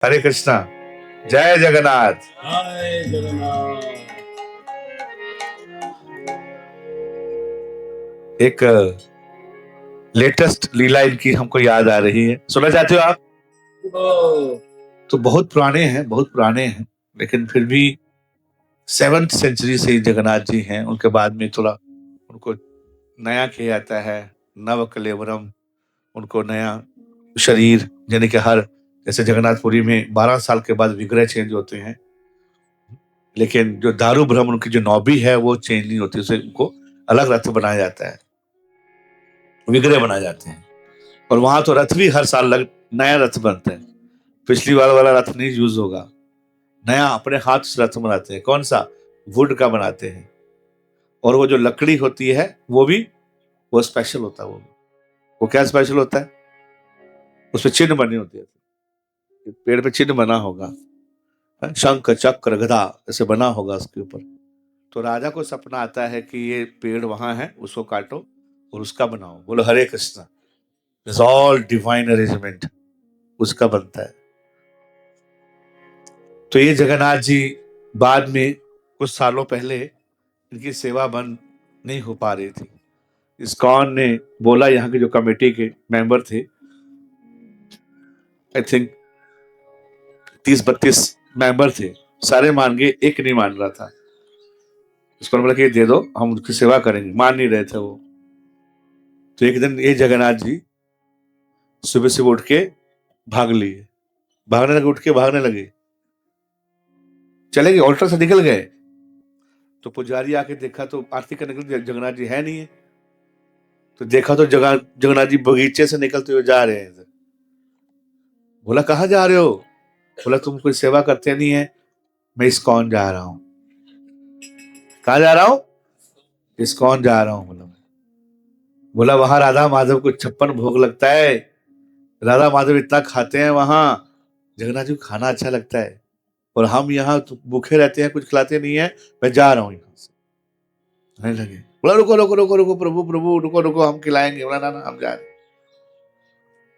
हरे कृष्णा। जय जगन्नाथ। जय जगन्नाथ। एक लेटेस्ट लीला इनकी हमको याद आ रही है, सुनना चाहते हो आप? तो बहुत पुराने हैं, बहुत पुराने हैं, लेकिन फिर भी 7th सेंचुरी से जगन्नाथ जी हैं। उनके बाद में थोड़ा उनको नया किया जाता है, नव कलेवरम, उनको नया शरीर, यानी कि हर जैसे जगन्नाथपुरी में 12 साल के बाद विग्रह चेंज होते हैं, लेकिन जो दारू ब्रह्म उनकी जो नौबी है वो चेंज नहीं होती, उसे उनको अलग रथ बनाया जाता है, विग्रह बनाए जाते हैं। और वहां तो रथ भी हर साल नया रथ बनता है। पिछली बार वाला रथ नहीं यूज होगा, नया अपने हाथ से रथ बनाते हैं। कौन सा? वुड का बनाते हैं। और वो जो लकड़ी होती है वो भी वो स्पेशल होता है। वो क्या स्पेशल होता है? उसपे चिन्ह बनी होती है, पेड़ पे चिन्ह बना होगा, शंख चक्र गदा ऐसे बना होगा उसके ऊपर। तो राजा को सपना आता है कि ये पेड़ वहां है, उसको काटो और उसका बनाओ। बोलो Hare Krishna. It's all divine arrangement उसका बनता है। तो ये जगन्नाथ जी बाद में कुछ सालों पहले इनकी सेवा बंद नहीं हो पा रही थी। इस्कॉन ने बोला, यहाँ के जो कमेटी के मेंबर थे, आई थिंक 30-32 मेंबर थे, सारे मान गए, एक नहीं मान रहा था। इस्कॉन बोला कि दे दो, हम उसकी सेवा करेंगे। मान नहीं रहे थे वो। तो एक दिन ये जगन्नाथ जी सुबह सुबह उठ के भाग लिए, भागने लगे, उठ के भागने लगे, चले गए, ऑल्टर से निकल गए। तो पुजारी आके देखा तो आरती करने के लिए जगन्नाथ जी है नहीं है। तो देखा तो जगन्नाथ जी बगीचे से निकलते हुए जा रहे हैं। बोला कहाँ जा रहे हो? बोला तुम कोई सेवा करते नहीं है, मैं इस्कॉन जा रहा हूँ। कहाँ जा रहा हूँ? इस्कॉन जा रहा हूँ। बोला वहां राधा माधव को 56 भोग लगता है, राधा माधव इतना खाते हैं वहां, जगन्नाथ जी को खाना अच्छा लगता है, और हम यहाँ तो भूखे रहते हैं, कुछ खिलाते नहीं है, मैं जा रहा हूँ यहाँ से। नहीं लगे। बोला रुको रुको रुको रुको प्रभु प्रभु, रुको रुको, हम खिलाएंगे। बोला ना ना, हम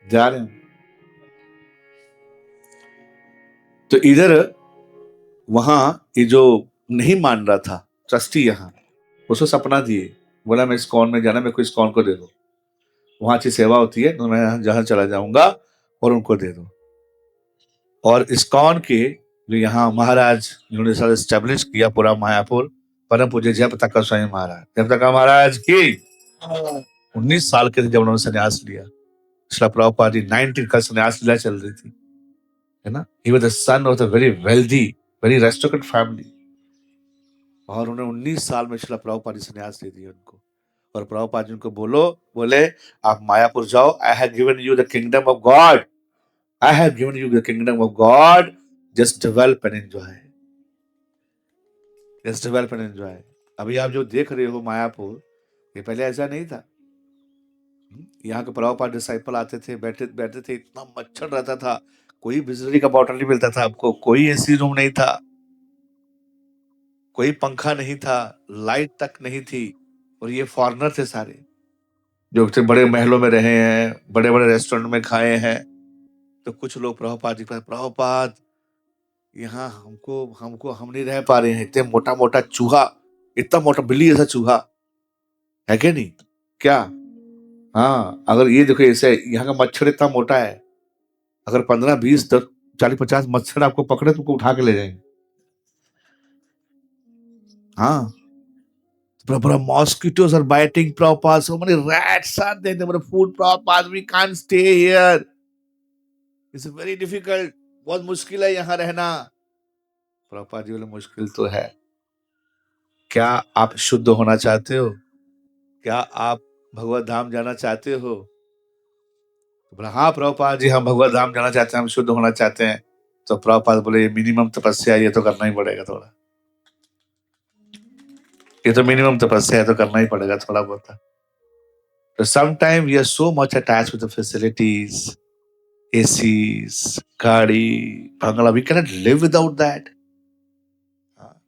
जा रहे हैं। तो इधर वहां ये जो नहीं मान रहा था ट्रस्टी, यहाँ उसको सपना दिए, बोला मैं इस्कॉन में जाना, मेरे को इस्कॉन को दे दो, वहां अच्छी सेवा होती है, तो मैं जहां चला जाऊंगा और उनको दे दो। और इस्कॉन के जो यहाँ महाराज जिन्होंने सर एस्टेब्लिश किया पूरा मायापुर, परम पूज्य जयप्रताका स्वामी महाराज, जयप्रताका महाराज की 19 साल के थे जब उन्होंने संन्यास लिया। श्रील प्रभुपाद जी 19 का संन्यास लीला चल रही थी, है ना। He was the son of the very wealthy, very restaurant family. और उन्होंने 19 साल में श्रील प्रभुपाद जी संन्यास दे दिया उनको। और प्रभुपाद जी उनको बोले आप मायापुर जाओ, I have given you the kingdom of God, I have given you the kingdom of God, just develop and enjoy, just develop and enjoy. अभी आप जो देख रहे हो मायापुर, ये पहले ऐसा नहीं था। यहाँ के प्रभुपाद डिसाइपल आते थे, बैठे बैठते थे, इतना मच्छर रहता था, कोई बिजली का बॉटल नहीं मिलता था आपको, कोई एसी रूम नहीं था, कोई पंखा नहीं था, लाइट तक नहीं थी। और ये फॉरेनर थे सारे, जो बड़े महलों में रहे हैं, बड़े बड़े रेस्टोरेंट में खाए हैं। तो कुछ लोग प्रभुपाद जी के पास, प्रभुपाद यहाँ हमको हमको हम नहीं रह पा रहे हैं, इतने मोटा मोटा चूहा, इतना मोटा बिल्ली जैसा चूहा है क्या नहीं क्या? हाँ, अगर ये देखो, ऐसे यहाँ का मच्छर इतना मोटा है, अगर 15 20 10 40 50 मच्छर आपको पकड़े, तुमको उठा के ले जाएंगे। हाँ, mosquitoes are biting Prabhupada, so many rats are there, there were food, Prabhupada, we can't stay here, it's very difficult, बहुत मुश्किल है यहाँ रहना। प्रभुपाद जी बोले मुश्किल तो है, क्या आप शुद्ध होना चाहते हो? क्या आप भगवत धाम जाना चाहते हो? तो बोला हाँ प्रभुपाद जी, हम भगवत धाम जाना चाहते हैं, हम शुद्ध होना चाहते हैं। तो प्रभुपाद बोले मिनिमम तपस्या ये तो करना ही पड़ेगा थोड़ा, ये तो मिनिमम तपस्या है, तो करना ही पड़ेगा थोड़ा बहुत। तो sometime we are so much attached with the facilities, ACs, गाड़ी, बंगला, we can not live without that.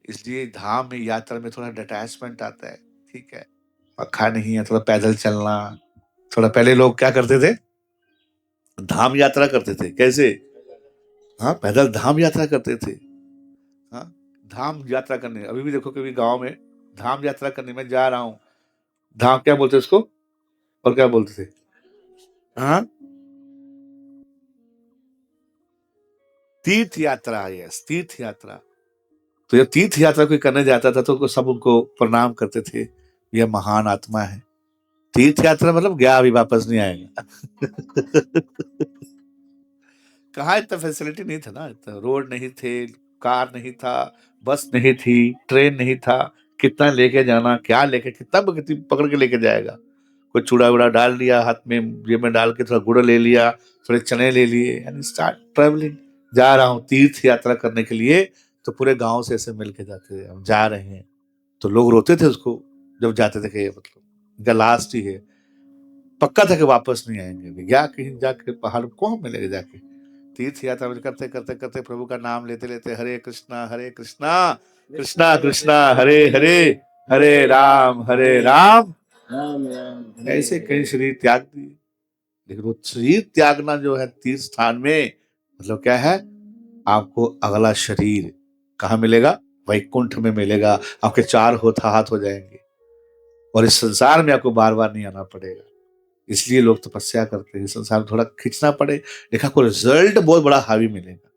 इसलिए धाम में यात्रा में थोड़ा डिटैचमेंट आता है, ठीक है, पखा नहीं है, थोड़ा पैदल चलना। थोड़ा पहले लोग क्या करते थे, धाम यात्रा करते थे, कैसे? हाँ, पैदल धाम यात्रा करते थे। हाँ, धाम यात्रा करने, अभी भी देखो कभी गांव में धाम यात्रा करने में जा रहा हूँ, धाम क्या बोलते उसको, और क्या बोलते थे? हाँ, तीर्थ यात्रा, यस, तीर्थ यात्रा। तो जब तीर्थ यात्रा कोई करने जाता था तो सब उनको प्रणाम करते थे, यह महान आत्मा है। तीर्थ यात्रा मतलब गया अभी वापस नहीं आएगा। कहाँ इतना फैसिलिटी नहीं था ना, इतना रोड नहीं थे, कार नहीं था, बस नहीं थी, ट्रेन नहीं था, कितना लेके जाना, क्या लेके, कितना कितनी पकड़ के लेके जाएगा। कोई चूड़ा वूड़ा डाल लिया हाथ में, जेब में डाल के थोड़ा गुड़ ले लिया, थोड़े चने ले लिए, एंड स्टार्ट ट्रेवलिंग। जा रहा हूँ तीर्थ यात्रा करने के लिए, तो पूरे गांव से ऐसे मिल के जाते थे, हम जा रहे हैं। तो लोग रोते थे उसको जब जाते थे कि मतलब इनका लास्ट ही है, पक्का था कि वापस नहीं आएंगे, या कहीं जाके पहाड़ कौन मिलेगा जाके। तीर्थ यात्रा करते करते करते प्रभु का नाम लेते लेते हरे कृष्णा कृष्णा कृष्णा हरे हरे, हरे राम राम राम ऐसे कई शरीर त्याग दिए। लेकिन वो शरीर त्यागना जो है तीर्थ स्थान में, मतलब क्या है, आपको अगला शरीर कहाँ मिलेगा? वैकुंठ में मिलेगा। आपके चार हाथ हो जाएंगे और इस संसार में आपको बार बार नहीं आना पड़ेगा। इसलिए लोग तपस्या करते हैं, संसार में थोड़ा खींचना पड़े, लेकिन आपको रिजल्ट बहुत बड़ा हावी मिलेगा।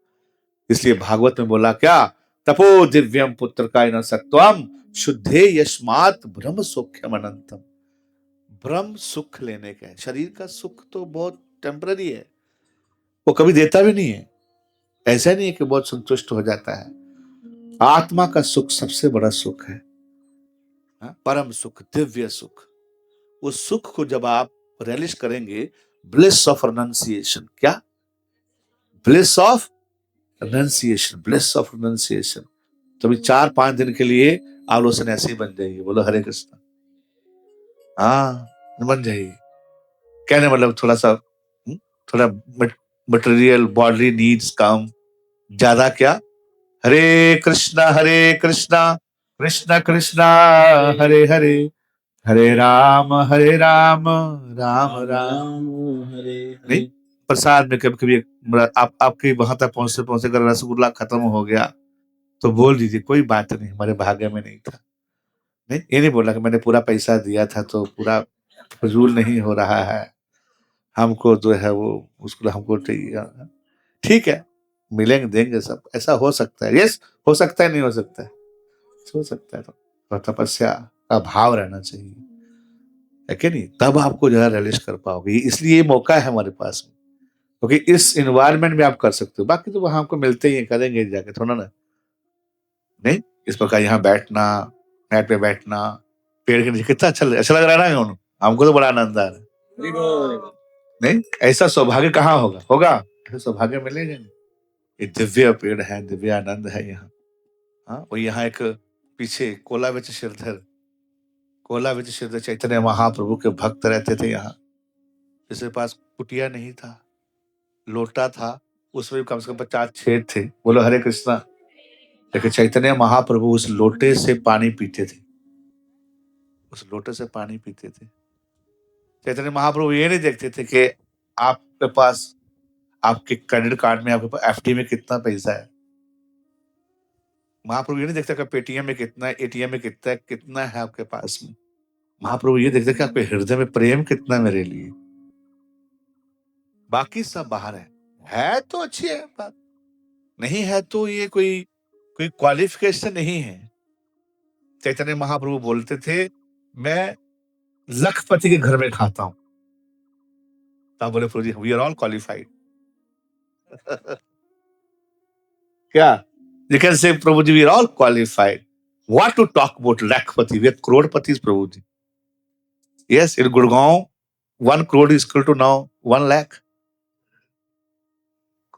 इसलिए भागवत में बोला क्या, तपो दिव्यम पुत्र का न सत्वम शुद्धे यस्मात् ब्रह्म सुख्यम अनंतम। ब्रह्म सुख लेने का है, शरीर का सुख तो बहुत टेम्पररी है, वो कभी देता भी नहीं है। ऐसा नहीं है कि बहुत संतुष्ट हो जाता है। आत्मा का सुख सबसे बड़ा सुख है, हाँ? परम सुख, दिव्य सुख। उस सुख को जब आप रियलाइज करेंगे, ब्लिस ऑफ रिनंसिएशन, क्या? Bliss of renunciation, bliss of renunciation. तो अभी 4-5 दिन के लिए आप लोग सन्यासी बन जाइए, बोलो हरे कृष्ण। हाँ, बन जाइए। कहने मतलब थोड़ा सा थोड़ा मटेरियल बॉडी नीड्स कम, ज्यादा क्या, हरे कृष्णा कृष्ण कृष्णा हरे हरे, हरे राम राम राम। हरे नहीं, हरे। प्रसाद में कभी कभी आप आपके वहां तक पहुंचते पहुंचते अगर रसगुल्ला खत्म हो गया तो बोल दीजिए कोई बात नहीं, हमारे भाग्य में नहीं था। नहीं, ये नहीं बोला कि मैंने पूरा पैसा दिया था तो पूरा फजूल नहीं हो रहा है, हमको जो है वो उसको हमको चाहिए। ठीक है, मिलेंगे देंगे सब, ऐसा हो सकता है, यस हो सकता है, नहीं हो सकता है, हो सकता है। तो तपस्या का भाव रहना चाहिए, है कि नहीं? तब आपको जो है रियलाइज कर पाओगे। इसलिए ये मौका है हमारे पास में, क्योंकि इस इन्वायरमेंट में आप कर सकते हो। बाकी तो वहां आपको मिलते ही है, करेंगे जाके थोड़ा ना। नहीं, इस प्रकार यहाँ बैठना, मैट पे बैठना, पेड़ के नीचे, कितना अच्छा लग रहा है ना, हमको तो बड़ा आनंद आ रहा है। हरि बोल। नहीं, ऐसा सौभाग्य कहाँ होगा, होगा ऐसा सौभाग्य मिलेगा नहीं। ये दिव्य पेड़ है, दिव्य आनंद है यहाँ। हाँ, और यहाँ एक पीछे कोलाविच श्रीधर चैतन्य महाप्रभु के भक्त रहते थे यहाँ, जिसके पास कुटिया नहीं था, लोटा था, उसमें भी कम से कम 50 छेद थे, बोलो हरे कृष्णा। लेकिन चैतन्य महाप्रभु उस लोटे से पानी पीते थे, उस लोटे से पानी पीते थे। चैतन्य महाप्रभु ये नहीं देखते थे कि आपके पास, आपके क्रेडिट कार्ड में, आपके पास एफडी में कितना पैसा है। महाप्रभु ये नहीं देखता कि पेटीएम में कितना है, एटीएम में कितना है आपके पास में। महाप्रभु ये देखते कि आपके हृदय में प्रेम कितना है मेरे लिए। बाकी सब बाहर है तो अच्छी है बात, नहीं है तो ये कोई कोई क्वालिफिकेशन नहीं है। चैतन्य महाप्रभु बोलते थे, मैं लखपति के घर में खाता हूं, तब बोले प्रभु जी वी आर ऑल क्वालिफाइड। क्या? You can say Prabhu ji we are all qualified. What to talk about lakhpati? We are crorepati Prabhu ji. Yes, in Gurgaon 1 crore is equal to now 1 lakh।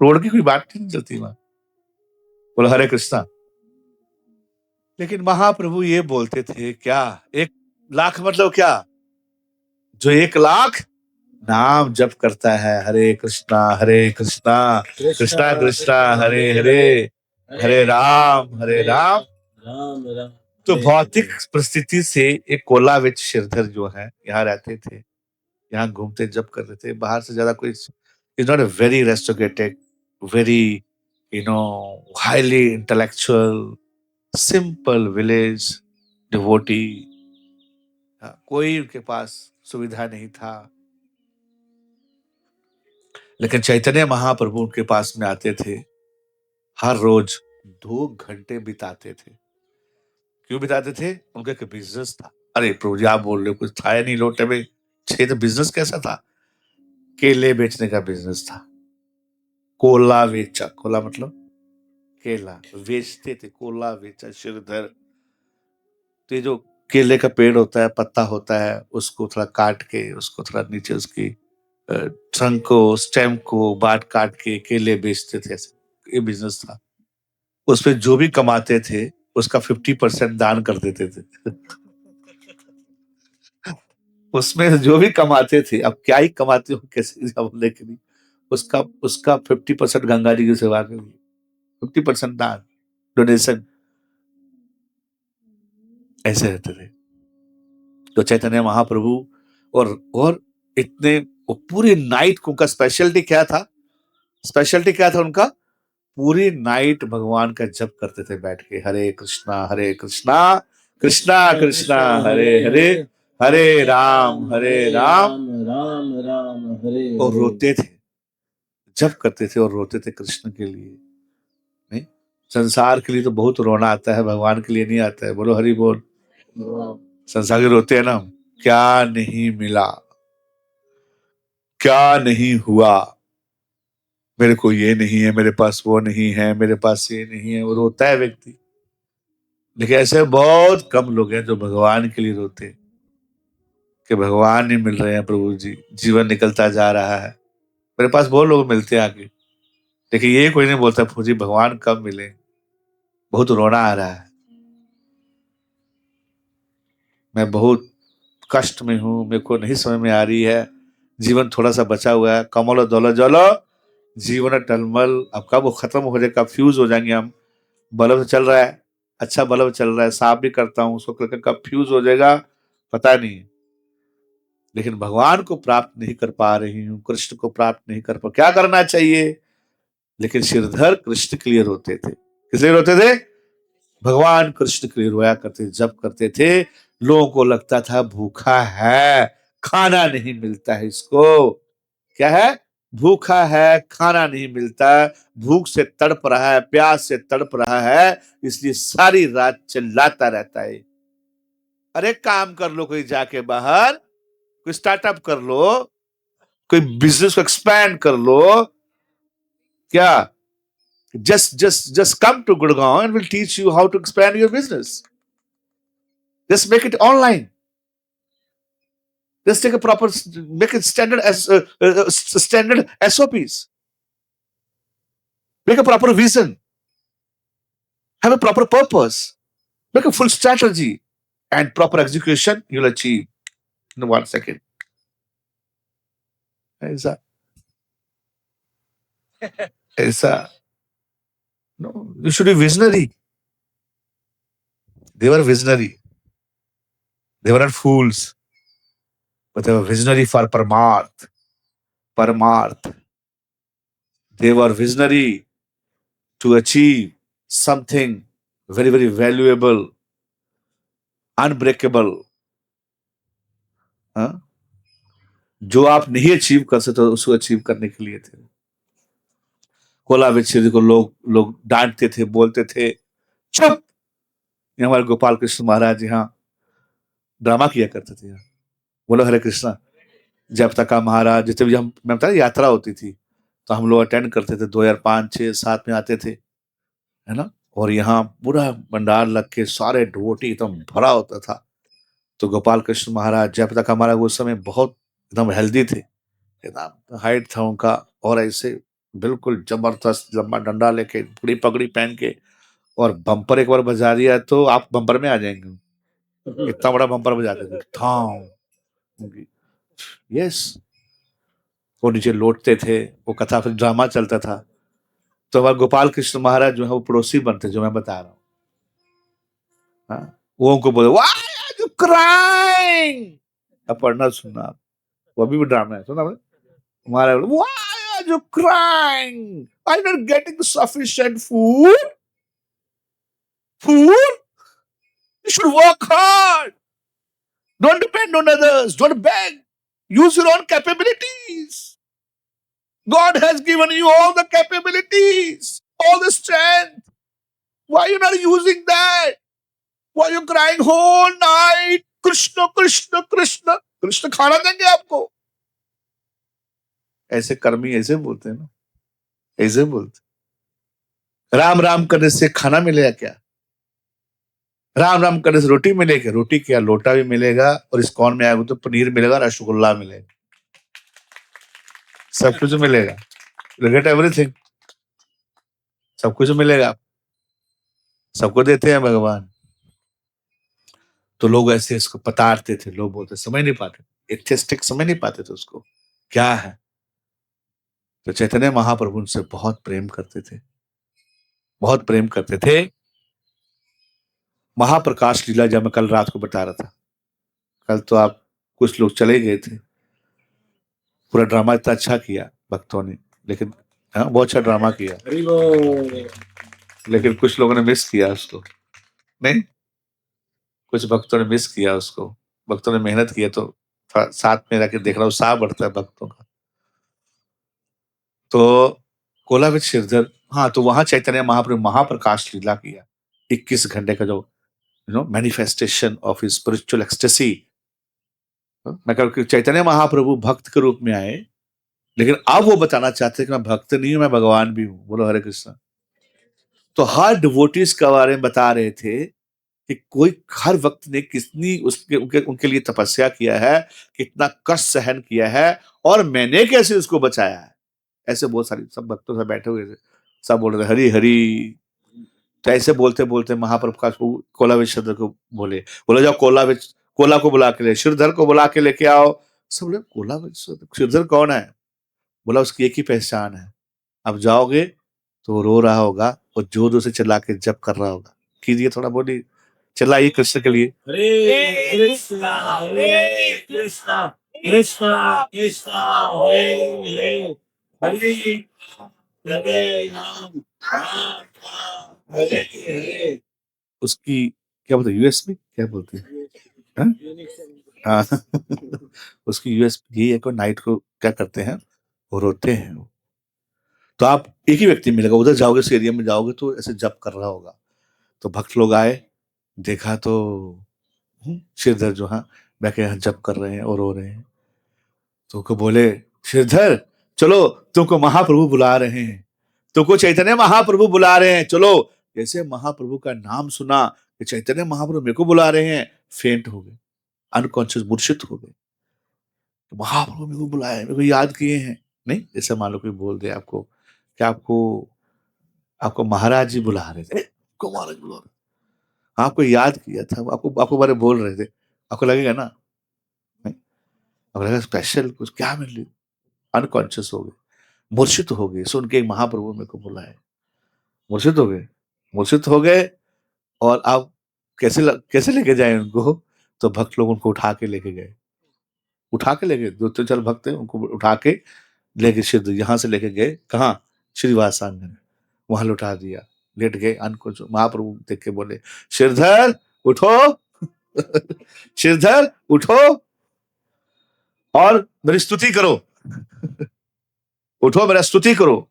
Crore की कोई बात नहीं चलती वहां, बोलो हरे कृष्णा। लेकिन महाप्रभु ये बोलते थे क्या, 1 लाख मतलब क्या? जो 1 लाख नाम जप करता है, हरे कृष्णा कृष्णा कृष्णा हरे हरे, हरे राम राम राम। तो भौतिक परिस्थिति से एक कोलाविच श्रीधर जो है यहाँ रहते थे, यहाँ घूमते जब कर रहे थे। बाहर से ज्यादा कोई is not a very restricted, very highly intellectual, simple village devotee. कोई उनके पास सुविधा नहीं था, लेकिन चैतन्य महाप्रभु उनके पास में आते थे, हर रोज 2 घंटे बिताते थे। क्यों बिताते थे? उनका एक बिजनेस था। अरे प्रभु जी आप बोल रहे हो, कुछ था ही नहीं लोटे में, छे तो बिजनेस कैसा था? केले बेचने का बिजनेस था। कोला बेचा, कोला मतलब केला बेचते थे, कोला बेचा, श्रीधर। तो ये जो केले का पेड़ होता है, पत्ता होता है, उसको थोड़ा काट के, उसको थोड़ा नीचे उसकी ट्रंक को, स्टेम को काट के केले बेचते थे। ऐसे ये बिजनेस था। उसपे जो भी कमाते थे उसका 50% दान कर देते थे। उसमें जो भी कमाते थे, अब क्या ही कमाते हो कैसे बोलने के लिए, उसका उसका 50% गंगा जी की सेवा के लिए, 50% दान, डोनेशन, ऐसे रहते थे। तो चैतन्य महाप्रभु और इतने, वो पूरी नाइट को, उनका स्पेशलिटी क्या था? स्पेशलिटी क्या था उनका? पूरी नाइट भगवान का जप करते थे बैठ के, हरे कृष्णा कृष्णा कृष्णा हरे हरे, हरे राम राम राम हरे और हरे। रोते थे, जप करते थे और रोते थे कृष्ण के लिए। नहीं, संसार के लिए तो बहुत रोना आता है, भगवान के लिए नहीं आता है। बोलो हरि बोल। संसार के रोते हैं ना, क्या नहीं मिला, क्या नहीं हुआ, मेरे को ये नहीं है, मेरे पास वो नहीं है, मेरे पास ये नहीं है, वो रोता है व्यक्ति। लेकिन ऐसे बहुत कम लोग हैं जो भगवान के लिए रोते हैं कि भगवान नहीं मिल रहे हैं प्रभु जी, जीवन निकलता जा रहा है। मेरे पास बहुत लोग मिलते हैं आके, लेकिन ये कोई नहीं बोलता प्रभु जी भगवान कब मिले, बहुत रोना आ रहा है, मैं बहुत कष्ट में हूं, मेरे को नहीं समझ में आ रही है, जीवन थोड़ा सा बचा हुआ है, कमलो दौलो जलो जीवन टलमल, अब कब वो खत्म हो जाए, कब फ्यूज हो जाएंगे हम। बल्ब चल रहा है, अच्छा बल्ब चल रहा है, साफ भी करता हूँ उसको, कब फ्यूज हो जाएगा पता नहीं। लेकिन भगवान को प्राप्त नहीं कर पा रही हूँ, कृष्ण को प्राप्त नहीं कर पा, क्या करना चाहिए? लेकिन श्रीधर कृष्ण के लिए रोते थे। किस लिए रोते थे? भगवान कृष्ण के लिए रोया करते, जब करते थे। लोगों को लगता था भूखा है, खाना नहीं मिलता है इसको। क्या है? भूखा है, खाना नहीं मिलता, भूख से तड़प रहा है, प्यास से तड़प रहा है, इसलिए सारी रात चिल्लाता रहता है। अरे काम कर लो कोई जाके बाहर, कोई स्टार्टअप कर लो, कोई बिजनेस को एक्सपैंड कर लो। क्या? just come to Gurgaon and we'll teach you how to expand your business. Just make it online. Just take a proper, make it standard as standard SOPs. Make a proper vision. Have a proper purpose. Make a full strategy and proper execution. You'll achieve in 1 second. ऐसा ऐसा no, you should be visionary. They were visionary. They were not fools, but they were visionary for Paramarth. Paramarth. They were visionary to achieve something very, very valuable, unbreakable. हाँ? जो आप नहीं achieve कर सकते उसको achieve करने के लिए थे। कोला विच्छेद को लोग लोग डांटते थे, बोलते थे चुप। ये हमारे गोपाल कृष्ण महाराज यहाँ ड्रामा किया करते थे। बोलो हरे कृष्णा। जब तक का महाराज, जितने भी हम, मैं बताया यात्रा होती थी तो हम लोग अटेंड करते थे, 2005, 6, 7 में आते थे, है ना। और यहाँ पूरा भंडार लग के सारे डिवोटी एकदम भरा होता था। तो गोपाल कृष्ण महाराज जब तक हमारा उस समय बहुत एकदम हेल्दी थे, एकदम हाइट था उनका, और ऐसे बिल्कुल जबरदस्त लंबा डंडा लेके, पूरी पगड़ी पहन के, और बम्पर एक बार बजा दिया तो आप बम्पर में आ जाएंगे, इतना बड़ा बम्पर बजाते थे। थाम, यस। वो नीचे लौटते थे, वो कथा फिर ड्रामा चलता था। तो हमारे गोपाल कृष्ण महाराज जो है वो पड़ोसी बनते, जो मैं बता रहा हूँ। हाँ, वो उनको बोले व्हाई आर यू क्राइंग। अब पढ़ना सुनना, वो अभी भी ड्रामा है, सुना आपने? हमारा why are you're crying? Are you not getting sufficient food? Food? You should work hard. Don't depend on others. Don't beg. Use your own capabilities. God has given you all the capabilities, all the strength. Why are you not using that? Why are you crying whole night? Krishna, Krishna, Krishna. Krishna खाना देंगे आपको. ऐसे कर्मी ऐसे बोलते हैं ना, ऐसे बोलते. राम राम करने से खाना मिलेगा क्या? राम राम करने से रोटी मिलेगी? रोटी क्या, लोटा भी मिलेगा, और इस्कॉन में आएगा तो पनीर मिलेगा, रसगुल्ला मिलेगा, सब कुछ मिलेगा. Get everything. सब कुछ मिलेगा, सबको देते हैं भगवान. तो लोग ऐसे इसको पतारते थे, लोग बोलते, समझ नहीं पाते, एथिस्टिक समझ नहीं पाते थे उसको क्या है. तो चैतन्य महाप्रभु उनसे बहुत प्रेम करते थे, बहुत प्रेम करते थे. महाप्रकाश लीला जब मैं कल रात को बता रहा था, कल तो आप कुछ लोग चले गए थे. पूरा ड्रामा इतना अच्छा किया भक्तों ने, लेकिन हाँ बहुत अच्छा ड्रामा किया, लेकिन कुछ लोगों ने मिस किया उसको. नहीं, कुछ भक्तों ने मिस किया उसको. भक्तों ने मेहनत की है, तो साथ में रह के देख रहा हूँ, उत्साह बढ़ता है भक्तों का. तो कोलाविच श्रीधर, हाँ, तो वहां चैतन्य महाप्रभु महाप्रकाश लीला किया. 21 घंटे का जो manifestation of his spiritual ecstasy. मैं कहूँ कि चैतन्य महाप्रभु भक्त के रूप में आए, लेकिन अब वो बताना चाहते हैं कि मैं भक्त नहीं हूं, मैं भगवान भी हूं. बोलो हरे कृष्ण. तो हर डिवोटीज के बारे में बता रहे थे कि कोई हर वक्त ने कितनी उनके लिए तपस्या किया है, कितना कष्ट सहन किया है, और मैंने कैसे उसको बचाया है. ऐसे बहुत सारी सब भक्तों से बैठे हुए थे, सब बोल रहे थे हरी हरी. तो ऐसे बोलते बोलते महाप्रभु का कोलाविच श्रीधर को बोले जाओ कोला को बुला के ले, श्रीधर को बुला के लेके आओ. सब बोले कोलाविच श्रीधर कौन है? बोला उसकी एक ही पहचान है, अब जाओगे तो वो रो रहा होगा और जोर से चिल्ला के जप कर रहा होगा. कीजिए थोड़ा, बोलिए, चिल्लाइए कृष्ण के लिए. हरे कृष्णा कृष्णा कृष्णा हरे हरे राम हरे हरे. उसकी क्या बोलते, यूएसबी क्या बोलते हैं, हाँ? उसकी यूएसबी यही है कि नाइट को क्या करते हैं, वो रोते हैं. तो आप एक ही व्यक्ति मिलेगा, उधर जाओगे, उस एरिया में जाओगे तो ऐसे जप कर रहा होगा. तो भक्त लोग आए, देखा तो श्रीधर जो हाँ बैठे यहाँ जप कर रहे हैं और रो रहे हैं. तो को बोले, श्रीधर चलो, तुमको महाप्रभु बुला रहे हैं, तुमको चैतन्य महाप्रभु बुला रहे हैं, चलो. जैसे महाप्रभु का नाम सुना कि चैतन्य महाप्रभु मेरे को बुला रहे हैं, फेंट हो गए, अनकॉन्शियस मूर्छित हो गए. तो महाप्रभु मेरे को बुलाए, मेरे को याद किए हैं. नहीं, जैसे मान लो कोई बोल दे आपको कि आपको महाराज जी बुला रहे थे, को महाराज बुला रहे, आपको याद किया था, आपको बारे बोल रहे थे, आपको लगेगा ना, नहीं, आपको लगेगा स्पेशल कुछ, क्या मिल रही. अनकॉन्शियस हो गए, मूर्छित हो गए, सुन के महाप्रभु मेरे को बुलाए, मूर्छित हो गए. और आप कैसे लेके जाए उनको? तो भक्त लोग उनको उठा के लेके गए, दो तीन चार भक्त हैं, उनको उठा के लेके सिद्ध यहाँ से लेके गए, कहाँ, श्रीवास आंगन, वहां लुटा दिया, लेट गए अनकॉन्शियस. महाप्रभु देख के बोले, श्रीधर उठो, श्रीधर उठो और मेरी स्तुति करो, उठो मेरा स्तुति करो.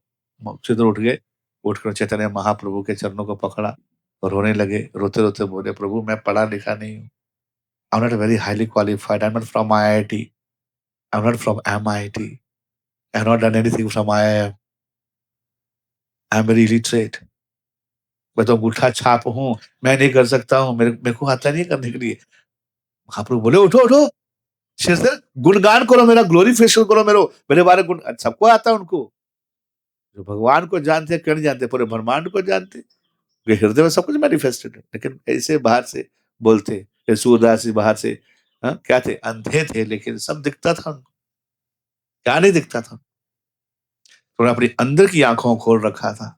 श्रीधर उठ गए, उठकर चैतन्य महाप्रभु के चरणों को पकड़ा और रोने लगे. रोते रोते बोले, प्रभु मैं पढ़ा लिखा नहीं हूँ, I'm not very highly qualified, I'm not from IIT, I'm not from MIT, I have not done anything from IIM, I'm very illiterate, मैं तो अंगूठा छाप हूँ, मैं नहीं कर सकता हूँ, मेरे को आता नहीं करने के लिए. महाप्रभु बोले, उठो उठो, श्रीधर गुणगान करो, मेरा ग्लोरीफिकेशन करो, मेरे बारे गुण. सबको आता है उनको, जो भगवान को जानते हैं, क्यों नहीं जानते, पूरे ब्रह्मांड को जानते, हृदय में सब कुछ मैनिफेस्टेड है. लेकिन ऐसे बाहर से बोलते, सूरदास जी बाहर से क्या थे, अंधे थे, लेकिन सब दिखता था उनको. क्या नहीं दिखता था? उन्होंने अपनी अंदर की आंखों को खोल रखा था.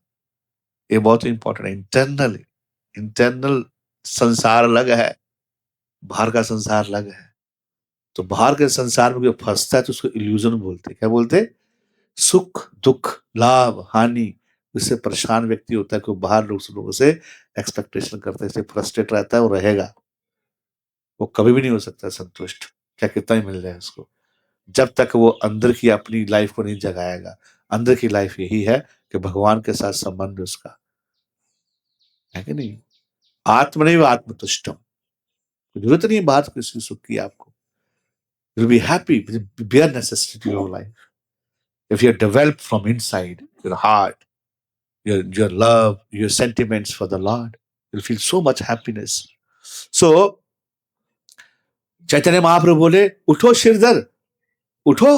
ये बहुत इंपॉर्टेंट है. इंटरनल संसार अलग है, बाहर का संसार अलग है. तो बाहर के संसार में जो फंसता है तो उसको इल्यूजन बोलते. क्या बोलते? सुख दुख लाभ हानि, इससे परेशान व्यक्ति होता है, कोई बाहर लोगों से एक्सपेक्टेशन करता है, इससे फ्रस्ट्रेट रहता है, वो रहेगा, वो कभी भी नहीं हो सकता संतुष्ट, क्या कितना ही मिल जाए उसको, जब तक वो अंदर की अपनी लाइफ को नहीं जगाएगा। अंदर की लाइफ यही है कि भगवान के साथ संबंध उसका है कि नहीं। आत्म नहीं, आत्मतुष्टम, जरूरत नहीं है बाहर किसी सुख की आपको। You'll be happy with the bare necessity of life. If you're developed from inside, your heart, your love, your sentiments for the Lord, you'll feel so much happiness. So, Chaitanya Mahaprabhu बोले, उठो श्रीधर, उठो,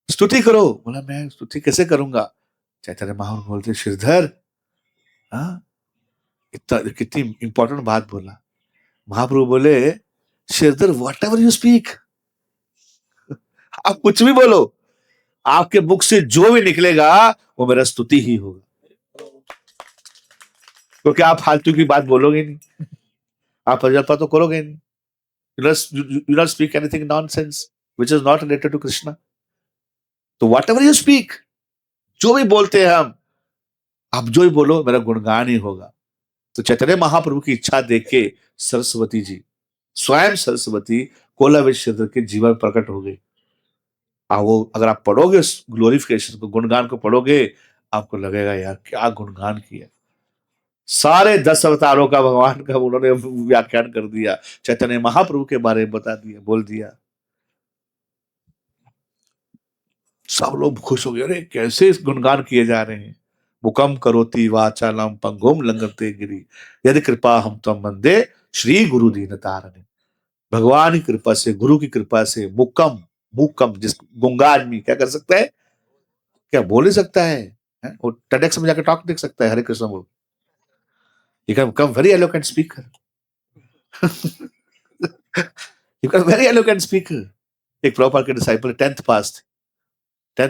स्तुति करो। बोला, मैं स्तुति कैसे करूंगा? चैतन्य महाप्रभु बोलते, श्रीधर, हाँ, इतना कितनी इंपॉर्टेंट बात बोला। महाप्रभु बोले, Shridhar, whatever you speak, आप कुछ भी बोलो, आपके मुख से जो भी निकलेगा वो मेरा स्तुति ही होगा, क्योंकि आप फालतू की बात बोलोगे नहीं, आप अजल्पा तो करोगे नहीं। You not speak anything nonsense which is not related to Krishna. तो whatever you speak, जो भी बोलते हैं हम, आप जो भी बोलो मेरा गुणगान ही होगा। तो चैतन्य महाप्रभु की इच्छा देख के सरस्वती जी, स्वयं सरस्वती कोलावेश्वर के जीवन में प्रकट हो गई। वो अगर आप पढ़ोगे उस ग्लोरिफिकेशन को, गुणगान को पढ़ोगे, आपको लगेगा यार क्या गुणगान किया। सारे 10 अवतारों का भगवान का उन्होंने व्याख्यान कर दिया, चैतन्य महाप्रभु के बारे में बता दिया, बोल दिया। सब लोग खुश हो गए, अरे कैसे इस गुणगान किए जा रहे हैं। मुकम करोति वाचालम पंगुम लंघते गिरि यदि कृपा हम तम वंदे श्री गुरु दीन तारणे। भगवान की कृपा से, गुरु की कृपा से मुकम, मुकम जिस गुंगा आदमी क्या कर सकता है, क्या बोल नहीं सकता है, वो टेडेक्स में जाकर टॉक देख सकता है, हरे कृष्ण बोल, you can become very eloquent speaker. You can very eloquent speaker. एक प्रभुपाद के डिसाइपल 10th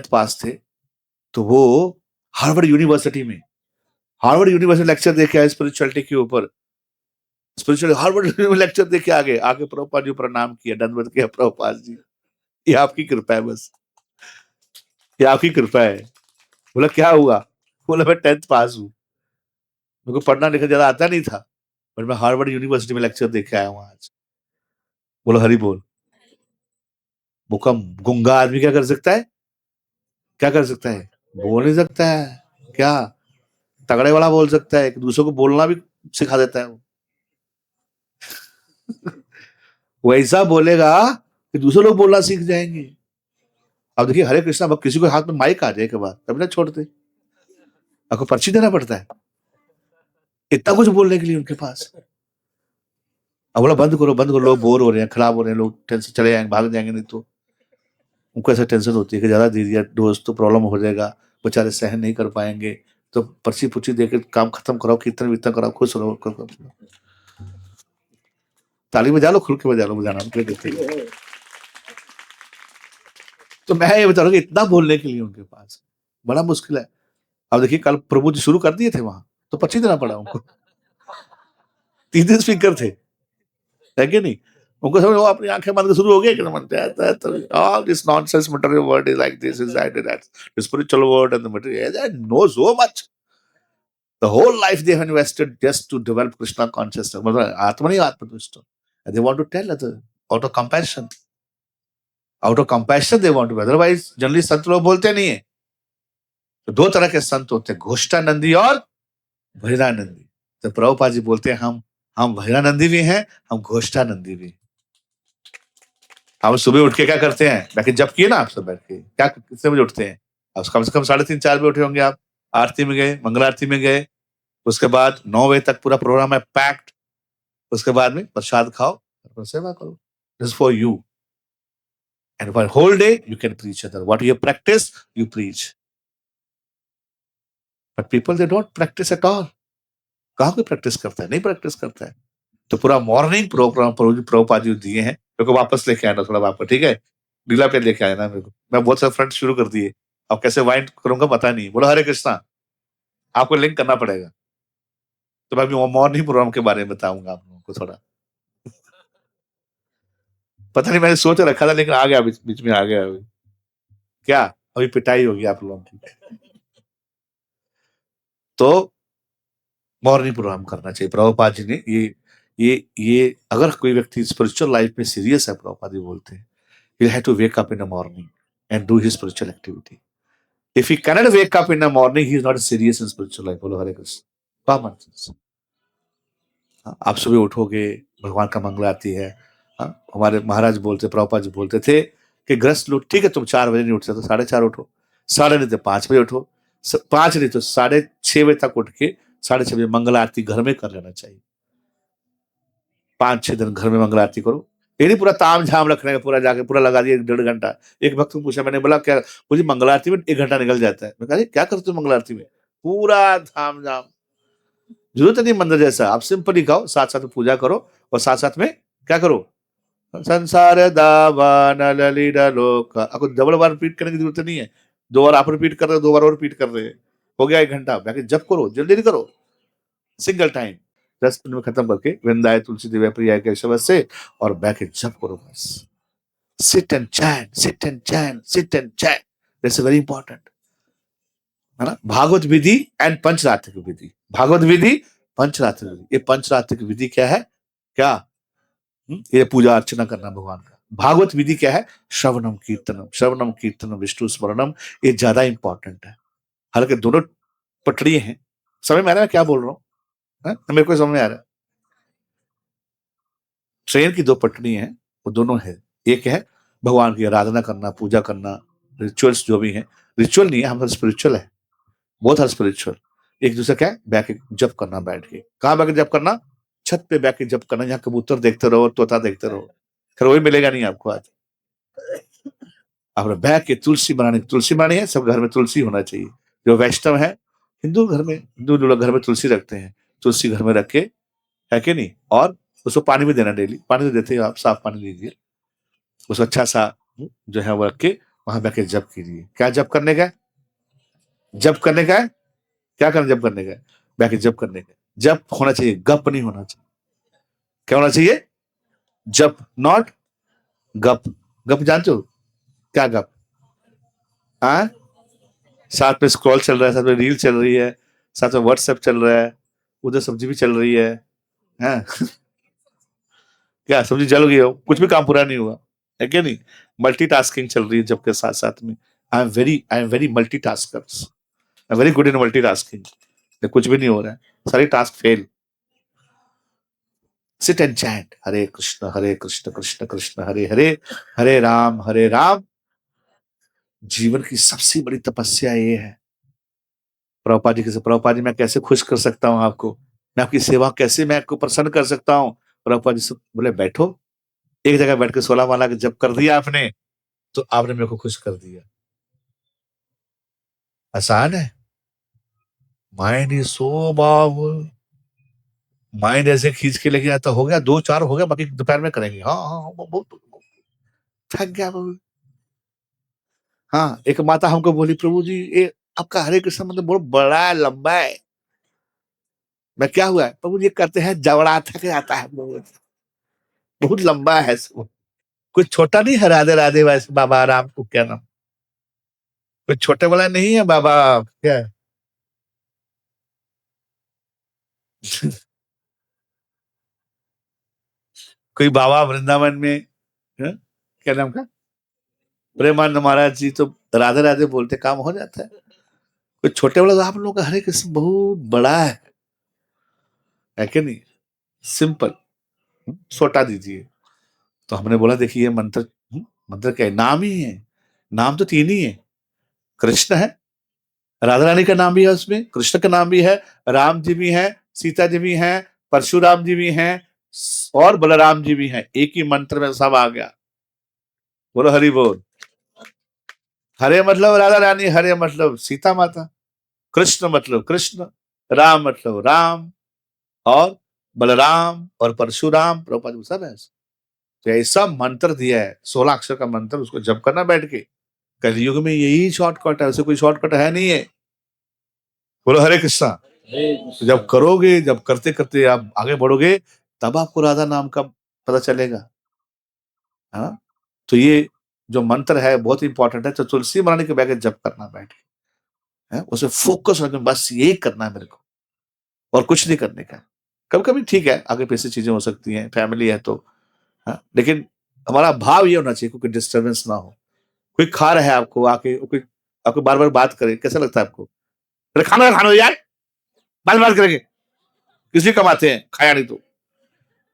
पास थे, तो वो हार्वर्ड यूनिवर्सिटी लेक्चर देखे आए स्पिरिचुअलिटी के ऊपर, स्पिरिचुअल हार्वर्ड लेक्चर देखे आगे प्रभुपाद जी प्रणाम किया, दंडवत किया, प्रभुपाद जी ये आपकी कृपा है, बस ये आपकी कृपा है। बोला क्या हुआ? बोला मैं 10th पास हूँ, मेरे को पढ़ना लिखना ज्यादा आता नहीं था, पर मैं हार्वर्ड यूनिवर्सिटी में लेक्चर देखे आया हूँ आज। बोलो हरि बोल। मुकम, गुंगा आदमी क्या कर सकता है, क्या कर सकता है, बोल नहीं सकता है, क्या तगड़े वाला बोल सकता है, दूसरों को बोलना भी सिखा देता है वो। वैसा बोलेगा कि दूसरे लोग बोलना सीख जाएंगे। अब देखिए हरे कृष्णा, अब किसी को हाथ में माइक आ जाए के बाद तब ना छोड़ते, आपको पर्ची देना पड़ता है इतना कुछ बोलने के लिए उनके पास। अब बोला बंद करो, लोग बोर हो रहे हैं, खराब हो रहे हैं, लोग टेंशन चले जाएंगे, भाग जाएंगे, नहीं तो उनको ऐसा टेंशन होती है कि ज्यादा दे दिया डोज तो प्रॉब्लम हो जाएगा, बेचारे सहन नहीं कर पाएंगे, तो पर्ची पुर्ची देकर काम खत्म कराओ, कीर्तन वितन कराओ, खुश रहो, ताली बजा लो, खुल के बजा लो, बजाना तो मैं ये बता रहा हूँ इतना बोलने के लिए उनके पास बड़ा मुश्किल है। अब देखिए कल प्रभु जी शुरू कर दिए थे वहां, तो पर्ची देना पड़ा उनको। 3 दिन स्पीकर थे, है कि नहीं, उनको समझ, वो अपनी आंखें बंद शुरू हो गए कि all this nonsense material word is like this, is that, the spiritual word and the material, they know so much. The whole life they have invested just to develop Krishna consciousness, मतलब आत्मनि आत्मतुष्ट, and they want to tell others out of compassion. Out of compassion they want to, otherwise generally संत लोग बोलते नहीं है। तो 2 तरह के संत होते हैं, घोष्टानंदी और भैरानंदी। तो प्रभुपाद जी बोलते हैं हम भैरानंदी भी हैं, हम घोष्टानंदी भी। हम सुबह उठ के क्या करते हैं, बैठ के जप किए ना आप सब, बैठ के क्या कितने बजे उठते हैं? अब कम से कम 3:30-4 बजे उठे होंगे आप, आरती में गए, मंगल आरती में गए, उसके बाद 9 बजे तक पूरा प्रोग्राम है पैक्ड, उसके बाद में प्रसाद खाओ, सेवा करो, this for you, and for whole day you can preach other, what you practise you preach, but people they don't practise at all. कहाँ कोई प्रैक्टिस करता है, नहीं प्रैक्टिस करता है। तो पूरा मॉर्निंग प्रोग्राम प्रभुपाद जी दिए हैं, मेरे को वापस लेके आना थोड़ा वापस, ठीक है, नीला पे लेके आया ना मेरे को, मैं बहुत सारे फ्रेंड शुरू कर दिए, अब कैसे वाइंड करूंगा पता नहीं। बोला हरे कृष्णा, आपको लिंक करना पड़ेगा, तो मैं अभी मॉर्निंग प्रोग्राम के बारे में बताऊंगा आप लोगों को थोड़ा। पता नहीं मैंने सोच रखा था, लेकिन आ गया बीच में आ गया अभी। क्या अभी पिटाई होगी आप लोगों की। तो मॉर्निंग प्रोग्राम करना चाहिए। प्रभुपाद जी ने ये अगर कोई व्यक्ति स्पिरिचुअल लाइफ में सीरियस है, प्रभुपाद जी बोलते हैं, he had to wake up in the morning and do his spiritual activity. If he cannot wake up in the morning, he is not serious in spiritual life. बोलो हरे Krishna. Common sense. आप सुबह उठोगे, भगवान का मंगल आरती है। हमारे महाराज बोलते, प्रभुपाद जी बोलते थे कि ग्रस्त लोग, ठीक है तुम 4 बजे नहीं उठ सकते, 4:30 उठो, 4:30 नहीं तो 5 बजे उठो, 5 नहीं तो 6:30 बजे तक उठ के 6:30 बजे मंगल आरती घर में कर लेना चाहिए। 5-6 दिन घर में मंगल आरती करो। ये नहीं पूरा ताम झाम रखने का, पूरा जाके पूरा लगा दिया 1.5 घंटा। एक भक्त को पूछा, मैंने बोला क्या, मुझे मंगल आरती में 1 घंटा निकल जाता है। मैं कहा क्या करते हो मंगल आरती में? पूरा ताम झाम। जरूरत नहीं मंदिर जैसा, आप सिंपली गाओ, साथ साथ में पूजा करो और साथ साथ में क्या करो, संसार दावान ललिता लोक। आपको डबल बार रिपीट करने की जरूरत नहीं है। 2 बार आप रिपीट कर रहे हो, 2 बार और रिपीट कर रहे हैं, हो गया 1 घंटा। बाकी जब करो, जल्दी नहीं करो, सिंगल टाइम 10 मिनट में खत्म करके वृंदाए तुलसी देव प्रिया के शब्द से और बैठ के जब करो बस। Sit and chain, sit and chain, sit and chain, that's very important, है ना। भागवत विधि एंड पंचरात्रिक विधि। भागवत विधि, पंचरात्रिक विधि। ये पंचरात्रिक विधि क्या है? क्या? ये पूजा अर्चना करना भगवान का। भागवत विधि क्या है? श्रवणम कीर्तनम, श्रवणम कीर्तनम विष्णु स्मरणम। ये ज्यादा इंपॉर्टेंट है। हालांकि दोनों पटड़ी हैं। समझ में आ रहा है क्या बोल रहा हूँ? मेरे को समझ में आ रहा है। ट्रेन की 2 पटड़ी हैं, वो दोनों है। एक है भगवान की आराधना करना, पूजा करना, रिचुअल्स जो भी हैं। रिचुअल नहीं है, हम स्पिरिचुअल है, बहुत हर स्पिरिचुअल। एक दूसरा क्या है? बैठ के जप करना, बैठ के। कहाँ बैठ के जप करना? छत पे बैठ के जप करना, यहाँ कबूतर देखते रहो, तोता देखते रहो। खैर वही मिलेगा नहीं आपको आज। आपने बैठ के तुलसी बनानी है। सब घर में तुलसी होना चाहिए। जो वैष्णव है, हिंदू लोग घर में तुलसी रखते हैं। तुलसी घर में रख के, है कि नहीं, और उसको पानी भी देना, डेली पानी तो देते हो आप, साफ पानी दीजिए उसको, अच्छा सा जो है वो रख के वहां बैठ के जप कीजिए। क्या जप करने का है? जप करने का है। क्या करना जप करने का है? बैठ के जप करने का। जप होना चाहिए, गप नहीं होना चाहिए। क्या होना चाहिए? जप, नॉट गप। गप जानते हो क्या? गप, हाँ, साथ में स्क्रॉल चल रहा है, साथ में रील चल रही है, साथ में व्हाट्सएप चल रहा है, उधर सब्जी भी चल रही है, हैं? क्या सब्जी जल गई हो, कुछ भी काम पूरा नहीं हुआ, है क्या नहीं? मल्टीटास्किंग चल रही है जब के साथ साथ में। I am very multitaskers, I am very good in multitasking. कुछ भी नहीं हो रहा है, सारी task fail. Sit and chant Hare Krishna Krishna Krishna Hare Hare, Hare Ram. जीवन की सबसे बड़ी तपस्या ये है। प्रभुपाद जी प्रभुपाद जी, मैं कैसे खुश कर सकता हूँ आपको, मैं आपकी सेवा कैसे, मैं आपको प्रसन्न कर सकता हूँ। प्रभुपाद जी से बोले बैठो, एक जगह बैठ के 16 माला के जप कर दिया आपने, तो आपने मेरे को खुश कर दिया। आसान है। Mind is so powerful. Mind ऐसे खींच के लेके आता, हो गया 2-4 हो गया, बाकी दोपहर में करेंगे। हाँ हाँ हाँ, बहुत थक गया बाबू। हाँ, एक माता हमको बोली, प्रभु जी ये आपका हरे कृष्ण मंदिर बहुत बड़ा है, लंबा है। मैं क्या हुआ है? प्रभु जी करते हैं जबड़ा थक जाता है, बहुत लंबा है सब। कुछ छोटा नहीं है, राधे राधे वैसे बाबा राम को क्या नाम, कुछ छोटे वाला नहीं है बाबा, क्या है? कोई बाबा वृंदावन में है? क्या नाम का? प्रेमानंद महाराज जी तो राधे राधे बोलते, काम हो जाता है। कुछ छोटे वाला तो आप लोगों का हरे कृष्ण बहुत बड़ा है कि नहीं? सिंपल, छोटा दीजिए। तो हमने बोला देखिए ये मंत्र, मंत्र क्या है? नाम ही है। नाम तो 3 ही है। कृष्ण है, राधा रानी का नाम भी है उसमें, कृष्ण का नाम भी है, राम जी भी हैं, सीता जी भी हैं, परशुराम जी भी हैं, और बलराम जी भी हैं। एक ही मंत्र में सब आ गया। बोलो हरि बोल। हरे मतलब राधा रानी, हरे मतलब सीता माता, कृष्ण मतलब कृष्ण, राम मतलब राम, और बलराम और परशुराम, प्रभुपाद सब है। तो ऐसा मंत्र दिया है, 16 अक्षर का मंत्र, उसको जप करना बैठ के। कलयुग में यही शॉर्टकट है, उसे कोई शॉर्टकट है नहीं है। बोलो हरे कृष्णा। तो जब करोगे, जब करते करते आप आगे बढ़ोगे, तब आपको राधा नाम का पता चलेगा। हाँ, तो ये जो मंत्र है बहुत इंपॉर्टेंट है, तो तुलसी बनाने के बैठ के जप करना बैठ के, उसे फोकस रखना, बस यही करना है मेरे को और कुछ नहीं करने का। कभी कभी ठीक है, आगे पीछे चीजें हो सकती हैं, फैमिली है तो, लेकिन हमारा भाव ये होना चाहिए कोई डिस्टर्बेंस ना हो। कोई खा रहा है आपको आके, कोई आपको बार बार बात करे, कैसा लगता है आपको? अरे खाना खाना यार, बात बात करेंगे, किसी कमाते हैं, खाया नहीं तो।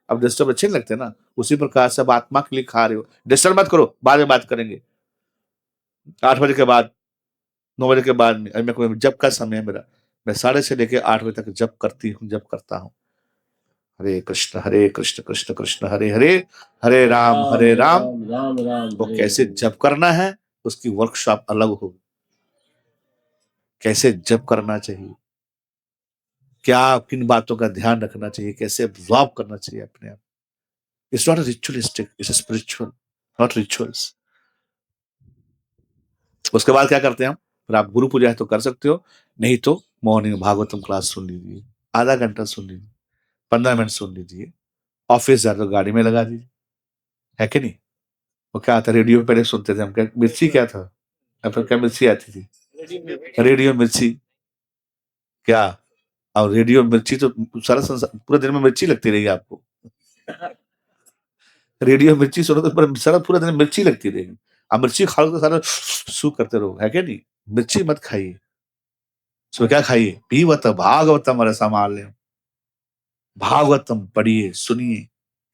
अब डिस्टर्ब अच्छे नहीं लगते ना, उसी प्रकार से अब आत्मा के लिए खा रहे हो, डिस्टर्ब मत करो, बाद में बात करेंगे 8 बजे के बाद, 9 बजे के बाद में। मेरे को जब का समय है मेरा, मैं 6:30 लेके 8 बजे तक जब करती हूँ, जब करता हूँ। हरे कृष्ण कृष्ण कृष्ण हरे हरे, हरे राम हरे राम। राम राम वो हरे कैसे हरे। जप करना है उसकी वर्कशॉप अलग होगी। कैसे जप करना चाहिए, क्या किन बातों का ध्यान रखना चाहिए, कैसे एब्जॉर्ब करना चाहिए अपने आप। It's not a ritualistic, it's spiritual, not rituals. उसके बाद क्या करते हैं हम? फिर आप गुरु पूजा है तो कर सकते हो, नहीं तो मॉर्निंग भागवतम क्लास सुन लीजिए, आधा घंटा सुन लीजिए, 15 मिनट सुन लीजिए। ऑफिस जा तो गाड़ी में लगा दीजिए, है कि नहीं? वो क्या आता, रेडियो पे पहले सुनते थे हम, क्या मिर्ची क्या था, या फिर क्या मिर्ची आती थी, रेडियो मिर्ची। क्या? और रेडियो मिर्ची तो सारा संसार, पूरे दिन में मिर्ची लगती रहेगी आपको। रेडियो मिर्ची सुनो तो सारा पूरा दिन मिर्ची लगती रहेगी। आप मिर्ची खाओ तो सारा सू करते रहो, है क्या नहीं? मिर्ची मत खाइए। सो क्या खाइए? पीवत भागवतम रसमालय, भागवतम पढ़िए, सुनिए,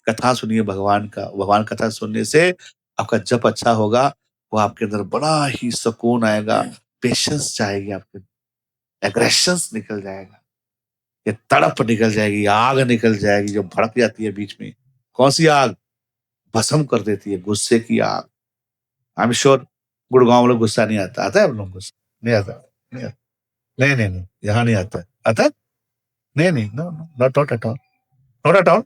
कथा सुनिए भगवान का। भगवान कथा सुनने से आपका जप अच्छा होगा, वो आपके अंदर बड़ा ही सुकून आएगा, पेशेंस जाएगी आपके, एग्रेशन निकल जाएगा, ये तड़प निकल जाएगी, आग निकल जाएगी जो भड़क जाती है बीच में। कौन सी आग? भस्म कर देती है, गुस्से की आग। आई एम श्योर गुड़गांव में गुस्सा नहीं आता, आता है आप लोगों को गुस्सा? नहीं आता, नहीं आता, नहीं नहीं नहीं, यहाँ नहीं आता, आता है? नहीं नहीं, no no, not not at all, not at all,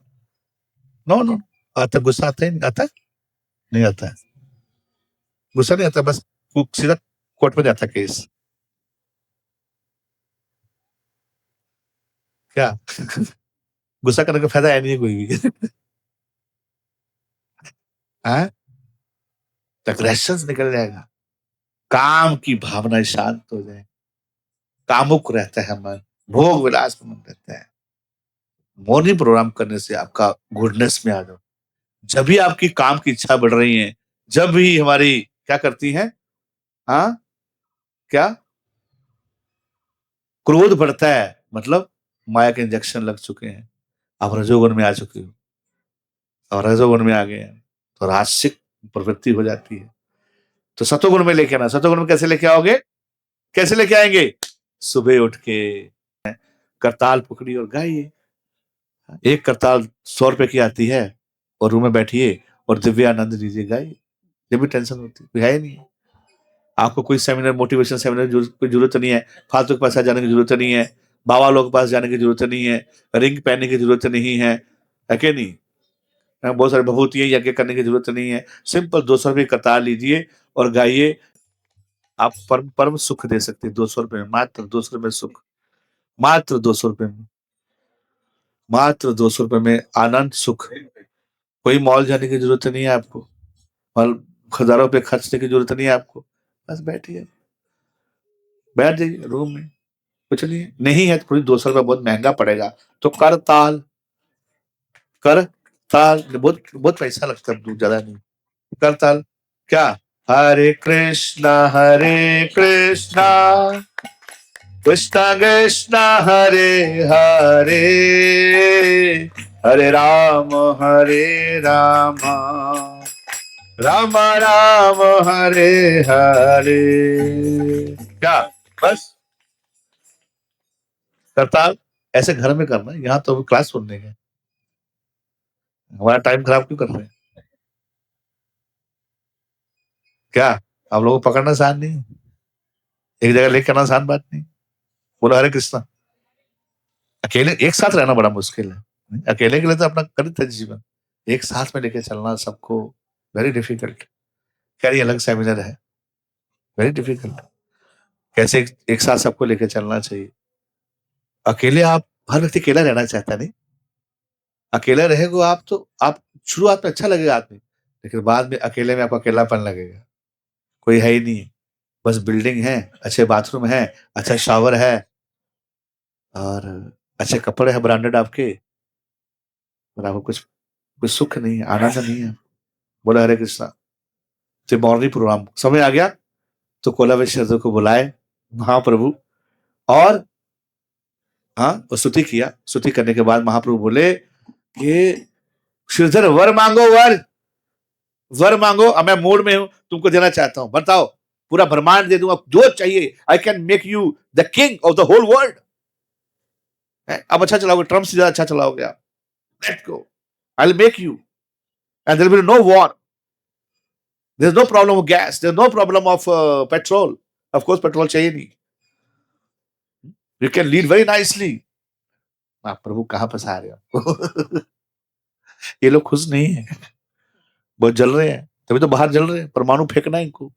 no no. आता, गुस्सा आता ही नहीं, आता है? नहीं आता है, गुस्सा नहीं आता, बस वो सीधा कोर्ट में जाता केस। क्या? गुस्सा करने का फायदा है नहीं है कोई भी। हाँ, एग्रेशन निकल जाएगा, काम की भावना शांत हो जाए, कामुक रहता है मन, भोग विलास में मन रहता है। मॉर्निंग प्रोग्राम करने से आपका गुडनेस में आ जाओ। जब भी आपकी काम की इच्छा बढ़ रही है, जब भी हमारी क्या करती है, हाँ, क्या क्रोध बढ़ता है, मतलब माया के इंजेक्शन लग चुके हैं, आप रजोगुण में आ चुके हो, और रजोगुण में आ गए हैं तो राजसिक प्रवृत्ति हो जाती है। तो सतोगुण में लेके आना। सतोगुण में कैसे लेके आओगे? कैसे लेके आएंगे? सुबह उठ के करताल पकड़ी और गाइए। एक करताल 100 रुपए की आती है, और रूम में बैठिए और दिव्यानंद लीजिए, गाइए। जब भी टेंशन होती कोई है ही नहीं, आपको कोई सेमिनार, मोटिवेशन सेमिनार कोई जरूरत नहीं है, फालतू के पास जाने की जरूरत नहीं है, बाबा लोग के पास जाने की जरूरत नहीं है, रिंग पहनने की जरूरत नहीं है कि नहीं? बहुत सारे भभूतियां यज्ञ करने की जरूरत नहीं है। सिंपल 200 रुपये करताल लीजिए और गाइए, आप परम परम सुख दे सकते हैं। 200 रुपये में, मात्र 200 रुपये सुख, मात्र 200 रुपये में, मात्र 200 रुपये में आनंद सुख। कोई मॉल जाने की जरूरत नहीं है आपको, मॉल हजारों रुपये खर्चने की जरूरत नहीं है आपको। बस बैठिए, बैठ जाइए रूम में, कुछ नहीं है। नहीं है तो कोई 200 रुपये बहुत महंगा पड़ेगा, तो कर ताल, कर ताल, बहुत बहुत पैसा लगता है, ज्यादा नहीं। कर ताल क्या? हरे कृष्णा कृष्णा कृष्णा हरे हरे, हरे राम राम राम हरे हरे। क्या? बस करताल ऐसे घर में करना, यहाँ तो क्लास सुनने के, हमारा टाइम खराब क्यों कर रहे हैं? क्या आप लोगों को पकड़ना आसान नहीं, एक जगह लेके आना आसान बात नहीं। बोलो हरे कृष्णा। अकेले एक साथ रहना बड़ा मुश्किल है, अकेले के लिए तो अपना कर था जीवन, एक साथ में लेके चलना सबको वेरी डिफिकल्ट। खैर ये अलग सेमिनार है, वेरी डिफिकल्ट। कैसे एक साथ सबको लेके चलना चाहिए? अकेले आप, हर व्यक्ति अकेला रहना चाहता नहीं, अकेला रहेगा आप तो आप शुरुआत में अच्छा लगेगा आदमी, लेकिन बाद में अकेले में आपको अकेलापन लगेगा। कोई है ही नहीं, बस बिल्डिंग है, अच्छे बाथरूम है, अच्छा शावर है और अच्छे कपड़े हैं ब्रांडेड आपके, और आपको कुछ कुछ सुख नहीं है, आनंद नहीं है। बोला हरे कृष्णा। तो मॉर्निंग प्रोग्राम समय आ गया, तो कोलावेश श्रद्धर को बुलाए महाप्रभु, और हाँ वो स्तुति किया। स्तुति करने के बाद महाप्रभु बोले कि श्रीधर वर मांगो, वर वर मांगो, अब मैं मूड में हूं, तुमको देना चाहता हूं, बताओ, पूरा ब्रह्मांड दे दूंगा जो चाहिए, I can make you the king of the whole world. अब अच्छा चलाओगे, ट्रम्प से ज्यादा अच्छा चलाओगे आप, let go, I will make you, and there will be no war, there is no problem of gas, there is no problem of petrol, of course petrol चाहिए नहीं, you can lead very nicely. आप प्रभु कहां फंसा रहे हो? ये लोग खुश नहीं है, बहुत जल रहे हैं, तभी तो बाहर जल रहे हैं, परमाणु फेंकना है इनको,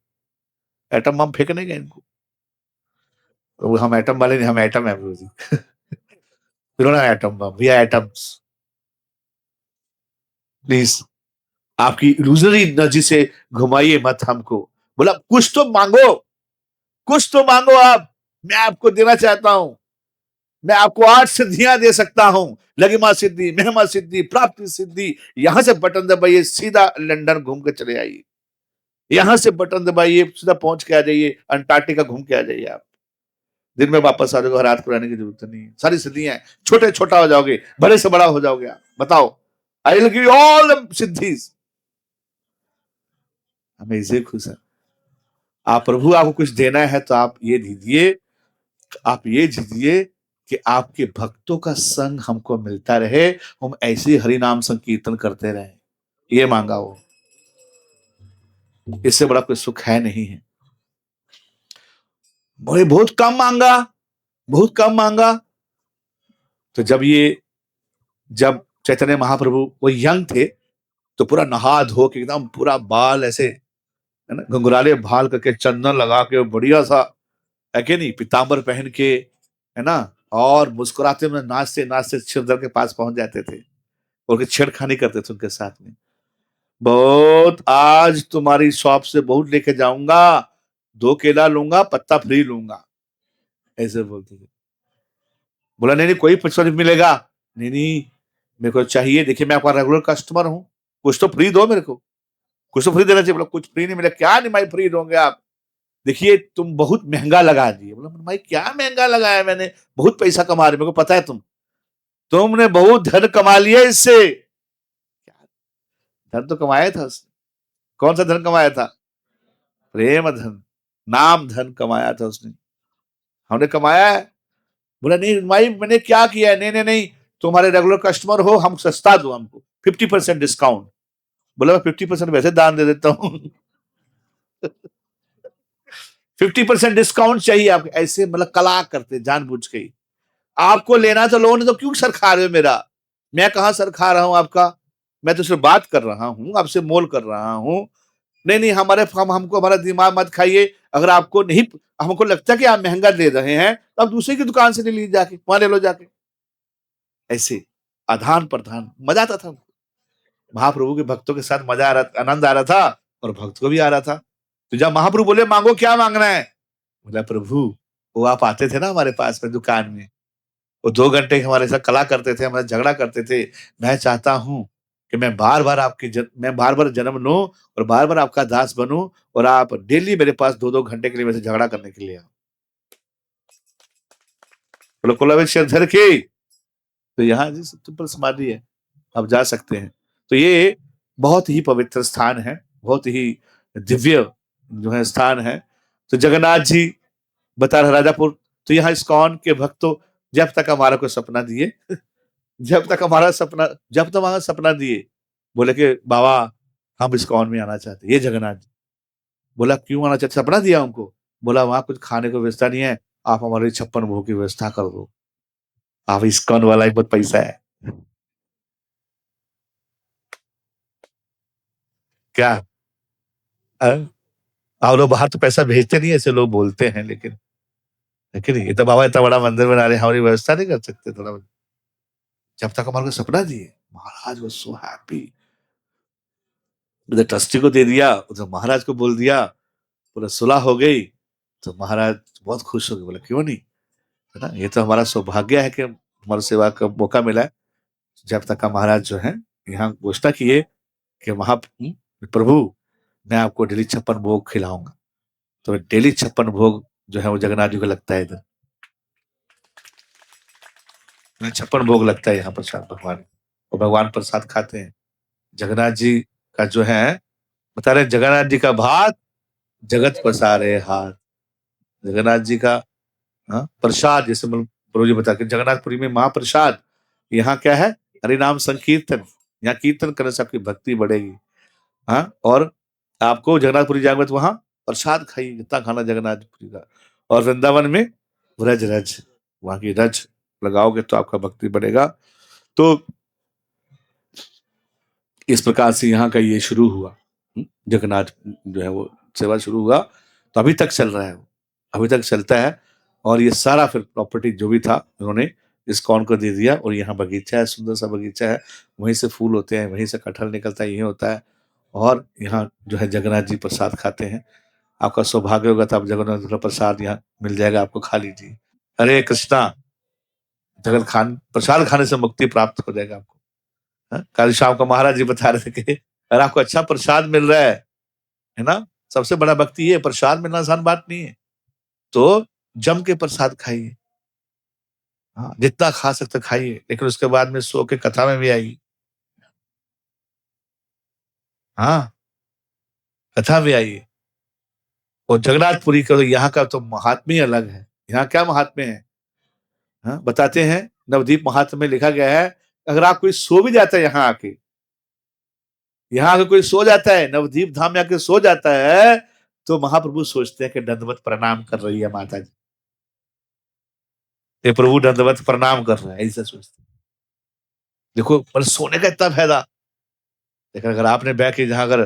एटम बम फेंकने का इनको। तो हम एटम वाले नहीं, हम एटम है प्रभु जी। We don't have atom bomb, we are atoms. Please आपकी इल्यूजनरी एनर्जी से घुमाइए मत हमको। बोला कुछ तो मांगो, कुछ तो मांगो आप, मैं आपको देना चाहता हूं, मैं आपको 8 सिद्धियां दे सकता हूं, लगिमा सिद्धि, महिमा सिद्धि, प्राप्ति सिद्धि। यहां से बटन दबाइए, सीधा लंदन घूम के चले आइए, यहां से बटन दबाइए, सीधा पहुंच के आ जाइए, अंटार्कटिका घूम के आ जाइए आप, दिन में वापस आ जाओगे, रात को रहने की जरूरत नहीं है, सारी सिद्धियां, छोटे छोटा हो जाओगे, बड़े से बड़ा हो जाओगे आप। बताओ, I will give you all the सिद्धीज। हमें इसे खुश है। आप प्रभु आपको कुछ देना है तो आप ये दीजिए, आप ये दीजिए कि आपके भक्तों का संग हमको मिलता रहे, हम ऐसे हरि नाम संकीर्तन करते रहे, ये मांगा वो, इससे बड़ा कोई सुख है नहीं है। बोले बहुत कम मांगा, बहुत कम मांगा। तो जब चैतन्य महाप्रभु वो यंग थे, तो पूरा नहा धो के एकदम पूरा बाल ऐसे, है ना, घुंघराले बाल करके, चंदन लगा के, बढ़िया सा है कि नहीं, पीताम्बर पहन के, है ना, और मुस्कुराते हुए नाचते नाचते श्रीधर के पास पहुंच जाते थे, और छेड़खानी करते थे उनके साथ में। बहुत आज तुम्हारी शॉप से बहुत लेके जाऊंगा, 2 केला लूंगा, पत्ता फ्री लूंगा, ऐसे बोलते थे। बोला नहीं नहीं कोई पैसा नहीं मिलेगा, नहीं नहीं मेरे को चाहिए, देखिए मैं आपका रेगुलर कस्टमर हूँ, कुछ तो फ्री दो मेरे को, कुछ तो फ्री देना चाहिए। बोला कुछ फ्री नहीं मिला। क्या नहीं भाई फ्री दोगे आप, देखिए तुम बहुत महंगा लगा दिए। बोला भाई क्या महंगा लगाया मैंने, बहुत पैसा कमा रहे, मेरे को पता है तुमने बहुत धन कमा लिया इससे। धन तो कमाया था उसने, कौन सा धन कमाया था? प्रेम धन, नाम धन कमाया था उसने, हमने कमाया है। बोला नहीं भाई मैंने क्या किया है, नहीं नहीं नहीं, तुम्हारे रेगुलर कस्टमर हो, हम सस्ता दो हमको 50% डिस्काउंट। बोला मैं 50% वैसे दान दे देता हूँ। 50% डिस्काउंट चाहिए आपको, ऐसे मतलब कला करते जानबूझ के। आपको लेना तो लो, नहीं तो क्यों सर खा रहे हो मेरा? मैं कहा सर खा रहा हूं आपका, मैं तो सिर्फ बात कर रहा हूं, आपसे मोल कर रहा हूं। नहीं नहीं हमको हमारा दिमाग मत खाइए, अगर आपको नहीं, हमको लगता है कि आप महंगा ले रहे हैं तो आप दूसरे की दुकान से ले लीजिए, जाके वहां ले लो जाके। ऐसे आदान प्रदान मजा आता था। महाप्रभु के भक्तों के साथ मजा आ रहा, आनंद आ रहा था, और भक्त को भी आ रहा था। तो जब महाप्रभु बोले मांगो क्या मांगना है, बोला प्रभु वो आप आते थे ना हमारे पास में दुकान में, वो 2 घंटे हमारे साथ कला करते थे, हमारे झगड़ा करते थे। मैं चाहता हूं कि मैं बार बार जन्म लूं, और बार बार आपका दास बनूं, और आप डेली मेरे पास 2-2 घंटे के लिए मेरे से झगड़ा करने के लिए आओ। बोलो कुलवंश श्रीधर की। तो यहाँ जी तुम पर समाधि है, आप जा सकते हैं। तो ये बहुत ही पवित्र स्थान है, बहुत ही दिव्य जो है स्थान है। तो जगन्नाथ जी बता रहे राजापुर, तो यहाँ इस्कॉन के भक्तों, जब तक हमारा कोई सपना दिए, जब तक हमारा सपना, जब तक हमारा सपना दिए, बोले कि बाबा हम इस्कॉन में आना चाहते, ये जगन्नाथ जी। बोला क्यों आना चाहते, सपना दिया उनको। बोला वहां कुछ खाने को व्यवस्था नहीं है, आप हमारे 56 भोग की व्यवस्था कर दो, आप इस्कॉन वाला ही बहुत पैसा है क्या? आप लोग बाहर तो पैसा भेजते नहीं, ऐसे लोग बोलते हैं, लेकिन ये तो बाबा इतना बड़ा मंदिर बना रहे, हमारी व्यवस्था नहीं कर सकते थोड़ा? जब तक हमारे को सपना दिए, महाराज वो सो हैप्पी। उधर ट्रस्टी को दे दिया, उधर महाराज को बोल दिया बोला सुलह हो गई। तो महाराज बहुत खुश हो गए, बोला क्यों नहीं, है ना, ये तो हमारा सौभाग्य है कि हमारी सेवा का मौका मिला है। जब तक का महाराज जो है यहाँ घोषणा किए कि प्रभु मैं आपको डेली 56 भोग खिलाऊंगा। तो डेली 56 भोग जो है वो जगन्नाथ जी को लगता है, इधर 56 भोग लगता है यहाँ प्रसाद भगवान को। और भगवान प्रसाद खाते हैं। जगन्नाथ जी का जो है बता रहे, जगन्नाथ जी का भात जगत पसारे हाथ। जगन्नाथ जी का प्रसाद, जैसे प्रभु जी बता के जगन्नाथपुरी में महाप्रसाद, यहाँ क्या है, हरि नाम संकीर्तन। यहाँ कीर्तन करने से आपकी भक्ति बढ़ेगी। हाँ, और आपको जगन्नाथपुरी जाएंगे तो वहां प्रसाद खाइए, जितना खाना जगन्नाथपुरी का। और वृंदावन में व्रज रज, वहां की रज लगाओगे तो आपका भक्ति बढ़ेगा। तो इस प्रकार से यहाँ का ये शुरू हुआ। जगन्नाथ जो है वो सेवा शुरू हुआ, तो अभी तक चल रहा है वो, अभी तक चलता है। और ये सारा फिर प्रॉपर्टी जो भी था उन्होंने इस्कॉन को दे दिया। और यहाँ बगीचा है, सुंदर सा बगीचा है, वहीं से फूल होते हैं, वहीं से कटहल निकलता है, यही होता है। और यहाँ जो है जगन्नाथ जी प्रसाद खाते हैं। आपका सौभाग्य होगा तो आप जगन्नाथ जी का प्रसाद यहाँ मिल जाएगा, आपको खा लीजिए। हरे कृष्णा। जगत खान प्रसाद खाने से मुक्ति प्राप्त हो जाएगा आपको। कल शाम को महाराज जी बता रहे थे कि अगर आपको अच्छा प्रसाद मिल रहा है ना, सबसे बड़ा भक्ति ये, प्रसाद मिलना आसान बात नहीं है। तो जम के प्रसाद खाइए, हाँ जितना खा सकते खाइए, लेकिन उसके बाद में सो के कथा में भी आइए। हाँ, कथा में आइए। और जगन्नाथपुरी का तो यहाँ का तो महात्म्य अलग है। यहाँ क्या महात्म्य है, हाँ बताते हैं, नवदीप महात्म्य में लिखा गया है, अगर आप कोई सो भी जाता है यहाँ आके कोई सो जाता है, नवदीप धाम में आके सो जाता है, तो महाप्रभु सोचते हैं कि दंडवत प्रणाम कर रही है माता जी, ये प्रभु दंडवत प्रणाम कर रहा है, ऐसा सोचते हैं। देखो पर सोने का इतना फायदा। लेकिन अगर आपने बैठ के जहां अगर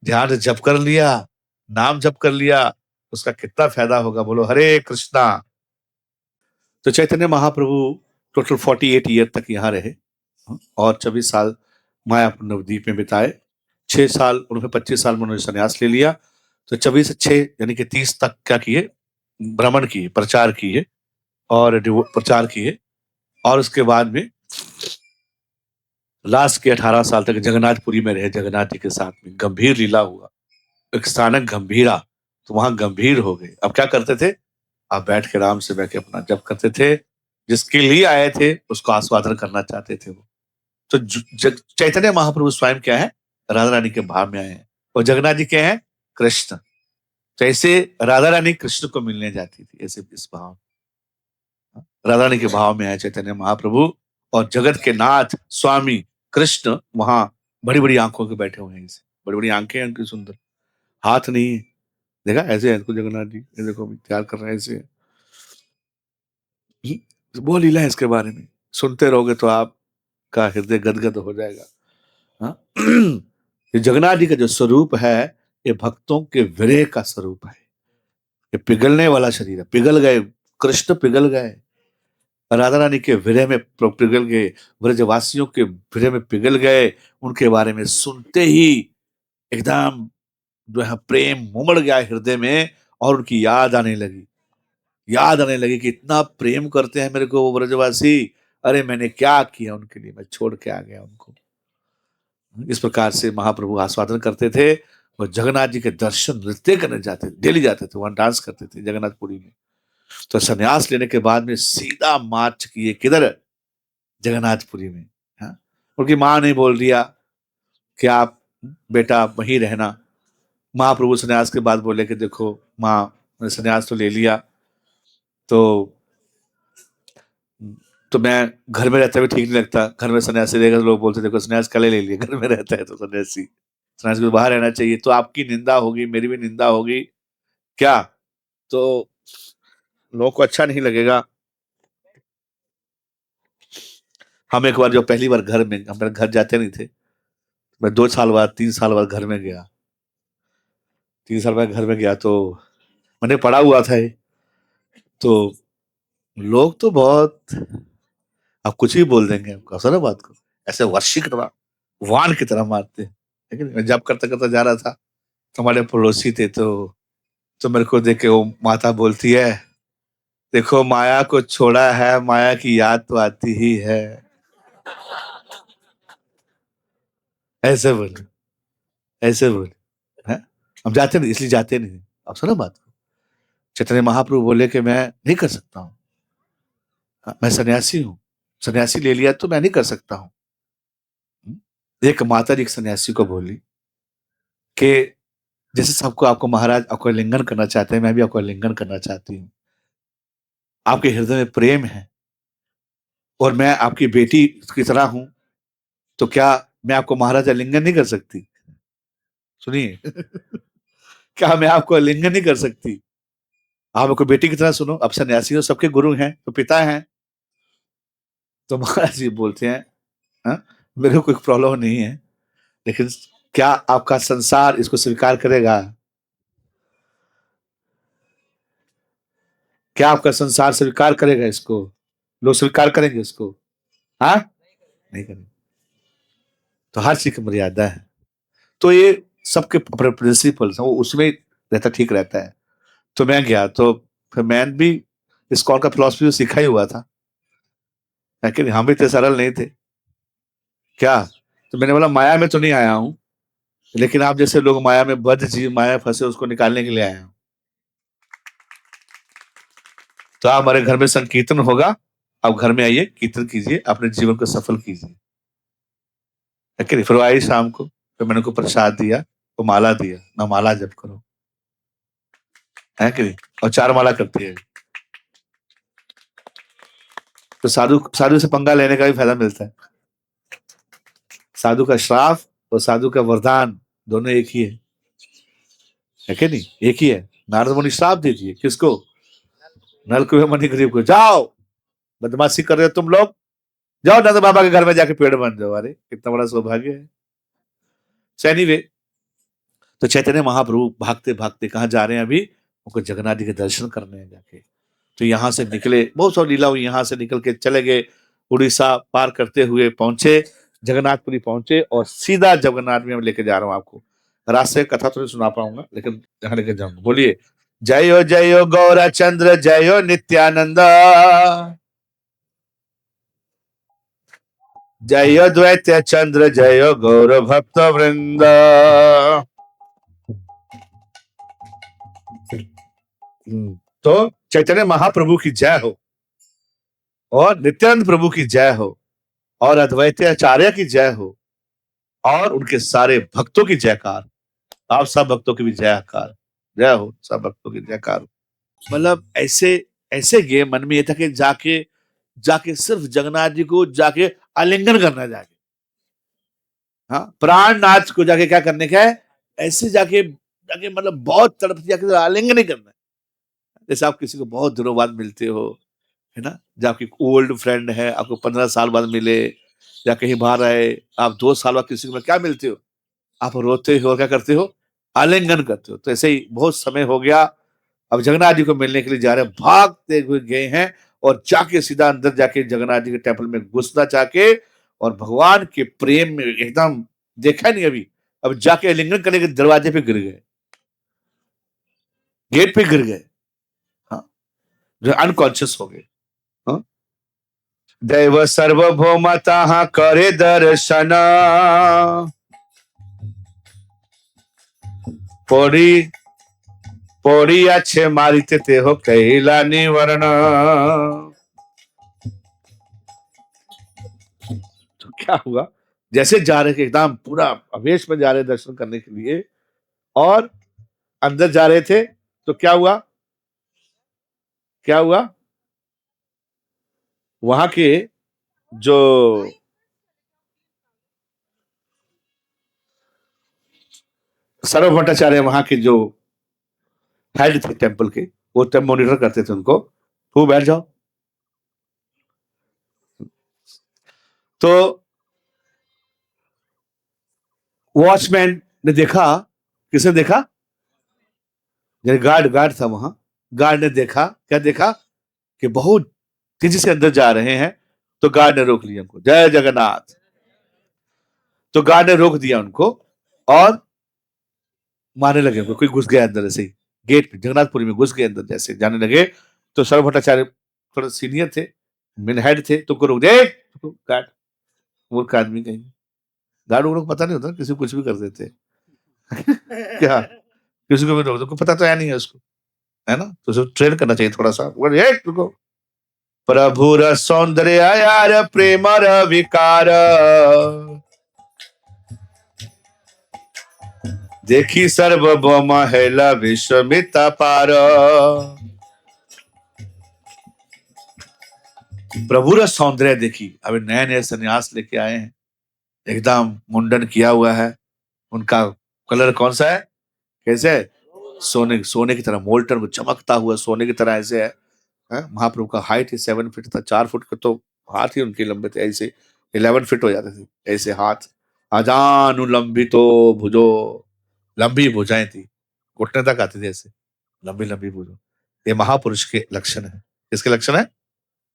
ध्यान से जप कर लिया, नाम जप कर लिया, उसका कितना फायदा होगा, बोलो हरे कृष्णा। तो चैतन्य महाप्रभु टोटल 48 ईयर तक यहाँ रहे। और 24 साल मायापुर नवद्वीप में बिताए। 6 साल उन्होंने 25 साल में उन्होंने संन्यास ले लिया। तो 24 से 6 यानी कि 30 तक क्या किए, भ्रमण किए, प्रचार किए और प्रचार किए। और उसके बाद में लास्ट के 18 साल तक जगन्नाथपुरी में रहे, जगन्नाथ जी के साथ में गंभीर लीला हुआ। एक स्थानक गंभीरा, तो वहां गंभीर हो गए। अब क्या करते थे, आप बैठ के आराम से बैठ के अपना जप करते थे, जिसके लिए आए थे उसको आस्वादन करना चाहते थे वो। तो चैतन्य महाप्रभु स्वयं क्या है, राधा रानी के भाव में आए हैं। और जगन्नाथ जी क्या है, कृष्ण। तो ऐसे राधा रानी कृष्ण को मिलने जाती थी, ऐसे इस भाव, राधा रानी के भाव में आए चैतन्य महाप्रभु। और जगत के नाथ स्वामी कृष्ण वहां बड़ी बड़ी आंखों के बैठे हुए हैं, इसे बड़ी बड़ी आंखें हैं उनकी, सुंदर, हाथ नहीं है, देखा ऐसे है जगन्नाथ जी, ये देखो प्यार कर रहे हैं ऐसे। वो लीला है, इसके बारे में सुनते रहोगे तो आपका हृदय गदगद हो जाएगा। हाँ? ये जगन्नाथ जी का जो स्वरूप है, ये भक्तों के विरह का स्वरूप है। ये पिघलने वाला शरीर है, पिघल गए कृष्ण, पिघल गए राधा रानी के विरह में, पिघल गए ब्रजवासियों के विरह में, पिघल गए। उनके बारे में सुनते ही एकदम जो है प्रेम उमड़ गया हृदय में। और उनकी याद आने लगी, याद आने लगी कि इतना प्रेम करते हैं मेरे को वो ब्रजवासी, अरे मैंने क्या किया उनके लिए, मैं छोड़ के आ गया उनको। इस प्रकार से महाप्रभु आस्वादन करते थे। और जगन्नाथ जी के दर्शन नृत्य करने जाते थे, डेली जाते थे, वहां डांस करते थे जगन्नाथपुरी में। तो संन्यास लेने के बाद में सीधा मार्च किए किधर, जगन्नाथपुरी में। हाँ? उनकी माँ ने बोल दिया कि आप बेटा वहीं रहना। महाप्रभु संन्यास के बाद बोले कि देखो माँ, मैंने संन्यास तो ले लिया, तो मैं घर में रहता भी ठीक नहीं लगता, घर में सन्यासी रहेगा तो लोग बोलते देखो सन्यास कल ले लिए, घर में रहता है तो सन्यासी, सन्यासी को बाहर रहना चाहिए, तो आपकी निंदा होगी, मेरी भी निंदा होगी क्या, तो लोगों को अच्छा नहीं लगेगा। हम एक बार जो पहली बार घर में, हम घर जाते नहीं थे, मैं 2 साल बाद 3 साल बाद घर में गया, 3 साल बाद घर में गया तो मैंने पढ़ा हुआ था ये, तो लोग तो बहुत, आप कुछ भी बोल देंगे आपको ना बात को, ऐसे वर्षी की तरह, वान की तरह मारते हैं। लेकिन मैं जब करता करता जा रहा था, तो हमारे पड़ोसी थे, तो तो मेरे को देख के वो माता बोलती है, देखो माया को छोड़ा है, माया की याद तो आती ही है। ऐसे बोले, ऐसे बोले, हैं? हम जाते नहीं, इसलिए जाते नहीं। आप सुनो बात को। चैतन्य महाप्रभु बोले कि मैं नहीं कर सकता हूँ, मैं सन्यासी हूँ, सन्यासी ले लिया तो मैं नहीं कर सकता हूँ। एक माता जी एक सन्यासी को बोली कि जैसे सबको आपको महाराज आपको आलिंगन करना चाहते हैं, मैं भी आपको आलिंगन करना चाहती हूँ। आपके हृदय में प्रेम है और मैं आपकी बेटी की तरह हूं, तो क्या मैं आपको महाराज आलिंगन नहीं कर सकती? सुनिए। क्या मैं आपको आलिंगन नहीं कर सकती? आप आपको बेटी की तरह सुनो, अब सन्यासी हो, सबके गुरु हैं तो पिता हैं। तो महाराज जी बोलते हैं, हाँ, मेरे को कोई प्रॉब्लम नहीं है, लेकिन क्या आपका संसार इसको स्वीकार करेगा? क्या आपका संसार स्वीकार करेगा इसको? लोग स्वीकार करेंगे इसको? हाँ, नहीं करेंगे। तो हर चीज की मर्यादा है। तो ये सबके अपने प्रिंसिपल्स हैं, वो उसमें रहता ठीक रहता है। तो मैं गया, तो फिर मैं भी इस कॉल का फिलॉसफी तो सीखा ही हुआ था, लेकिन हम भी इतने सरल नहीं थे। क्या? तो मैंने बोला माया में तो नहीं आया हूं, लेकिन आप जैसे लोग माया में बद्ध जीव माया में फंसे उसको निकालने के लिए आया हूं। तो आप हमारे घर में संकीर्तन होगा, आप घर में आइए, कीर्तन कीजिए, अपने जीवन को सफल कीजिए। है कि नहीं? फिर वो आई शाम को, फिर मैंने उनको प्रसाद दिया, वो माला दिया ना, माला जप करो। है कि नहीं? और 4 माला करती है। तो साधु साधु से पंगा लेने का भी फायदा मिलता है। साधु का श्राप और साधु का वरदान दोनों एक ही है कि नहीं? एक ही है। नारद मुनि श्राप दे दिए किसको? नल कुबेर मणिग्रीव को, जाओ बदमाशी कर रहे हो तुम लोग, जाओ नंद बाबा के घर में जाके पेड़ बन जाओ। अरे कितना बड़ा सौभाग्य है। एनीवे, तो चैतन्य महाप्रभु भागते भागते कहाँ जा रहे हैं अभी? उनको जगन्नाथ जी के दर्शन करने हैं जाके। तो यहाँ से निकले, बहुत सारी लीला हुई, यहाँ से निकल के चले गए, उड़ीसा पार करते हुए पहुंचे, जगन्नाथपुरी पहुंचे, और सीधा जगन्नाथ में मैं लेके जा रहा हूँ आपको। रास्ते कथा तो नहीं सुना पाऊंगा, लेकिन यहाँ लेके जाऊंगा। बोलिए जयो जयो गौरा चंद्र, जयो नित्यानंद, जयो द्वैत्य चंद्र, जयो गौर भक्त वृंद। तो चैतन्य महाप्रभु की जय हो, और नित्यानंद प्रभु की जय हो, और अद्वैताचार्य की जय हो, और उनके सारे भक्तों की जयकार। आप सब भक्तों की भी जयकार, जय हो, सब भक्तों की जयकार। मतलब ऐसे ऐसे गए, मन में ये था कि जाके जाके सिर्फ जगन्नाथ जी को जाके आलिंगन करना है, जाके हाँ प्राणनाथ को जाके क्या करने का है, ऐसे जाके जाके मतलब बहुत तड़प जाके आलिंगन ही करना है। जैसे आप किसी को बहुत दिनों बाद मिलते हो, है ना, जब आपकी ओल्ड फ्रेंड है, आपको 15 साल बाद मिले, या कहीं बाहर आए, आप 2 साल बाद किसी को क्या मिलते हो, आप रोते हो और क्या करते हो, आलिंगन करते हो। तो ऐसे ही बहुत समय हो गया, अब जगन्नाथ जी को मिलने के लिए जा रहे हैं, भागते हुए गए हैं, और जाके सीधा अंदर जाके जगन्नाथ जी के टेम्पल में घुसना चाहके, और भगवान के प्रेम में एकदम देखा नहीं अभी, अब जाके आलिंगन करने के दरवाजे पे गिर गए, गेट पे गिर गए, हाँ, जो अनकॉन्शियस हो गए। हाँ? दैव सर्वभौमता करे दर्शन, पड़ी पड़ी अच्छे मारिते ते हो कैला निवरण। तो क्या हुआ, जैसे जा रहे थे एकदम पूरा आवेश में जा रहे दर्शन करने के लिए, और अंदर जा रहे थे, तो क्या हुआ, क्या हुआ, वहां के जो सर्व भट्टाचार्य, वहां के जो हेड थे टेम्पल के, वो तब मॉनिटर करते थे उनको, वो बैठ जाओ। तो वॉचमैन ने देखा, किसने देखा, गार्ड गार्ड था वहां, गार्ड ने देखा, क्या देखा कि बहुत तेजी से अंदर जा रहे हैं, तो गार्ड ने रोक लिया उनको, जय जगन्नाथ। तो गार्ड ने रोक दिया उनको, और मारने लगे उनको, कोई घुस गया अंदर ऐसे ही, गेट में जगन्नाथपुरी में घुस गए अंदर, जैसे जाने लगे तो सर्व भट्टाचार्य थोड़ा सीनियर थे, मेन हेड थे, तो रोक दे, गार्ड, मूर्ख आदमी कहीं, गार्ड को पता नहीं होता, किसी को कुछ भी कर देते क्या, किसी को भी रोक दो, पता तो है नहीं है उसको, है ना, तो उसे ट्रेन करना चाहिए थोड़ा सा, रुको, प्रभु र सौंदर्य यार प्रेम र विकार, देखी सर्वभौम हेला विश्वमित पार, प्रभु र सौंदर्य देखी, अभी नए नए सन्यास लेके आए हैं, एकदम मुंडन किया हुआ है, उनका कलर कौन सा है, कैसे है, सोने सोने की तरह, मोल्टन को चमकता हुआ सोने की तरह ऐसे है, महाप्रभु का हाइट ही 7 फीट था, 4 फुट के तो हाथ ही उनके लंबे थे, ऐसे 11 फीट हो जाते थे, ऐसे हाथ, अजानुलंबितो भुजो, लंबी भुजाएं थी, घुटने तक आती थी ऐसे, लंबी लंबी भुजो, ये महापुरुष के लक्षण है, किसके लक्षण है,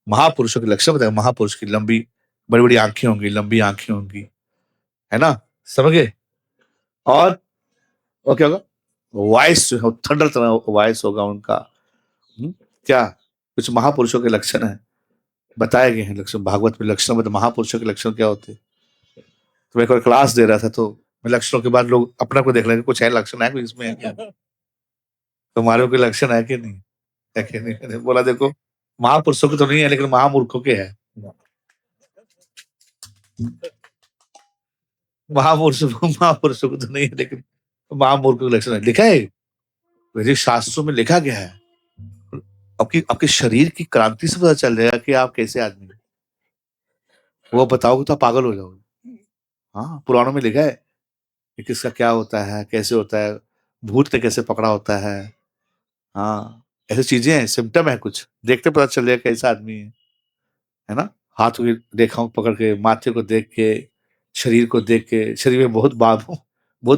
महापुरुषों के लक्षण बताए, महापुरुष की लंबी बड़ी बड़ी आंखें होंगी, लंबी आंखें होंगी, है ना, समझ गए, और क्या होगा, वॉइस जो है थंडर तरह वॉइस होगा उनका, क्या, कुछ महापुरुषों के लक्षण है, बताए गए हैं लक्षण भागवत में, लक्षण में, तो महापुरुषों के लक्षण क्या होते, तो मैं एक बार क्लास दे रहा था, तो मैं लक्षणों के बाद लोग अपना को देख लेंगे, कुछ है लक्षण है कोई इसमें है क्या, तुम्हारे कोई लक्षण है कि नहीं, है कि नहीं, मैंने बोला देखो महापुरुषों के तो नहीं है, लेकिन महामूर्खों के है, महापुरुषों को तो नहीं है, लेकिन महामूर्खों के लक्षण है, लिखा है वैदिक शास्त्रों में, लिखा गया है, आपके शरीर की क्रांति से पता चल जाएगा कि आप कैसे आदमी हैं, वो बताओगे तो आप पागल हो जाओगे, हाँ पुराणों में लिखा है कि किसका क्या होता है, कैसे होता है, भूत ने कैसे पकड़ा होता है, हाँ ऐसी चीजें हैं, सिम्टम है, कुछ देखते पता चल जाएगा कैसा आदमी है ना, हाथों की रेखाओं को पकड़ के, माथे को देख के, शरीर को देख के, शरीर में बहुत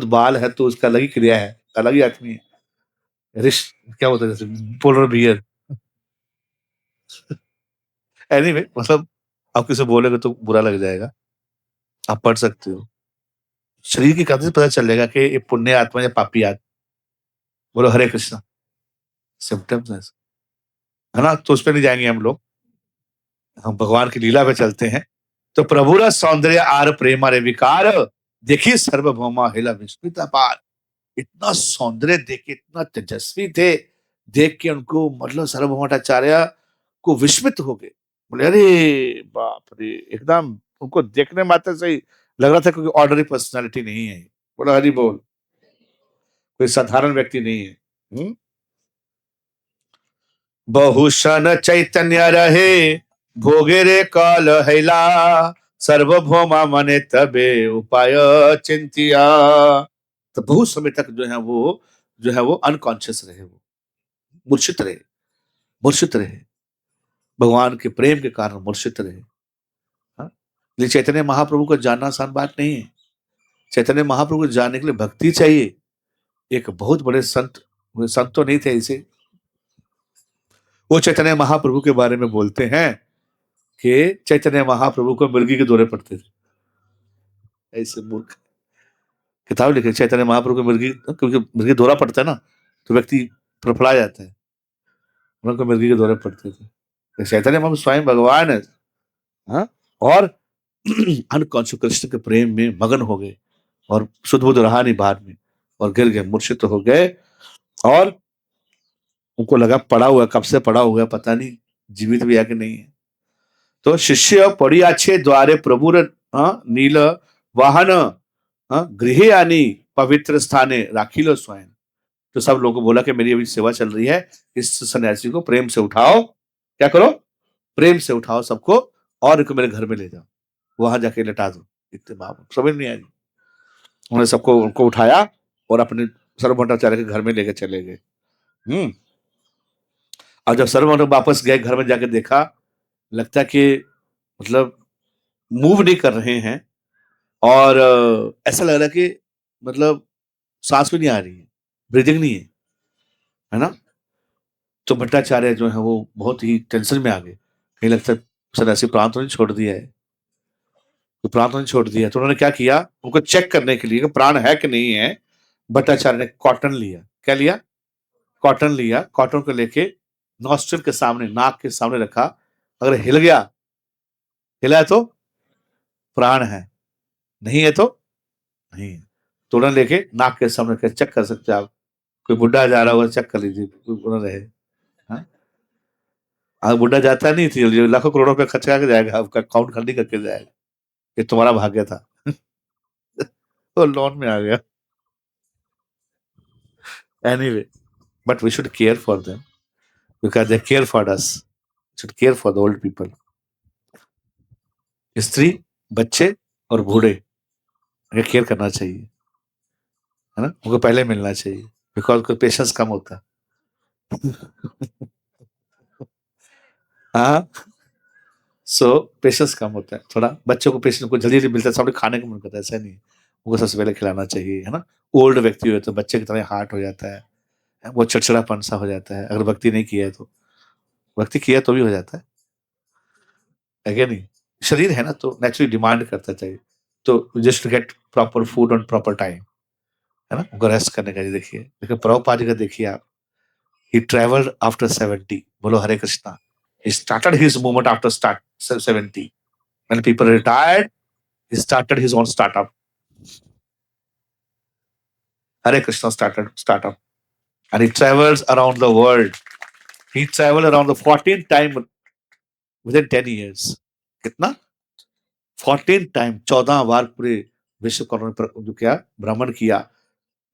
बाल है तो उसका अलग ही क्रिया है, अलग ही आदमी है, रिश क्या होता है, जैसे पोलर बियर, एनीवे मतलब आप किसी बोलेगे तो बुरा लग जाएगा, आप पढ़ सकते हो, शरीर की क्रांति से पता चल जाएगा कि ये पुण्य आत्मा या पापी आत्मा, बोलो हरे कृष्णा, सिम्टम्स है ना, तो उस पर नहीं जाएंगे हम लोग, हम भगवान की लीला पे चलते हैं, तो प्रभुरा सौंदर्य आर प्रेम रे विकार, देखिए सर्वभौमा हिला विस्मित अपार, इतना सौंदर्य देख के, इतना तेजस्वी थे, देख के उनको मतलब सर्वभौमाचार्य को विस्मित हो गए, बोले अरे बाप रे, एकदम उनको देखने मात्र से ही लग रहा था क्योंकि ऑर्डनरी पर्सनालिटी नहीं है, बोला हरि बोल, कोई साधारण व्यक्ति नहीं है, बहुशन चैतन्य रहे भोगे रे काल हैला, सर्वभौमा मने तबे उपाय चिंतिया, तो बहुत समय तक जो है वो अनकॉन्शियस रहे, वो मूर्छित रहे, भगवान के प्रेम के कारण मूर्छित रहे, हाँ? ये चैतन्य महाप्रभु को जानना आसान बात नहीं है, चैतन्य महाप्रभु को जानने के लिए भक्ति चाहिए, एक बहुत बड़े संत तो नहीं थे ऐसे, वो चैतन्य महाप्रभु के बारे में बोलते हैं कि चैतन्य महाप्रभु को मिर्गी के दौरे पड़ते थे, ऐसे मूर्ख किताब लिखे, चैतन्य महाप्रभु को मिर्गी, क्योंकि मिर्गी दौरा पड़ता है ना तो व्यक्ति फड़फड़ा जाता है, उनको मिर्गी के दौरे पड़ते थे, तो चैतन्य महाप्रभु स्वयं भगवान है, हाँ? और अनकॉन्शियस कृष्ण के प्रेम में मगन हो गए, और शुद्ध बुद्ध रहा नहीं बाद में, और गिर गए, मूर्छित हो गए, और उनको लगा पड़ा हुआ, कब से पड़ा हुआ पता नहीं, जीवित भी है कि नहीं है, तो शिष्य पड़ी अच्छे द्वारे प्रभु नील वाहन गृहे आनी पवित्र स्थाने राखिलो स्वयं, तो सब लोगों को बोला कि मेरी अभी सेवा चल रही है, इस सन्यासी को प्रेम से उठाओ, क्या करो, प्रेम से उठाओ सबको, और इनको मेरे घर में ले जाओ, वहां जाके लटा दो, इतने बाप समझ नहीं आई, उन्होंने सबको उनको उठाया और अपने सर्वभट्टाचार्य के घर में लेके चले गए, और जब सर्वभट्ट वापस गए, घर में जाके देखा, लगता कि मतलब मूव नहीं कर रहे हैं, और ऐसा लग रहा है कि मतलब सांस भी नहीं आ रही है, ब्रीदिंग नहीं है ना, तो भट्टाचार्य जो है वो बहुत ही टेंशन में आ गए, कहीं लगता है सन्यासी प्राण तो नहीं छोड़ दिया है, तो प्राण तो नहीं छोड़ दिया, तो उन्होंने क्या किया, उनको चेक करने के लिए कि प्राण है कि नहीं है, भट्टाचार्य ने कॉटन लिया, क्या लिया, कॉटन लिया, कॉटन को लेके नॉस्ट्रिल के सामने, नाक के सामने रखा, अगर हिल गया, हिला है तो प्राण है, नहीं है तो नहीं है। तुरंत लेके नाक के सामने रखे, चेक कर सकते हैं आप, कोई बुढ़ा जा रहा होगा चेक कर लीजिए, उन्होंने रहे। हाँ? बुढ़ा जाता नहीं थी, लाखों करोड़ों पे खर्च करके जाएगा, आपका अकाउंट खाली करके जाएगा, ये तुम्हारा भाग्य था। तो लोन में आ गया। Anyway, but we should care for them because they care for us, should care for the old people. स्त्री, बच्चे और बूढ़े, उन्हें केयर करना चाहिए, है ना, उनको पहले मिलना चाहिए, बिकॉज उनको पेशेंस कम होता है। हाँ, सो पेशेंस कम होता है थोड़ा, बच्चों को पेशेंस को जल्दी जल्दी मिलता है, सबने खाने को मन करता है, ऐसा नहीं, उनको सबसे पहले खिलाना चाहिए, है ना। ओल्ड व्यक्ति हुए तो बच्चे की तरह हार्ट हो जाता है, वो चिड़चिड़ापन सा हो जाता है, अगर भक्ति नहीं किया है तो, भक्ति किया तो भी हो जाता है क्या नहीं, शरीर है ना तो नेचुरली डिमांड करता चाहिए, तो just get proper food on proper time, है ना, उनको रेस्ट करने का। देखिए, लेकिन प्रभुपाद जी का देखिए आप, he traveled after 70, बोलो Hare Krishna, he started his movement after start 70, when people retired he started his own startup, Hare Krishna startup, and he travels around the world, he traveled around the 14 time within 10 years, कितना, 14 time, 14 बार पूरे विश्व को उन्होंने जो क्या भ्रमण किया।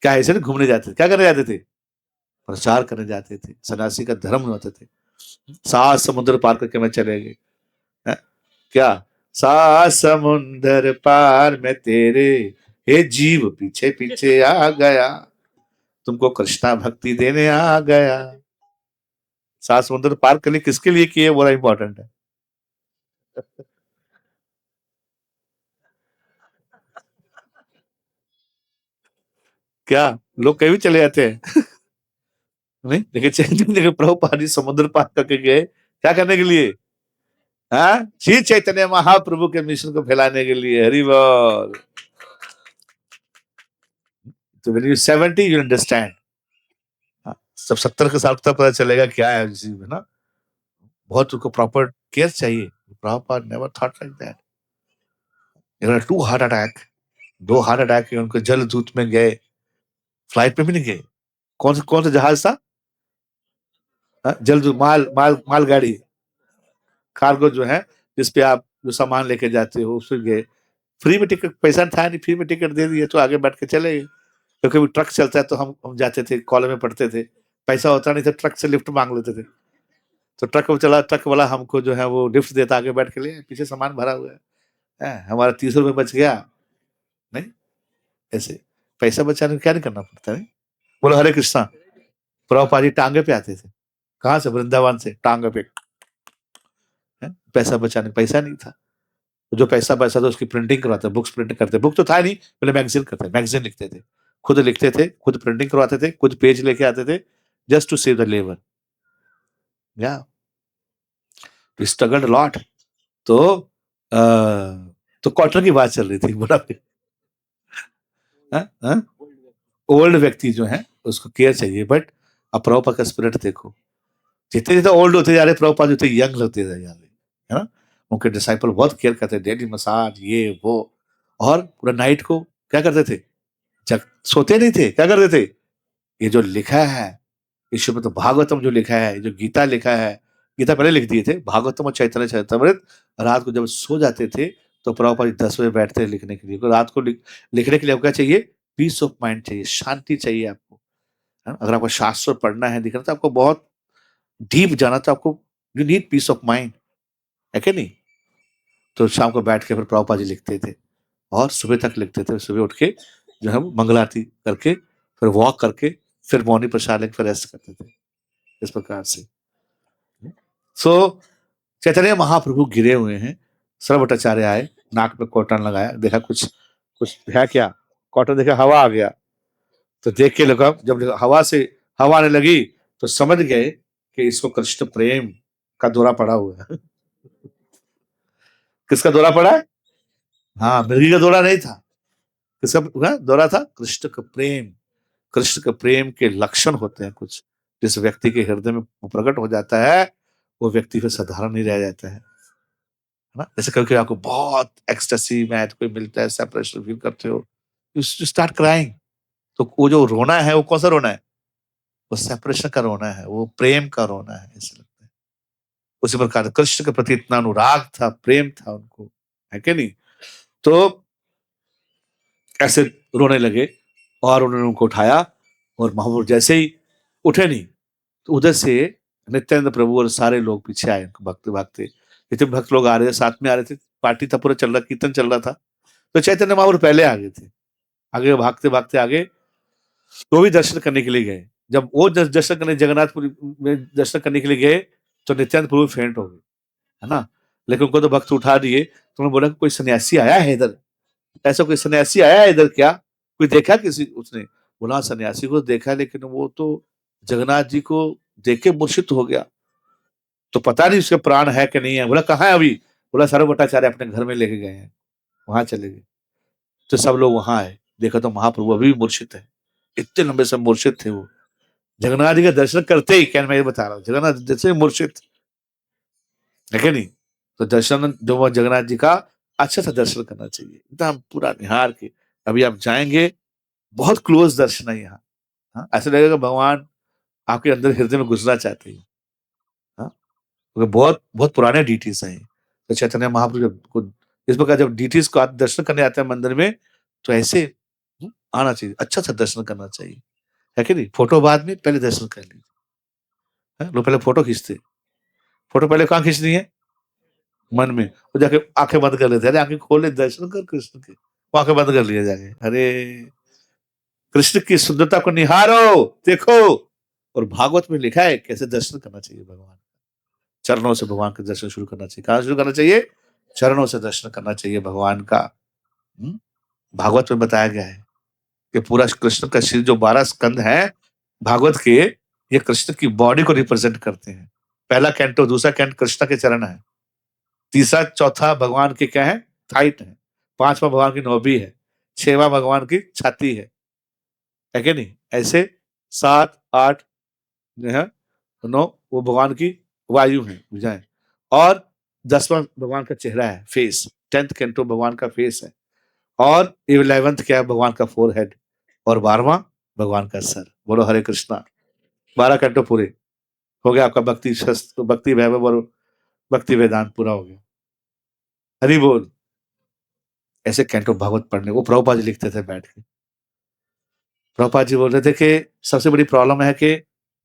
क्या ऐसे ना घूमने जाते थे, क्या करने जाते थे, प्रचार करने जाते थे, सन्यासी का धर्म होते थे, 7 समुद्र पार करके मैं चले गए, हैं? क्या, 7 समुद्र पार में तेरे, हे जीव पीछे पीछे आ गया, तुमको कृष्णा भक्ति देने आ गया। 7 समुद्र पार के लिए किसके लिए किए, बड़ा इंपॉर्टेंट है। क्या लोग कहीं भी चले जाते हैं। नहीं देखिए, देखिए प्रभुपाद जी समुद्र पार करके गए, क्या करने के लिए, हाँ, श्री चैतन्य महाप्रभु के मिशन को फैलाने के लिए, हरि बोल। तो when you 70 you understand, सब 70 के साल तक पता चलेगा क्या है जीवन में ना, बहुत उनको प्रॉपर केयर चाहिए। Prabhupada never thought like that, इन्होंने 2 हार्ट अटैक, 2 हार्ट अटैक, उनको जल दूत में गए, फ्लाइट में भी नहीं गए, कौन सा जहाज था, जल दूत, माल गाड़ी, कार्गो जो है, जिसपे आप जो सामान लेके जाते हो, उसमें गए, फ्री में टिकट, पैसा था नहीं, फ्री में टिकट दे दिए तो आगे बैठ के चले गए, क्योंकि वो ट्रक चलता है तो हम जाते थे, कॉलेज में पढ़ते थे, पैसा होता नहीं था, ट्रक से लिफ्ट मांग लेते थे, तो ट्रक चला, ट्रक वाला हमको जो है वो लिफ्ट देता, आगे बैठ के लिए, पीछे सामान भरा हुआ है, हमारा 30 रुपये बच गया, नहीं, ऐसे पैसा बचाने को क्या नहीं करना पड़ता है। बोलो हरे कृष्णा। प्रभुपाद जी टांगे पे आते थे, कहाँ से, वृंदावन से, टांगे पे, पैसा बचाने, पैसा नहीं था, जो पैसा था उसकी प्रिंटिंग करवाते, बुक्स प्रिंट करते, बुक तो था नहीं, पहले मैगजीन करते, मैगजीन लिखते थे, खुद लिखते थे, खुद प्रिंटिंग करवाते थे, खुद पेज लेके आते थे, just to save the labour, या स्ट्रगल्ड लॉट। तो तो कॉटन की बात चल रही थी, बड़ा ओल्ड व्यक्ति जो है उसको केयर चाहिए, बट अब प्रभुपाद का स्पिरिट देखो, जितने जितने ओल्ड होते जा रहे प्रभुपाद उतने यंग लगते जा रहे, है ना, उनके डिसाइपल बहुत केयर करते, डेली मसाज, ये वो, और पूरा नाइट को क्या करते थे, जग सोते नहीं थे, क्या करते थे, ये जो लिखा है, ईश्वर तो भागवतम जो लिखा है, जो गीता लिखा है, गीता पहले लिख दिए थे, भागवतम और चैतन्य चरितमृत, रात को जब सो जाते थे तो प्रभुपाद जी 10 बजे बैठते थे लिखने के लिए, रात को लिखने के लिए आपको क्या चाहिए, पीस ऑफ माइंड चाहिए, शांति चाहिए आपको, है ना? अगर आपको शास्त्र पढ़ना है, दिखना तो आपको बहुत डीप जाना, तो आपको you need piece of mind, है कि नहीं। तो शाम को बैठ के फिर प्रभुपाद जी लिखते थे, और सुबह तक लिखते थे, सुबह उठ के जो है वो मंगल आरती करके, फिर वॉक करके, फिर मौनी प्रसाद लेके फिर रेस्ट करते थे, इस प्रकार से। सो चैतन्य महाप्रभु गिरे हुए हैं, सरल भट्टाचार्य आए, नाक में कॉटन लगाया, देखा कुछ कुछ है क्या, कॉटन देखा, हवा आ गया, तो देख के लगा, जब हवा आने लगी तो समझ गए कि इसको कृष्ण प्रेम का दौरा पड़ा हुआ है। किसका दौरा पड़ा है, हाँ, मिर्गी का दौरा नहीं था, किसका दौरा था, कृष्ण का प्रेम। कृष्ण के प्रेम के लक्षण होते हैं कुछ, जिस व्यक्ति के हृदय में प्रकट हो जाता है वो व्यक्ति फिर साधारण नहीं रह जाता है ना। जैसे कभी आपको बहुत एक्सटेसी में कोई मिलता है, सेपरेशन फील करते हो, यू स्टार्ट क्राइंग। तो वो जो रोना है वो कौन सा रोना है? वो सेपरेशन का रोना है, वो प्रेम का रोना है, ऐसे लगता है। उसी प्रकार कृष्ण के प्रति इतना अनुराग था, प्रेम था उनको, है कि नहीं? तो ऐसे रोने लगे और उन्होंने उनको उठाया और महाप्रभु जैसे ही उठे नहीं तो उधर से नित्यानंद प्रभु और सारे लोग पीछे आए भागते भागते। जितने भक्त लोग आ रहे थे साथ में आ रहे थे, पार्टी था, पूरा चल रहा, कीर्तन चल रहा था। तो चैतन्य महाप्रभु पहले आ गए थे, आगे भागते भागते आगे, तो भी दर्शन करने के लिए गए। जब वो दर्शन करने जगन्नाथपुरी में दर्शन करने के लिए गए तो नित्यानंद प्रभु फेंट हो गए, है ना। लेकिन उनको तो भक्त उठा दिए, तो उन्होंने बोला कोई सन्यासी आया है इधर, ऐसा कोई सन्यासी आया है इधर क्या, कोई देखा किसी? उसने बोला "हाँ, सन्यासी को देखा, लेकिन वो तो जगन्नाथ जी को देख के मूर्छित हो गया, तो पता नहीं उसके प्राण है कि नहीं है। बोला कहाँ है अभी? बोला सारा भट्टाचार्य अपने घर में लेके गए हैं, वहां चले गए। तो सब लोग वहां आए, देखा तो महाप्रभु अभी भी मूर्छित है, इतने लंबे से मूर्छित थे वो। जगन्नाथ जी का दर्शन करते ही, क्या मैं ये बता रहा हूँ, जगन्नाथ जैसे मूर्छित, है कि नहीं? तो दर्शन जो वो जगन्नाथ जी का अच्छा सा दर्शन करना चाहिए, एकदम पूरा निहार के। अभी आप जाएंगे, बहुत क्लोज दर्शन है यहाँ। हाँ, ऐसा लगेगा भगवान आपके अंदर हृदय में घुसना चाहते हैं। हाँ, क्योंकि बहुत बहुत पुराने डीटीज हैं। तो चैतन्य महाप्रभु जब इस प्रकार जब डीटीज को आप दर्शन करने आते हैं मंदिर में, तो ऐसे आना चाहिए, अच्छा सा दर्शन करना चाहिए, है कि नहीं? फोटो बाद में, पहले दर्शन कर लीजिए। लोग पहले फोटो खींचते, फोटो पहले कहाँ खींचनी है? मन में। वो जाके आंखें बंद कर लेते हैं, अरे आंखें खोले, दर्शन कर कृष्ण के, वो आंखें बंद कर लिया जाके, अरे कृष्ण की सुंदरता को निहारो, देखो। और भागवत में लिखा है कैसे दर्शन करना चाहिए भगवान, चरणों से भगवान के दर्शन शुरू करना चाहिए। कहाँ शुरू करना चाहिए? चरणों से दर्शन करना चाहिए भगवान का। हम्म? भागवत में बताया गया है कि पूरा कृष्ण का शरीर, जो 12 स्कंद है भागवत के, ये कृष्ण की बॉडी को रिप्रेजेंट करते हैं। पहला कैंटो, दूसरा कैंट कृष्ण के चरण है, तीसरा चौथा भगवान के क्या है? थाइट है, पांचवा भगवान की नौबी है, छठवां भगवान की छाती है कि नहीं? ऐसे 7 8 जो है 9 वो भगवान की वायु है, बुझाएं। और 10वां भगवान का चेहरा है, फेस। 10th कैंटो भगवान का फेस है। और 11th क्या है? भगवान का फोरहेड। और 12वां भगवान का सर। बोलो हरे कृष्णा। 12 कैंटो पूरे हो गया आपका भक्ति शस्त्र, भक्ति वैभव और भक्ति वेदांत पूरा हो गया। हरि बोल। ऐसे कैंटो भागवत पढ़ने वो प्रभुपाद जी लिखते थे बैठ के। प्रभुपाद जी बोल रहे थे कि सबसे बड़ी प्रॉब्लम है कि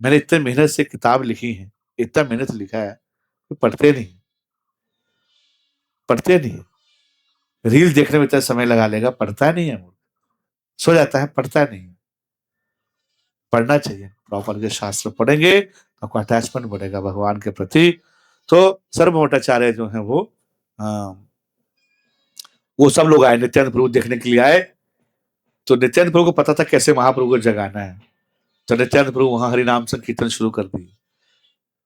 मैंने इतने मेहनत से किताब लिखी है, इतना मेहनत लिखा है, तो पढ़ते नहीं, पढ़ते नहीं। रील देखने में इतना समय लगा लेगा, पढ़ता नहीं है, सो जाता है, पढ़ता नहीं। पढ़ना चाहिए, प्रॉपर के शास्त्र पढ़ेंगे तो आपको अटैचमेंट बढ़ेगा भगवान के प्रति। तो सर्वभट्टाचार्य जो है वो सब लोग आए, नित्यानंद प्रभु देखने के लिए आए। तो नित्यानंद प्रभु को पता था कैसे महाप्रभु को जगाना है। तो नित्यानंद प्रभु वहां हरिनाम संकीर्तन शुरू कर दिए,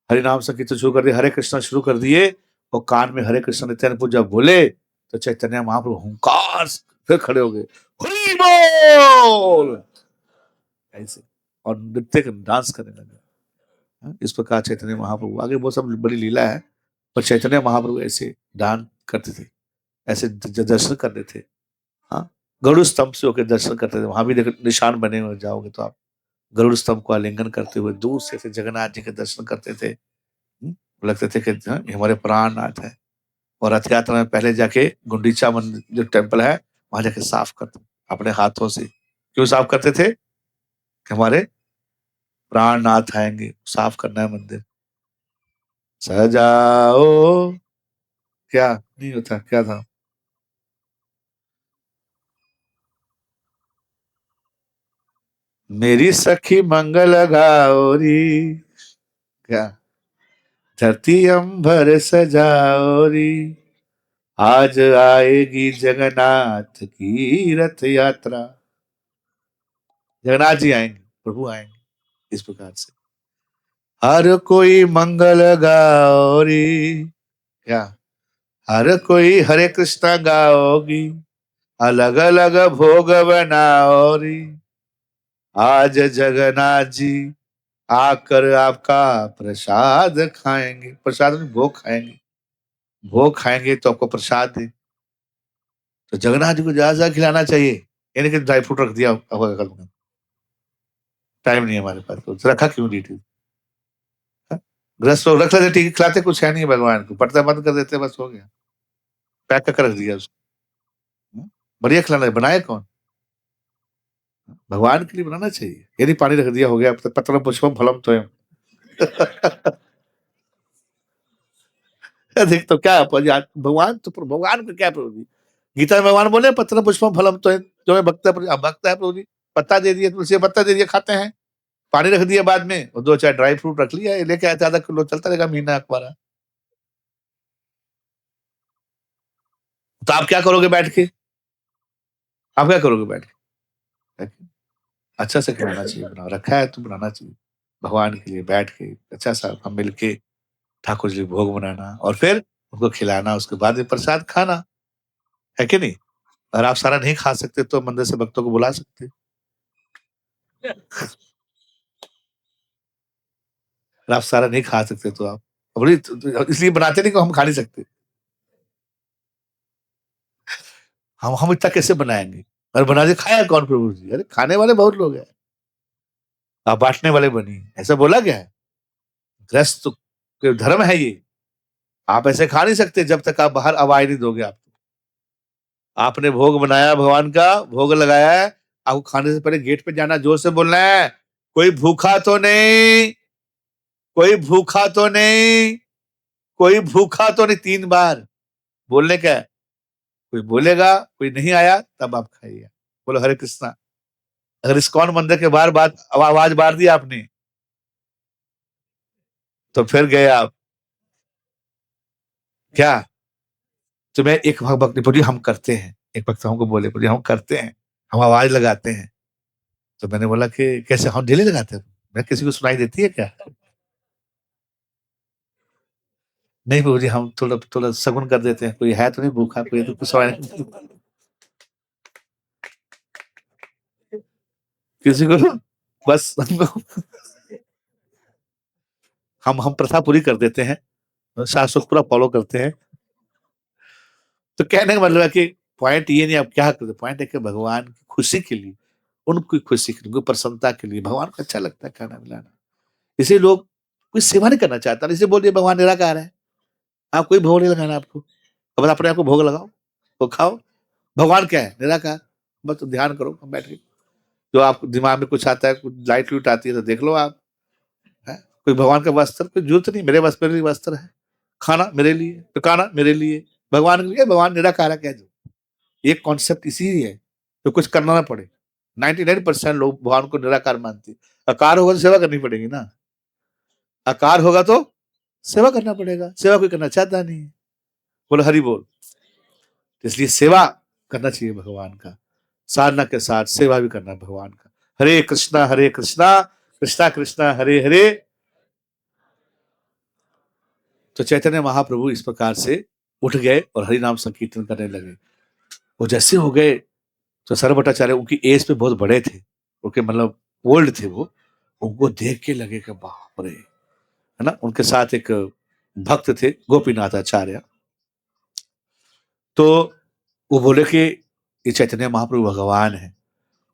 हरिनाम संकीर्तन शुरू कर दिए, हरे कृष्णा शुरू कर दिए। और कान में हरे कृष्ण नित्यानंद प्रभु जब बोले तो चैतन्य महाप्रभु हुंकार फिर खड़े हो गए, हरि बोल, ऐसे, और नृत्य डांस करने लगे। इस प्रकार चैतन्य महाप्रभु, आगे वो सब बड़ी लीला है, पर चैतन्य महाप्रभु ऐसे डांस करते थे, ऐसे दर्शन करते थे। हाँ, गरुड़ स्तंभ से होकर दर्शन करते थे, वहां भी देखो निशान बने हुए, जाओगे तो आप गरुड़ स्तंभ को आलिंगन करते हुए दूर से जगन्नाथ जी के दर्शन करते थे। लगते थे कि ये हमारे प्राणनाथ है। और रथ यात्रा में पहले जाके गुंडीचा मंदिर जो टेम्पल है वहां जाके साफ करते अपने हाथों से। क्यों साफ करते थे? कि हमारे प्राणनाथ आएंगे, साफ करना है मंदिर। सजाओ, क्या नहीं होता, क्या था? मेरी सखी मंगल गौरी, क्या? धरती अंबर सजाओरी, आज आएगी जगन्नाथ की रथ यात्रा। जगन्नाथ जी आएंगे, प्रभु आएंगे, इस प्रकार से हर कोई मंगल गाओरी, क्या? हर कोई हरे कृष्णा गाओगी, अलग अलग भोग बनाओरी, आज जगन्नाथ जी आकर आपका प्रसाद खाएंगे। प्रसाद में भोग खाएंगे, भोग खाएंगे तो आपको प्रसाद दे। तो जगन्नाथ जी को ज्यादा ज्यादा खिलाना चाहिए, यानी कि ड्राई फ्रूट रख दिया होगा कल में। टाइम नहीं है हमारे पास, तो रखा क्यों डिटेल? गृहस्थ लोग रख लेते, ठीक है, खिलाते कुछ है नहीं भगवान को, पर्दा बंद कर देते, बस हो गया, पैक करके रख दिया उसको। बढ़िया खिलाना है, बनाए कौन? भगवान के लिए बनाना चाहिए। यदि पानी रख दिया हो गया, पत्रम पुष्पम फलम तो देख तो क्या भगवान तो भगवान का क्या प्रभु जी? गीता में भगवान बोले पत्र पुष्पम फलम तो जो है भक्त है, भक्त है प्रभु जी। पत्ता दे दिया, तुलसी का पत्ता दे दिया, खाते हैं। पानी रख दिया बाद में, और दो चार ड्राई फ्रूट रख लिया, ये लेके आया था आधा किलो, चलता रहेगा महीना अखबारा। तो आप क्या करोगे बैठ के? आप क्या करोगे बैठ के? अच्छा से खिलाना चाहिए, बना रखा है तो बनाना चाहिए भगवान के लिए, बैठ के अच्छा सा हम मिलके ठाकुर जी भोग बनाना, और फिर उनको खिलाना, उसके बाद में प्रसाद खाना, है कि नहीं? और आप सारा नहीं खा सकते तो मंदिर से भक्तों को बुला सकते। और आप सारा नहीं खा सकते तो आप बोलिए, इसलिए बनाते नहीं कि हम खा नहीं सकते। हम इतना कैसे बनाएंगे? और बना के खाया कौन प्रभु जी? अरे खाने वाले बहुत लोग हैं, आप बांटने वाले बनी, ऐसा बोला गया है। गृहस्थ के धर्म है ये। आप ऐसे खा नहीं सकते जब तक आप बाहर आवाज नहीं दोगे। आप आपने भोग बनाया भगवान का, भोग लगाया है, आपको खाने से पहले गेट पे जाना, जोर से बोलना है, कोई भूखा तो नहीं, कोई भूखा तो नहीं, कोई भूखा तो नहीं, 3 बार बोलने का है। कोई बोलेगा, कोई नहीं आया, तब आप खाइए। बोलो हरे कृष्णा। अगर इस्कॉन मंदिर के बाहर बात आवाज मार दी आपने, तो फिर गए आप। क्या? तो मैं एक भक्त ने बोली हम करते हैं, एक भक्त हमको बोले हम करते हैं, हम आवाज लगाते हैं। तो मैंने बोला कि कैसे? हम डेली लगाते हैं। मैं किसी को सुनाई देती है क्या? नहीं प्रभु जी, हम थोड़ा थोड़ा सगुन कर देते हैं, कोई है तो नहीं भूखा, कोई तो कुछ सवाल नहीं। किसी को बस हम प्रथा पूरी कर देते हैं, शाश्वत पूरा फॉलो करते हैं। तो कहने का मतलब है कि पॉइंट ये नहीं आप क्या करते, पॉइंट है कि भगवान की खुशी के लिए, उनकी खुशी के लिए, उनकी प्रसन्नता के लिए भगवान को अच्छा लगता है खाना मिलाना। इसे लोग कोई सेवा नहीं करना चाहता, इसे बोल दिए भगवान निराकार है, आप कोई भोग नहीं लगाना आपको, अब अपने आप को भोग लगाओ, वो खाओ। भगवान क्या है? निराकार। बस तो ध्यान करो बैठ के, जो आपको दिमाग में कुछ आता है, कुछ लाइट लूट आती है तो देख लो आप, है? कोई भगवान का वस्त्र, कोई जरूरत नहीं, मेरे वस्त्र, मेरे लिए वस्त्र है, खाना मेरे लिए, पकाना मेरे लिए, भगवान के लिए, भगवान निराकार है कह दो। ये कॉन्सेप्ट इसी है, तो कुछ करना ना पड़े। 99% लोग भगवान को निराकार मानते हैं। आकार होगा तो सेवा करनी पड़ेगी ना, आकार होगा तो सेवा करना पड़ेगा, सेवा कोई करना चाहता नहीं है। बोलो हरि बोल। इसलिए सेवा करना चाहिए भगवान का, साधना के साथ सेवा भी करना है भगवान का। हरे कृष्णा कृष्णा कृष्णा हरे हरे। तो चैतन्य महाप्रभु इस प्रकार से उठ गए और हरि नाम संकीर्तन करने लगे। वो जैसे हो गए तो सर भट्टाचार्य उनकी एज पे बहुत बड़े थे, उनके मतलब ओल्ड थे वो, उनको देख के लगे कि बाप रे, है ना। उनके साथ एक भक्त थे गोपीनाथ आचार्य, तो वो बोले कि ये चैतन्य महाप्रभु भगवान है।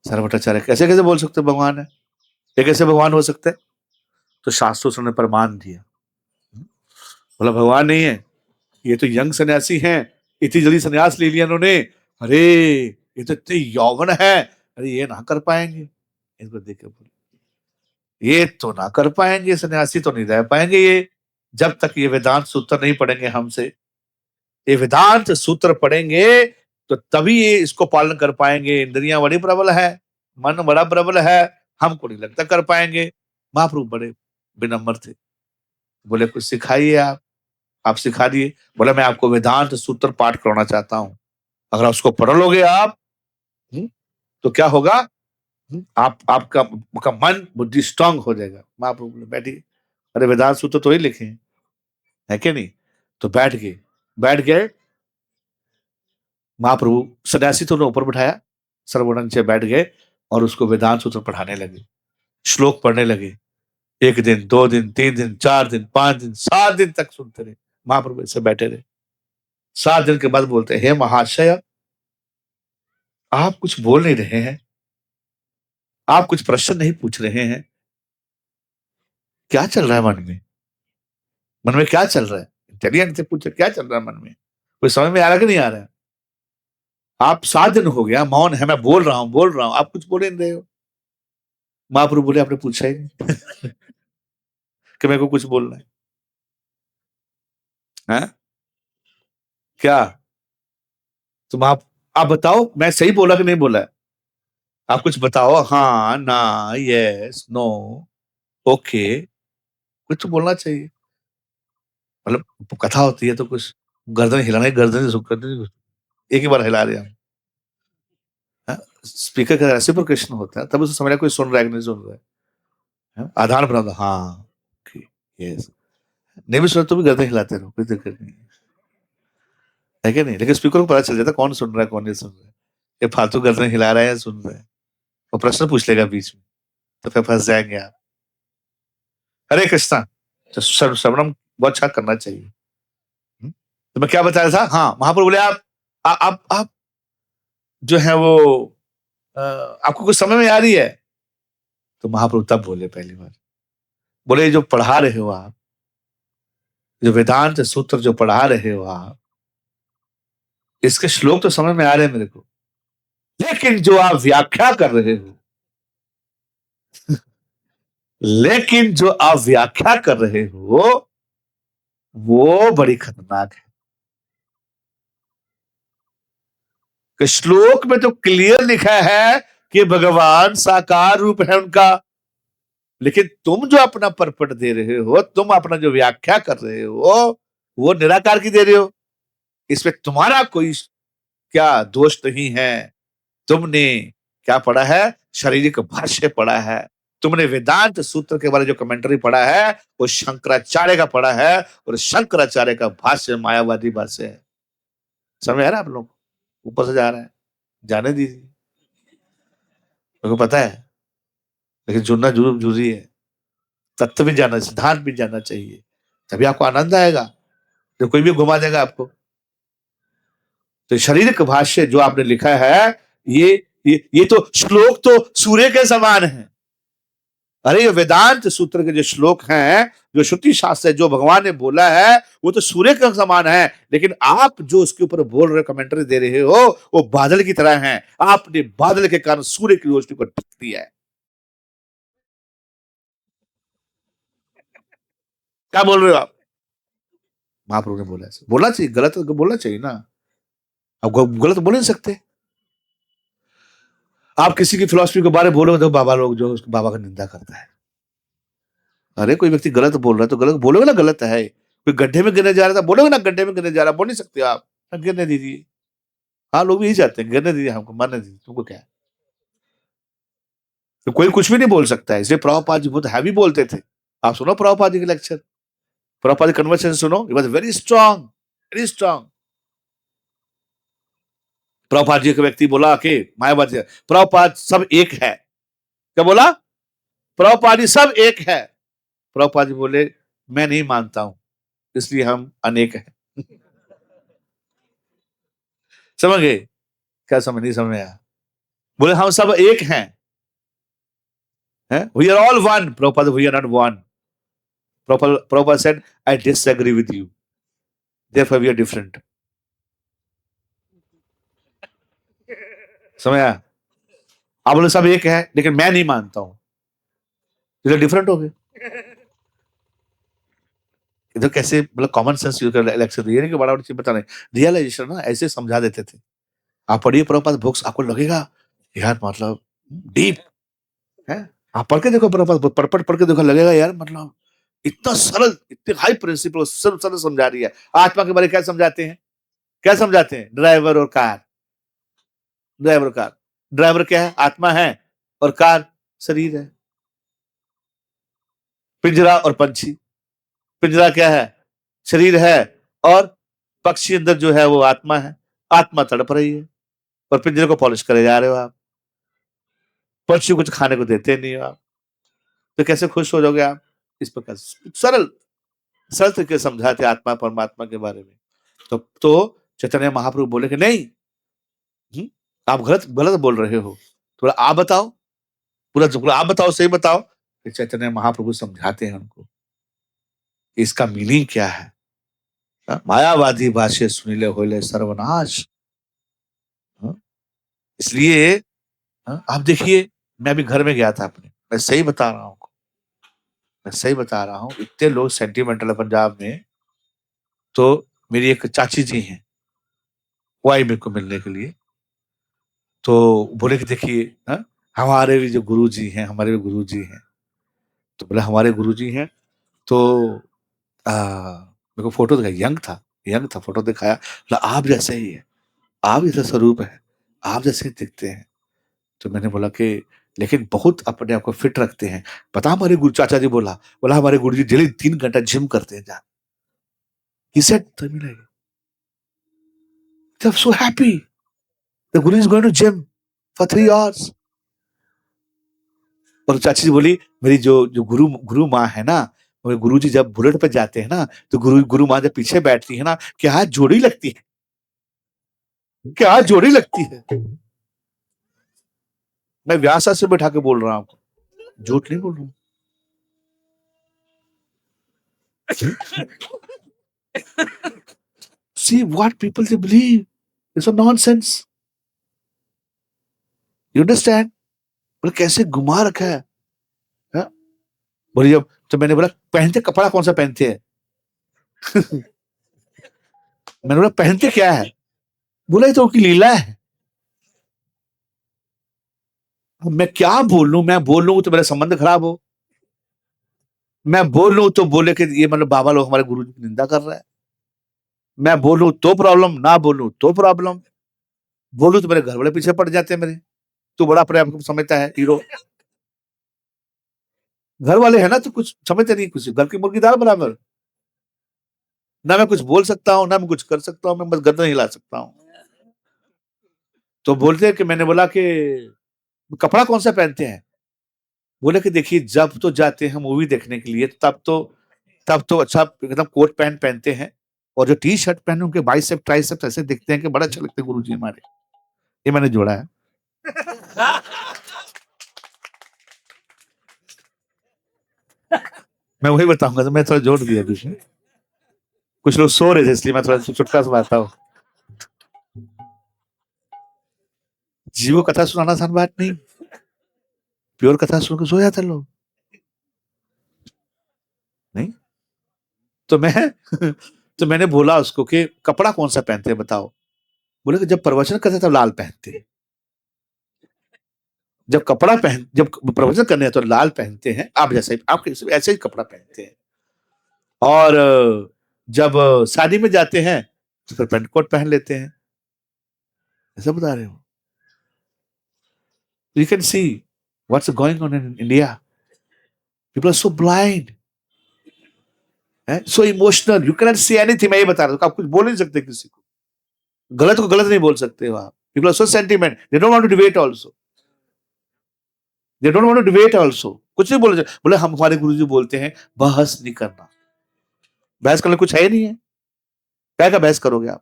सर भट्टाचार्य कैसे कैसे बोल सकते भगवान है, ये कैसे भगवान हो सकते हैं? तो शास्त्रों ने प्रमाण दिया, बोला भगवान नहीं है, ये तो यंग सन्यासी हैं, इतनी जल्दी सन्यास ले लिया इन्होंने, अरे ये तो इतने यौवन है, अरे ये ना कर पाएंगे। इनको देख के बोले ये तो ना कर पाएंगे, सन्यासी तो नहीं रह पाएंगे ये, जब तक ये वेदांत सूत्र नहीं पढ़ेंगे हमसे। ये वेदांत सूत्र पढ़ेंगे तो तभी ये इसको पालन कर पाएंगे। इंद्रियां बड़ी प्रबल है, मन बड़ा प्रबल है, हमको नहीं लगता कर पाएंगे। महाप्रभु बड़े विनम्र थे, बोले कुछ सिखाइए आप सिखा दिए। बोला मैं आपको वेदांत सूत्र पाठ कराना चाहता हूँ, अगर आप उसको पढ़ लोगे आप, तो क्या होगा, आपका मन बुद्धि स्ट्रांग हो जाएगा। महाप्रभु बोले बैठिए, अरे वेदांत सूत्र तो ही लिखे हैं, है कि नहीं? तो बैठ गए महाप्रभु, सन्यासी तो उन्हें ऊपर बिठाया, सर्वोदन से बैठ गए और उसको वेदांत सूत्र पढ़ाने लगे, श्लोक पढ़ने लगे, 1 दिन, 2 दिन, 3 दिन, 4 दिन, 5 दिन, 7 दिन तक सुनते रहे। महाप्रभु ऐसे बैठे रहे। 7 दिन के बाद बोलते, हे महाशय, आप कुछ बोल नहीं रहे हैं, आप कुछ प्रश्न नहीं पूछ रहे हैं, क्या चल रहा है मन में? मन में क्या चल रहा है? इंटेलिजेंट से पूछे, क्या चल रहा है मन में? कोई समझ में आ रहा कि नहीं आ रहा है? आप 7 दिन हो गया मौन है, मैं बोल रहा हूं, आप कुछ बोले नहीं रहे हो। महाप्रभु बोले, आपने पूछा ही नहीं कि मेरे को कुछ बोलना है? क्या तुम आप बताओ, मैं सही बोला कि नहीं बोला है? आप कुछ बताओ, हाँ ना, यस नो, ओके, कुछ तो बोलना चाहिए। मतलब कथा होती है तो कुछ गर्दन हिलाना, गर्दन गर्दन एक ही बार हिला रहे हम। स्पीकर का रेसिप्रोकेशन होता है, तब उसे समझ कोई सुन रहा है कि नहीं सुन रहा है। आधार बना दो, हाँ यस, नहीं भी सुन तो भी गर्दन हिलाते रहो, कोई दिक्कत नहीं है कि नहीं? लेकिन स्पीकर को पता चल जाता कौन सुन रहा है कौन नहीं सुन रहा है, ये फालतू गर्दन हिला रहा है या सुन रहा है। वो प्रश्न पूछ लेगा बीच में तो फिर फंस जाएंगे आप। हरे कृष्णा, तो श्रवणम बहुत अच्छा करना चाहिए। तो मैं क्या बता रहा था, हाँ महाप्रभु बोले आप जो है वो आपको कुछ समझ में आ रही है? तो महाप्रभु तब बोले पहली बार, बोले जो पढ़ा रहे हो आप, जो वेदांत सूत्र जो पढ़ा रहे हो आप, इसके श्लोक तो समझ में आ रहे हैं मेरे को, लेकिन जो आप व्याख्या कर रहे हो लेकिन जो आप व्याख्या कर रहे हो वो बड़ी खतरनाक है। कि श्लोक में तो क्लियर लिखा है कि भगवान साकार रूप है उनका, लेकिन तुम जो अपना परपट दे रहे हो, तुम अपना जो व्याख्या कर रहे हो वो निराकार की दे रहे हो। इसमें तुम्हारा कोई क्या दोष नहीं है। तुमने क्या पढ़ा है? शारीरिक भाष्य पढ़ा है। तुमने वेदांत सूत्र के बारे जो कमेंट्री पढ़ा है वो शंकराचार्य का पढ़ा है, और शंकराचार्य का भाष्य मायावादी भाष्य है। समझ आ रहा है आप लोग? ऊपर से जा रहा है, जाने दीजिए, मेरे को पता है, लेकिन जुड़ना जरूरी है। तत्व भी जानना, सिद्धांत भी जानना चाहिए, तभी आपको आनंद आएगा। तो कोई भी घुमा देगा आपको। तो शारीरिक भाष्य जो आपने लिखा है, ये तो श्लोक तो सूर्य के समान है। अरे ये वेदांत सूत्र के जो श्लोक हैं, जो श्रुति शास्त्र है, जो भगवान ने बोला है वो तो सूर्य के समान है, लेकिन आप जो उसके ऊपर बोल रहे कमेंट्री दे रहे हो वो बादल की तरह हैं। आपने बादल के कारण सूर्य की रोशनी को ढक दिया है। क्या बोल रहे हो आप? महाप्रभु ने बोला ऐसे, बोलना चाहिए, गलत तो बोलना चाहिए ना, आप गलत बोल नहीं सकते। आप किसी की फिलोसफी के बारे में बोलोगे तो बाबा लोग जो उसको बाबा का निंदा करता है। अरे कोई व्यक्ति गलत बोल रहा है तो गलत बोलोगे ना, गलत है। कोई गड्ढे में गिरने जा रहा था, बोलोगे ना गड्ढे में गिरने जा रहा, बोल नहीं सकते आप, गिरने दीजिए। हाँ लोग भी यही चाहते हैं, गिरने दीजिए, हमको मरने दीजिए, तुमको क्या है। तो कोई कुछ भी नहीं बोल सकता है, इसलिए प्रभुपाद जी बहुत हैवी बोलते थे। आप सुनो प्रभुपाद जी के लेक्चर, प्रभुपाद जी कन्वर्सेशन सुनो, it was very strong, very strong. Prabhupada ji का व्यक्ति बोला कि मायावादी प्रभुपाद सब एक है, क्या बोला? प्रभुपाद जी सब एक है। प्रभुपाद जी बोले मैं नहीं मानता हूं, इसलिए हम अनेक हैं। समझ गए? क्या समझ नहीं समझ में आया? बोले हम सब एक हैं, we are all one. Prabhupada, we are not one. Prabhupada said, I disagree with you. Therefore, we are different. समझ आया? आप बोले सब एक है, लेकिन मैं नहीं मानता हूं, इधर डिफरेंट हो गए। इधर कैसे मतलब कॉमन सेंस यूज कर इलेक्शन, ये नहीं कि बड़ा बड़ी चीज बता रहे, रियलाइजेशन ना ऐसे समझा देते थे। आप पढ़िए प्रभुपाद बुक्स, आपको लगेगा यार मतलब डीप है। आप पढ़ के देखो प्रभुपाद, पढ़ के देखो, लगेगा यार मतलब इतना सरल, इतने हाई प्रिंसिपल सरल सरल समझा रही है। आत्मा के बारे में क्या समझाते हैं? क्या समझाते हैं? ड्राइवर और कार, ड्राइवर कार, ड्राइवर क्या है? आत्मा है, और कार शरीर है। पिंजरा और पंछी, पिंजरा क्या है? शरीर है, और पक्षी अंदर जो है वो आत्मा है। आत्मा तड़प रही है, और पिंजरे को पॉलिश करे जा रहे हो आप। पक्षी कुछ खाने को देते नहीं हो आप, तो कैसे खुश हो जाओगे आप? इस प्रकार सरल सरल तरीके से समझाते आत्मा परमात्मा के बारे में। तो चैतन्य महाप्रभु बोले कि नहीं, आप गलत गलत बोल रहे हो, थोड़ा आप बताओ, पूरा आप बताओ, सही बताओ। फिर चैतन्य महाप्रभु समझाते हैं उनको इसका मीनिंग क्या है। मायावादी भाष्य सुनिले होले सर्वनाश। इसलिए आप देखिए, मैं अभी घर में गया था अपने, मैं सही बता रहा हूँ, मैं सही बता रहा हूँ, इतने लोग सेंटिमेंटल है पंजाब में। तो मेरी एक चाची जी हैं, वो आई मेरे को मिलने के लिए। तो बोले कि देखिए, हमारे भी जो गुरु जी हैं, हमारे भी गुरु जी हैं। तो बोला हमारे गुरु जी हैं। तो मेरे को फोटो दिखाया, यंग था, फोटो दिखाया, बोला आप जैसे ही है, आप जैसा स्वरूप है, आप जैसे ही दिखते हैं। तो मैंने बोला कि लेकिन बहुत अपने आप को फिट रखते हैं। पता हमारे गुरु चाचा जी बोला हमारे गुरु जी डेली 3 घंटा जिम करते हैं जा। He said Tamil language. I'm so happy. The guru is going to gym for 3 hours. और चाची जी बोली मेरी जो जो गुरु गुरु माँ है ना, गुरु जी जब बुलेट पे जाते हैं ना, तो गुरु माँ जब पीछे बैठती है ना, क्या जोड़ी लगती है, क्या जोड़ी लगती है। मैं व्यासा से बैठा के बोल रहा हूँ, झूठ नहीं बोल रहा हूँ। See what people they believe. It's a nonsense. You understand? बोले कैसे घुमा रखा है। बोली जब तो मैंने बोला पहनते कपड़ा कौन सा पहनते हैं। मैंने बोला पहनते क्या है। बोला ये तो उनकी लीला है। मैं क्या बोल लूं, मैं बोल लूं तो मेरा संबंध खराब हो, मैं बोल लूं तो बोले कि ये मतलब बाबा लोग हमारे गुरु जी की निंदा कर रहा है। मैं बोलूं तो प्रॉब्लम, ना बोलूं तो प्रॉब्लम, बोलूं तो मेरे घर वाले पीछे पड़ जाते हैं मेरे। तू बड़ा अपने आप को समझता है हीरो। घर वाले है ना तो कुछ समझते नहीं, कुछ घर की मुर्गी दाल बराबर। ना मैं कुछ बोल सकता हूँ, ना मैं कुछ कर सकता हूँ, मैं बस गर्दन हिला सकता हूँ। तो बोलते हैं कि मैंने बोला कि कपड़ा कौन सा पहनते हैं। बोले कि देखिए जब तो जाते हैं मूवी देखने के लिए, तब तो अच्छा एकदम कोट पैंट पहनते हैं, और जो टी शर्ट पहने उनके बाइसेप ट्राइसेप ऐसे दिखते हैं कि बड़ा अच्छा लगते हैं गुरुजी हमारे। ये मैंने जोड़ा है। मैं वही बताऊंगा, तो मैं थोड़ा जोड़ दिया बीच में, कुछ लोग सो रहे थे इसलिए मैं थोड़ा चुटका सुनाता हूँ। जीवो कथा सुनाना आसान बात नहीं, प्योर कथा सुनकर सो जाते लोग नहीं। तो मैं तो मैंने बोला उसको कि कपड़ा कौन सा पहनते हैं बताओ। बोले कि जब प्रवचन करते तब लाल पहनते हैं, जब प्रवचन करने हैं तो लाल पहनते हैं, आप जैसे ही आप ऐसे ही कपड़ा पहनते हैं, और जब शादी में जाते हैं तो फिर पेंट कोट पहन लेते हैं। ऐसा बता रहे हो। You can see what's going on in India. People are so blind, so emotional. You cannot say anything. मैं ये बता रहा हूँ, आप कुछ बोल नहीं सकते किसी को, गलत को गलत नहीं बोल सकते हो आप। People are so sentiment. They don't want to debate also. They don't want to debate also. कुछ नहीं बोले हम हमारे गुरुजी बोलते हैं बहस नहीं करना। बहस करने कुछ है ही नहीं है, क्या का बहस करोगे आप।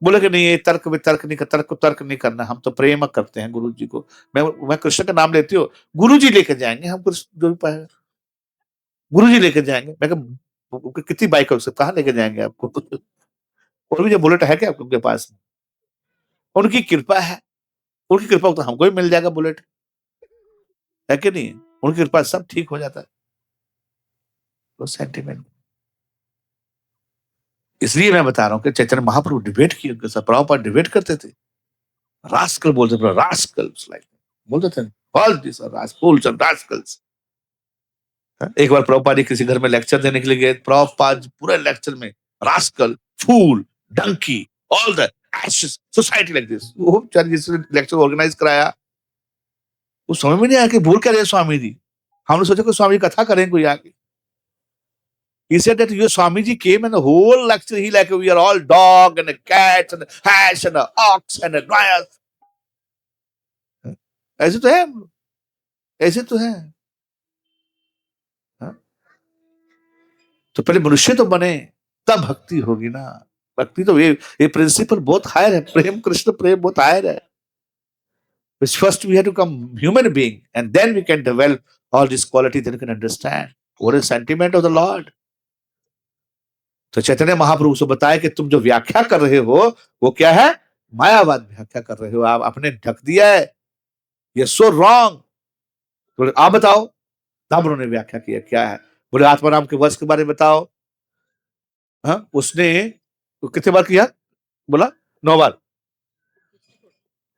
बोले कि नहीं ये तर्क नहीं करना, हम तो प्रेम करते हैं गुरु जी को। मैं कृष्ण का नाम लेती हूँ, गुरु जी लेकर जाएंगे हम, कृष्ण जो भी पाएगा गुरु जी लेकर जाएंगे। मैं कितनी बाइक है, कहाँ लेके जाएंगे आपको। और भी जो बुलेट है क्या आपके पास। उनकी कृपा है, उनकी कृपा तो हमको भी मिल जाएगा बुलेट, है कि नहीं। उनकी कृपा सब ठीक हो जाता है। तो सेंटिमेंट, इसलिए मैं बता रहा हूँ कि चैतन्य महाप्रभु डिबेट किए, प्रभुपाद डिबेट करते थे। रास्कल बोलते थे, रास्कल्स लाइक बोलते थे, all this are rascals and rascals. एक बार प्रभुपाद जी किसी घर में लेक्चर देने के लिए गए, प्रभुपाद पूरे लेक्चर में rascal, fool, donkey, all the society like this. वो जिसने लेक्चर ऑर्गेनाइज कराया, वो समझ में नहीं आया कि बोल क्या रहे स्वामी जी। हमने सोचा कि स्वामी कथा करें कोई आके। He said that your Swamiji came and the whole lecture he like we are all dog and a cat and a hash and a ox and a lion. ऐसे तो है, ऐसे तो है। तो पहले मनुष्य तो बने, तब भक्ति होगी ना। भक्ति तो ये प्रिंसिपल बहुत हायर है, प्रेम, कृष्ण प्रेम बहुत हायर है। Which first we have to become human being, and then we can develop all these qualities, then you can understand what is sentiment of the Lord. तो चैतन्य महाप्रभु से बताया कि तुम जो व्याख्या कर रहे हो वो क्या है, मायावाद व्याख्या कर रहे हो, आप आपने ढक दिया है, ये सो रॉन्ग। बोले आप बताओ, तब उन्होंने व्याख्या किया क्या है। बोले आत्माराम के वर्ष के बारे में बताओ। हाँ, उसने कितने बार किया, बोला 9 बार।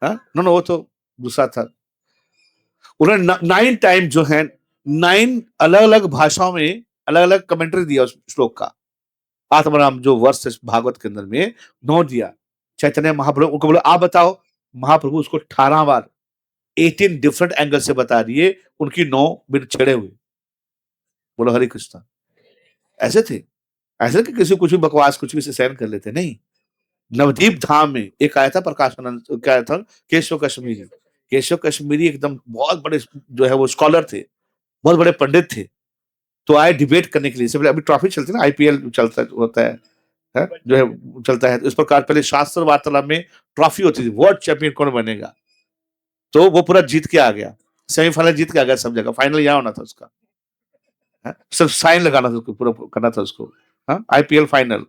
हाँ, नो वो तो दूसरा था। उन्होंने 9 टाइम जो है 9 अलग अलग भाषाओं में अलग अलग कमेंट्री दिया उस श्लोक का। आत्माराम जो वर्ष है भागवत के अंदर में 9 दिया। चैतन्य महाप्रभु उनको बोले आप बताओ, महाप्रभु उसको 18 बार 18 डिफरेंट एंगल से बता दिए, उनकी 9 बिन छेड़े हुए। बोलो हरे कृष्णा। ऐसे थे, ऐसे कि किसी कुछ भी बकवास कुछ भी से सहन कर लेते नहीं। नवदीप धाम में एक आया था प्रकाशानंद, क्या आया था, केशव कश्मीरी। केशव कश्मीरी एकदम बहुत बड़े जो है वो स्कॉलर थे, बहुत बड़े पंडित थे। तो आए डिबेट करने के लिए। सबसे अभी ट्रॉफी चलती है ना, आईपीएल चलता होता है जो है चलता है। इस प्रकार पहले शास्त्र वार्तालाप में ट्रॉफी होती थी, वर्ल्ड चैंपियन कौन बनेगा। तो वो पूरा जीत के आ गया, सेमीफाइनल जीत के आ गया सब जगह, फाइनल यहाँ होना था उसका। सिर्फ साइन लगाना था उसको, पूरा करना था उसको। आईपीएल फाइनल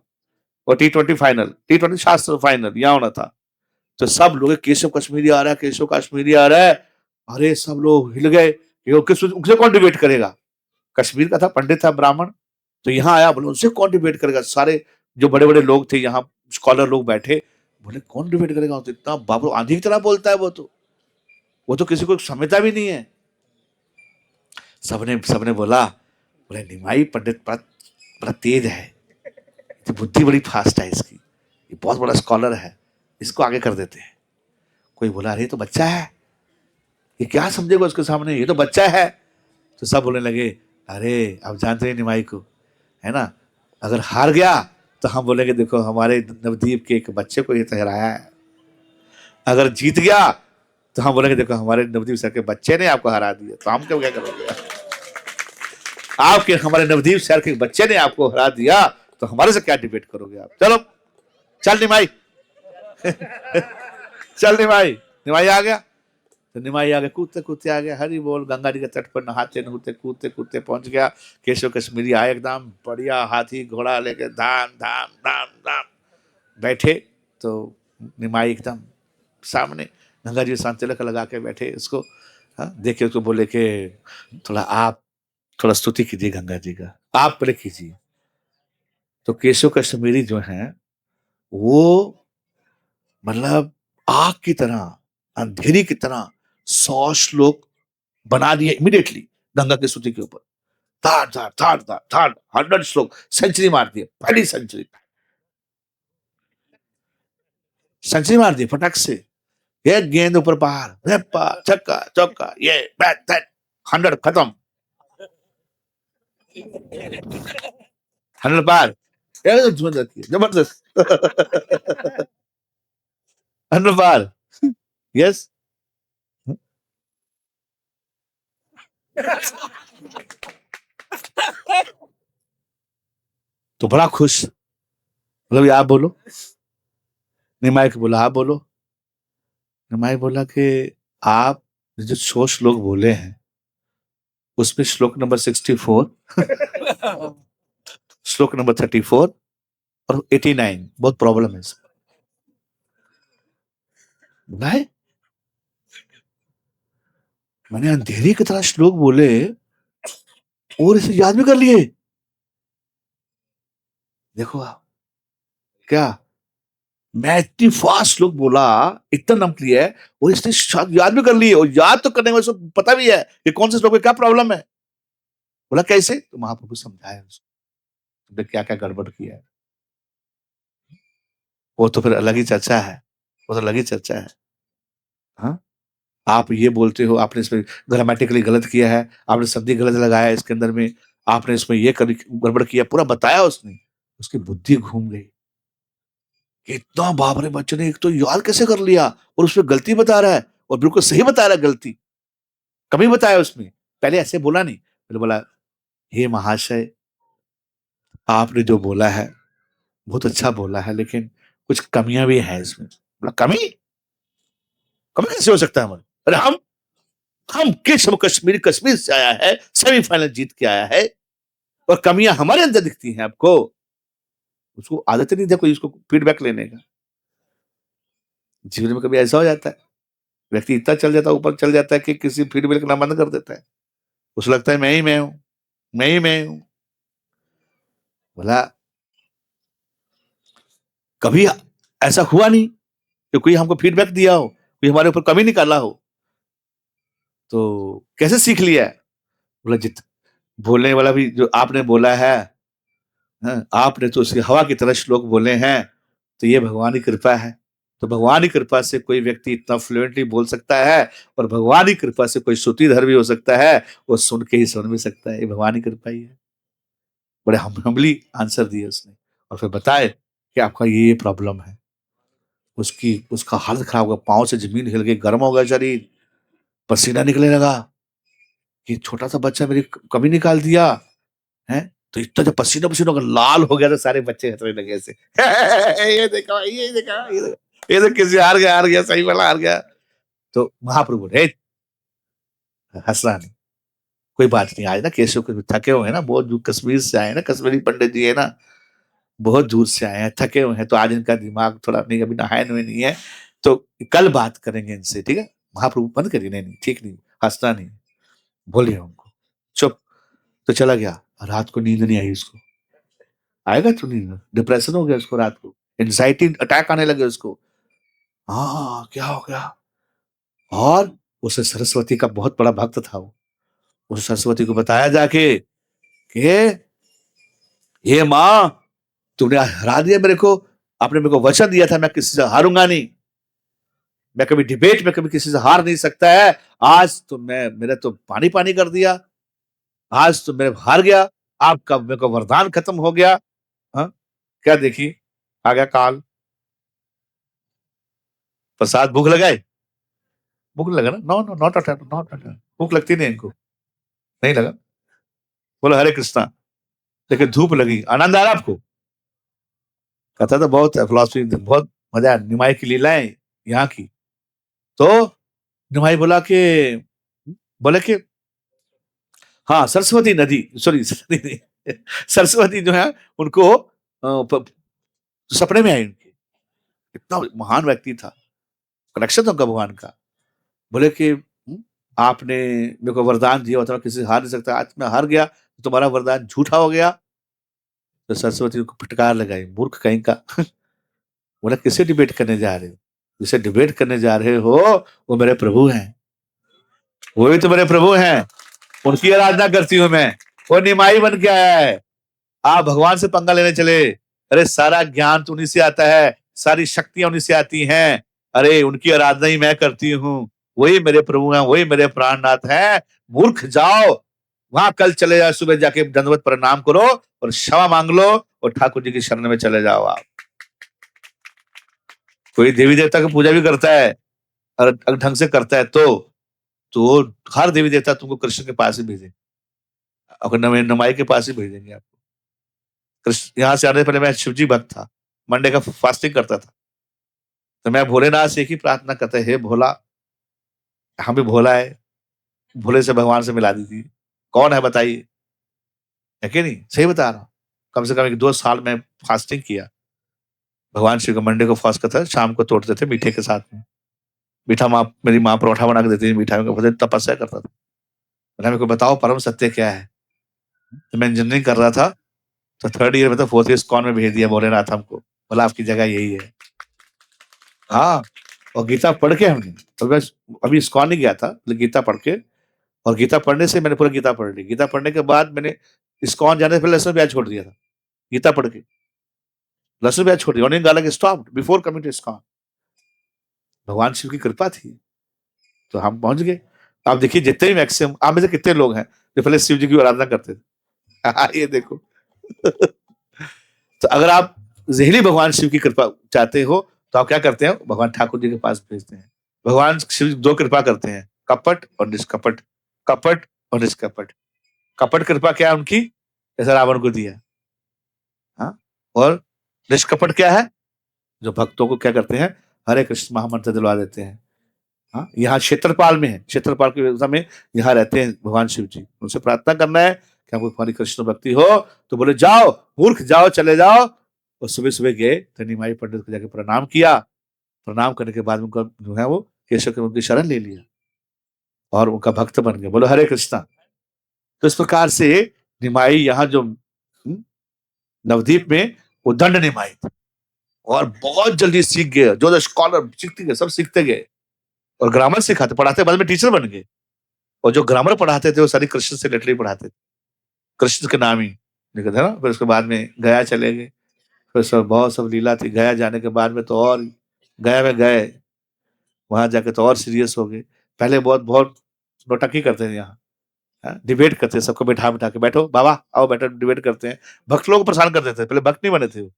और T20 फाइनल, T20 शास्त्र फाइनल यहाँ होना था। तो सब लोग केशव कश्मीरी आ रहा है, केशव कश्मीरी आ रहा है। अरे सब लोग हिल गए, उससे कौन डिबेट करेगा। कश्मीर का था, पंडित था, ब्राह्मण। तो यहाँ आया, बोले उनसे कौन डिबेट करेगा। सारे जो बड़े बड़े लोग थे यहाँ, स्कॉलर लोग बैठे, बोले कौन डिबेट करेगा, तो इतना बाबू आंधी की तरह बोलता है वो तो किसी को समझता भी नहीं है। सबने बोला, बोले निमाई पंडित बड़ा तेज है, तो बुद्धि बड़ी फास्ट है इसकी, ये बहुत बड़ा स्कॉलर है, इसको आगे कर देते हैं। कोई बोला अरे तो बच्चा है, ये क्या समझेगा उसके सामने, ये तो बच्चा है। तो सब बोलने लगे अरे अब जानते हैं निमाई को, है ना, अगर हार गया तो हम बोलेंगे देखो हमारे नवदीप के एक बच्चे को ये तो हराया है। अगर जीत गया तो हम बोलेंगे देखो हमारे नवदीप सर के बच्चे ने आपको हरा दिया। तो हम क्या करोगे, आपके हमारे नवदीप सर के बच्चे ने आपको हरा दिया, तो हमारे से क्या डिबेट करोगे आप। चलो चल निमाई चल निमाई आ गया। तो निमाई आगे कूदते कूदते आ गया, हरी बोल, गंगा जी के तट पर नहाते नहाते कूदते कूदते पहुंच गया। केशव कश्मीरी आए एकदम बढ़िया हाथी घोड़ा लेके धाम धाम धाम धाम बैठे। तो निमाई एकदम सामने गंगा जी शांत तिलक लगा के बैठे, उसको देखे, उसको बोले कि आप थोड़ा स्तुति कीजिए गंगा जी का, आप पहले कीजिए। तो केशव कश्मीरी जो है वो मतलब आग की तरह, अंधेरी की तरह 100 श्लोक बना दिए इमीडिएटली गंगा की स्तुति के ऊपर। थर्ड 100 श्लोक, सेंचुरी मार दिए, पहली सेंचुरी मार दी फटक से। एक गेंद ऊपर बाहर, छक्का चौका, ये बैट दैट, 100 खत्म, 100 पार, जबरदस्त 100 पार, यस। तो बड़ा खुश, मतलब आप बोलो। निमाई को बोला आप बोलो। निमाई बोला कि आप जो 100 श्लोक बोले हैं उसमें श्लोक नंबर 64 श्लोक नंबर 34 और 89 बहुत प्रॉब्लम है। भाई मैंने अंधेरी की तरह श्लोक बोले और इसे याद भी कर लिए। देखो आप क्या, मैं इतनी फास्ट श्लोक बोला, इतना नम लिया है और इसने याद भी कर लिए, और याद तो करने में पता भी है कि कौन से श्लोक में क्या प्रॉब्लम है। बोला कैसे, तो महाप्रभु समझाया उसको तुमने क्या क्या गड़बड़ किया है। वो तो फिर अलग ही चर्चा है, वो तो अलग ही चर्चा है। हाँ, आप ये बोलते हो आपने इसमें ग्रामेटिकली गलत किया है, आपने संधि गलत लगाया है इसके अंदर में, आपने इसमें ये गड़बड़ किया, पूरा बताया उसने। उसकी बुद्धि घूम गई, इतना बाप रे, बच्चे ने एक तो याद कैसे कर लिया और उसमें गलती बता रहा है, और बिल्कुल सही बता रहा है, गलती कभी बताया उसमें, पहले ऐसे बोला नहीं। पहले बोला हे महाशय, आपने जो बोला है बहुत अच्छा बोला है, लेकिन कुछ कमियां भी हैं इसमें। बोला कमी? कमी कैसे हो सकता है हमारे? अरे हम केशव कश्मीर कश्मीर से आया है, सेमीफाइनल जीत के आया है, और कमियां हमारे अंदर दिखती हैं आपको? उसको आदत नहीं था कोई उसको फीडबैक लेने का। जीवन में कभी ऐसा हो जाता है, व्यक्ति इतना चल जाता है, ऊपर चल जाता है कि किसी फीडबैक लेना बंद कर देता है। उसे लगता है मैं ही मैं हूं, मैं ही मैं हूं। बोला कभी ऐसा हुआ नहीं कि कोई हमको फीडबैक दिया हो, कोई हमारे ऊपर कमी निकाला हो, तो कैसे सीख लिया है? बोला जित बोलने वाला भी जो आपने बोला है, हाँ, आपने तो उसकी हवा की तरह श्लोक बोले हैं, तो ये भगवान की कृपा है। तो भगवान की कृपा से कोई व्यक्ति इतना फ्लुएंटली बोल सकता है, और भगवान की कृपा से कोई श्रुतिधर भी हो सकता है, वो सुन के ही समझ भी सकता है, ये भगवान की कृपा ही है। बड़े हम्बली आंसर दिए उसने, और फिर बताए कि आपका ये प्रॉब्लम है। उसका हालत खराब हो गया, पाँव से जमीन हिल गई, गर्म हो गया शरीर, पसीना निकलने लगा कि छोटा सा बच्चा मेरी कमी निकाल दिया है। तो इतना जब पसीना पसीना होकर लाल हो गया, तो सारे बच्चे हंसने लगे ऐसे ये देखा, ये देखा, ये देखा, ये तो किसी हार गया, सही वाला हार गया। तो महाप्रभु बोले, "हे, हंसना नहीं, कोई बात नहीं, आज ना केशव कुछ थके हुए हैं ना, बहुत दूर कश्मीर से आए हैं ना, कश्मीरी पंडित जी है ना, बहुत दूर से आए हैं, थके हुए हैं, तो आज इनका दिमाग थोड़ा नहीं, अभी नहाए हुए नहीं है, तो कल बात करेंगे इनसे, ठीक है?" महाप्रभु बंद करिए, नहीं नहीं ठीक नहीं, हंसना नहीं, बोलिए उनको, चुप। तो चला गया। रात को नींद नहीं आई उसको। आएगा तो नींद, डिप्रेशन हो गया उसको, रात को एंजाइटी अटैक आने लगे उसको। हाँ क्या हो गया? और उसे सरस्वती का बहुत बड़ा भक्त था वो। उस सरस्वती को बताया जाके कि ये माँ, तुमने हरा दिया मेरे को, आपने मेरे को वचन दिया था मैं किसी से हारूंगा नहीं, मैं कभी डिबेट में कभी किसी से हार नहीं सकता है, आज तो मैं मेरा तो पानी पानी कर दिया, आज तो मैं हार गया, आपका मेरे को वरदान खत्म हो गया। हाँ, क्या देखिए, आ गया काल, प्रसाद भूख लगाए, भूख लगा ना, no no not at not at, भूख लगती नहीं इनको, नहीं लगा, बोलो हरे कृष्णा, लेकिन धूप लगी, आनंद आ रहा आपको? कथा तो बहुत है, फिलोसफी बहुत मजा है, निमाई की लीलाएं यहाँ की। तो निमाई बोला कि हाँ सरस्वती नदी, सॉरी सरस्वती जो है उनको सपने में आई उनके, इतना महान व्यक्ति था, कनेक्शन था उनका भगवान का। बोले कि आपने मेरे को वरदान दिया होता, किसी से हार नहीं सकता, आज मैं हार गया, तो तुम्हारा वरदान झूठा हो गया। तो सरस्वती को फटकार लगाई, मूर्ख कहीं का बोला किससे डिबेट करने जा रहे हो? जिससे डिबेट करने जा रहे हो वो मेरे प्रभु हैं, वो भी तो मेरे प्रभु हैं, उनकी आराधना करती हूं मैं। वो निमाई बन के आया है, आप भगवान से पंगा लेने चले? अरे सारा ज्ञान तो उन्हीं से आता है, सारी शक्तियां उन्हीं से आती हैं, अरे उनकी आराधना ही मैं करती हूँ, वही मेरे प्रभु हैं, वही मेरे प्राणनाथ हैं। मूर्ख, जाओ वहां कल चले जाओ, सुबह जाके दंडवत प्रणाम करो और क्षमा मांग लो, और ठाकुर जी की शरण में चले जाओ आप। कोई देवी देवता की पूजा भी करता है और अगर ढंग से करता है तो हर देवी देवता तुमको कृष्ण के पास ही भेजेंगे, और नमाई के पास ही भेजेंगे आपको। कृष्ण यहाँ से आने से पहले मैं शिव जी भक्त था, मंडे का फास्टिंग करता था, तो मैं भोलेनाथ से एक ही प्रार्थना करता, हे भोला, हम भी भोला है, भोले से भगवान से मिला दीजिए, कौन है बताइए, है कि नहीं? सही बता रहा हूँ। कम से कम 1-2 साल में फास्टिंग किया, भगवान शिव का मंडे को फास्ट करता, शाम को तोड़ते थे मीठे के साथ में, मीठा माँ, मेरी माँ परोठा बना के देती थी मीठा में, तपस्या करता था। मैंने मेरे को बताओ परम सत्य क्या है? तो मैं इंजीनियरिंग कर रहा था, तो 3rd ईयर में, तो 4th ईयर इस्कॉन में भेज दिया भोलेनाथ हमको, बोला आपकी जगह यही है। हाँ, और गीता पढ़ के हमने, तो मैं अभी इस्कॉन नहीं गया था, लेकिन गीता पढ़ के, और गीता पढ़ने से मैंने पूरा गीता पढ़ ली, गीता पढ़ने के बाद मैंने इस्कॉन जाने से पहले लहसुन प्याज छोड़ दिया था, गीता पढ़ के लहसुन प्याज छोड़ दिया, उन्होंने गाला stop before coming to ISKCON. भगवान शिव की कृपा थी, तो हम पहुंच गए। आप देखिए जितने भी मैक्सिमम आप में से कितने लोग हैं जो पहले शिव जी की आराधना करते थे ये देखो तो अगर आप जहली भगवान शिव की कृपा चाहते हो, तो आप क्या करते हैं, भगवान ठाकुर जी के पास भेजते हैं। भगवान शिव 2 कृपा करते हैं, कपट और निष्कपट, कपट और निष्कपट। कपट कृपा क्या है उनकी? जैसे रावण को दिया, और निष्कपट क्या है? जो भक्तों को क्या करते हैं, हरे कृष्ण महामंत्र दिलवा देते हैं। हाँ, यहाँ क्षेत्रपाल में है, क्षेत्रपाल की व्यवस्था में यहाँ रहते हैं भगवान शिव जी। उनसे प्रार्थना करना है कि हमको तुम्हारी कृष्ण भक्ति हो, तो बोले जाओ मूर्ख, जाओ चले जाओ। और सुबह सुबह गए तो निमाई पंडित को जाके प्रणाम किया। प्रणाम करने के बाद उनका जो है वो केशव के उनकी शरण ले लिया और उनका भक्त बन गए। बोलो हरे कृष्णा। तो इस प्रकार से निमाई यहाँ जो नवद्वीप में वो दंड निमाई थे और बहुत जल्दी सीख गए। जो स्कॉलर सीखते गए सब सीखते गए और ग्रामर सिखाते पढ़ाते, बाद में टीचर बन गए। और जो ग्रामर पढ़ाते थे वो सारी कृष्ण से रिलेटेड पढ़ाते थे, कृष्ण के नाम ही लिखते थे ना। फिर उसके बाद में गया चले गए। फिर सब बहुत सब लीला थी। गया जाने के बाद में तो और गया में गए, वहां जाके तो और सीरियस हो गए। पहले बहुत बहुत नौटंकी करते थे यहाँ, डिबेट करते थे, सबको बैठा बैठा के, बैठो बाबा आओ बैठो डिबेट करते हैं। भक्त लोग को परेशान कर देते थे। पहले भक्त नहीं बने थे वो,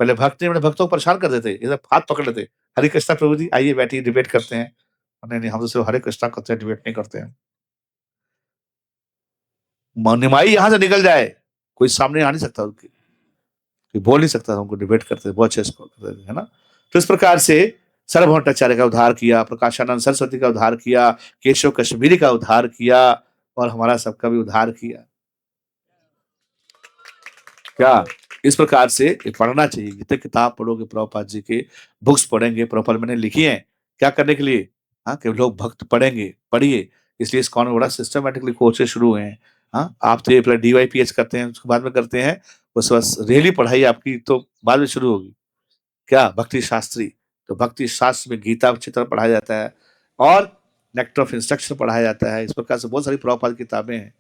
पहले भक्त नहीं बने, भक्तों को परेशान कर देते, ये सब हाथ पकड़ लेते, हरे कृष्णा प्रभु जी आइए बैठिए डिबेट करते हैं। नहीं नहीं, हम तो सिर्फ हरे कृष्णा करते हैं, डिबेट नहीं करते हैं। निमाई यहाँ से निकल जाए, कोई सामने आ नहीं सकता, उनकी कोई बोल नहीं सकता, उनको डिबेट करते थे, बहुत अच्छे से करते थे, है ना। तो इस प्रकार से सर्वभट्टाचार्य का उद्धार किया, प्रकाशानंद सरस्वती का उद्धार किया, केशव कश्मीरी का उद्धार किया और हमारा सबका भी उद्धार किया। क्या इस प्रकार से ये पढ़ना चाहिए। जितने किताब पढ़ोगे प्रभुपाद जी के, बुक्स पढ़ेंगे, प्रभुपाद मैंने लिखी है क्या करने के लिए, हाँ, कि लोग भक्त पढ़ेंगे, पढ़िए। इसलिए इस्कॉन में बड़ा सिस्टमेटिकली कोर्सेज शुरू हुए हैं। हाँ, आप तो ये पहले DYPH करते हैं, उसके बाद में करते हैं, उस बस रेली पढ़ाई आपकी तो बाद में शुरू होगी। क्या भक्ति शास्त्री, तो भक्ति शास्त्र में गीता अच्छी तरह पढ़ाया जाता है और नेक्टर ऑफ इंस्ट्रक्शन पढ़ाया जाता है। इस प्रकार से बहुत सारी प्रभुपाद की किताबें हैं।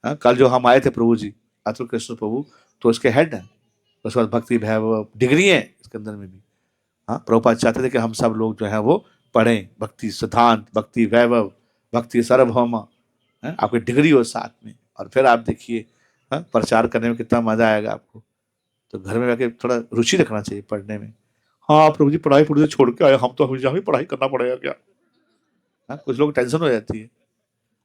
हाँ, कल जो हम आए थे प्रभु जी, अतुल कृष्ण प्रभु, तो उसके हेड है। उसके बाद भक्ति वैभव डिग्री है इसके अंदर में भी। हाँ, प्रभुपाद चाहते थे कि हम सब लोग जो है वो पढ़ें, भक्ति सिद्धांत, भक्ति वैभव, भक्ति सार्वभौम, आपकी डिग्री हो साथ में। और फिर आप देखिए, हाँ, प्रचार करने में कितना मजा आएगा आपको। तो घर में जाके थोड़ा रुचि रखना चाहिए पढ़ने में। हाँ प्रभु जी पढ़ाई पूरी छोड़ के आए, हम तो हमें पढ़ाई करना पड़ेगा क्या। हाँ, कुछ लोग टेंशन हो जाती है।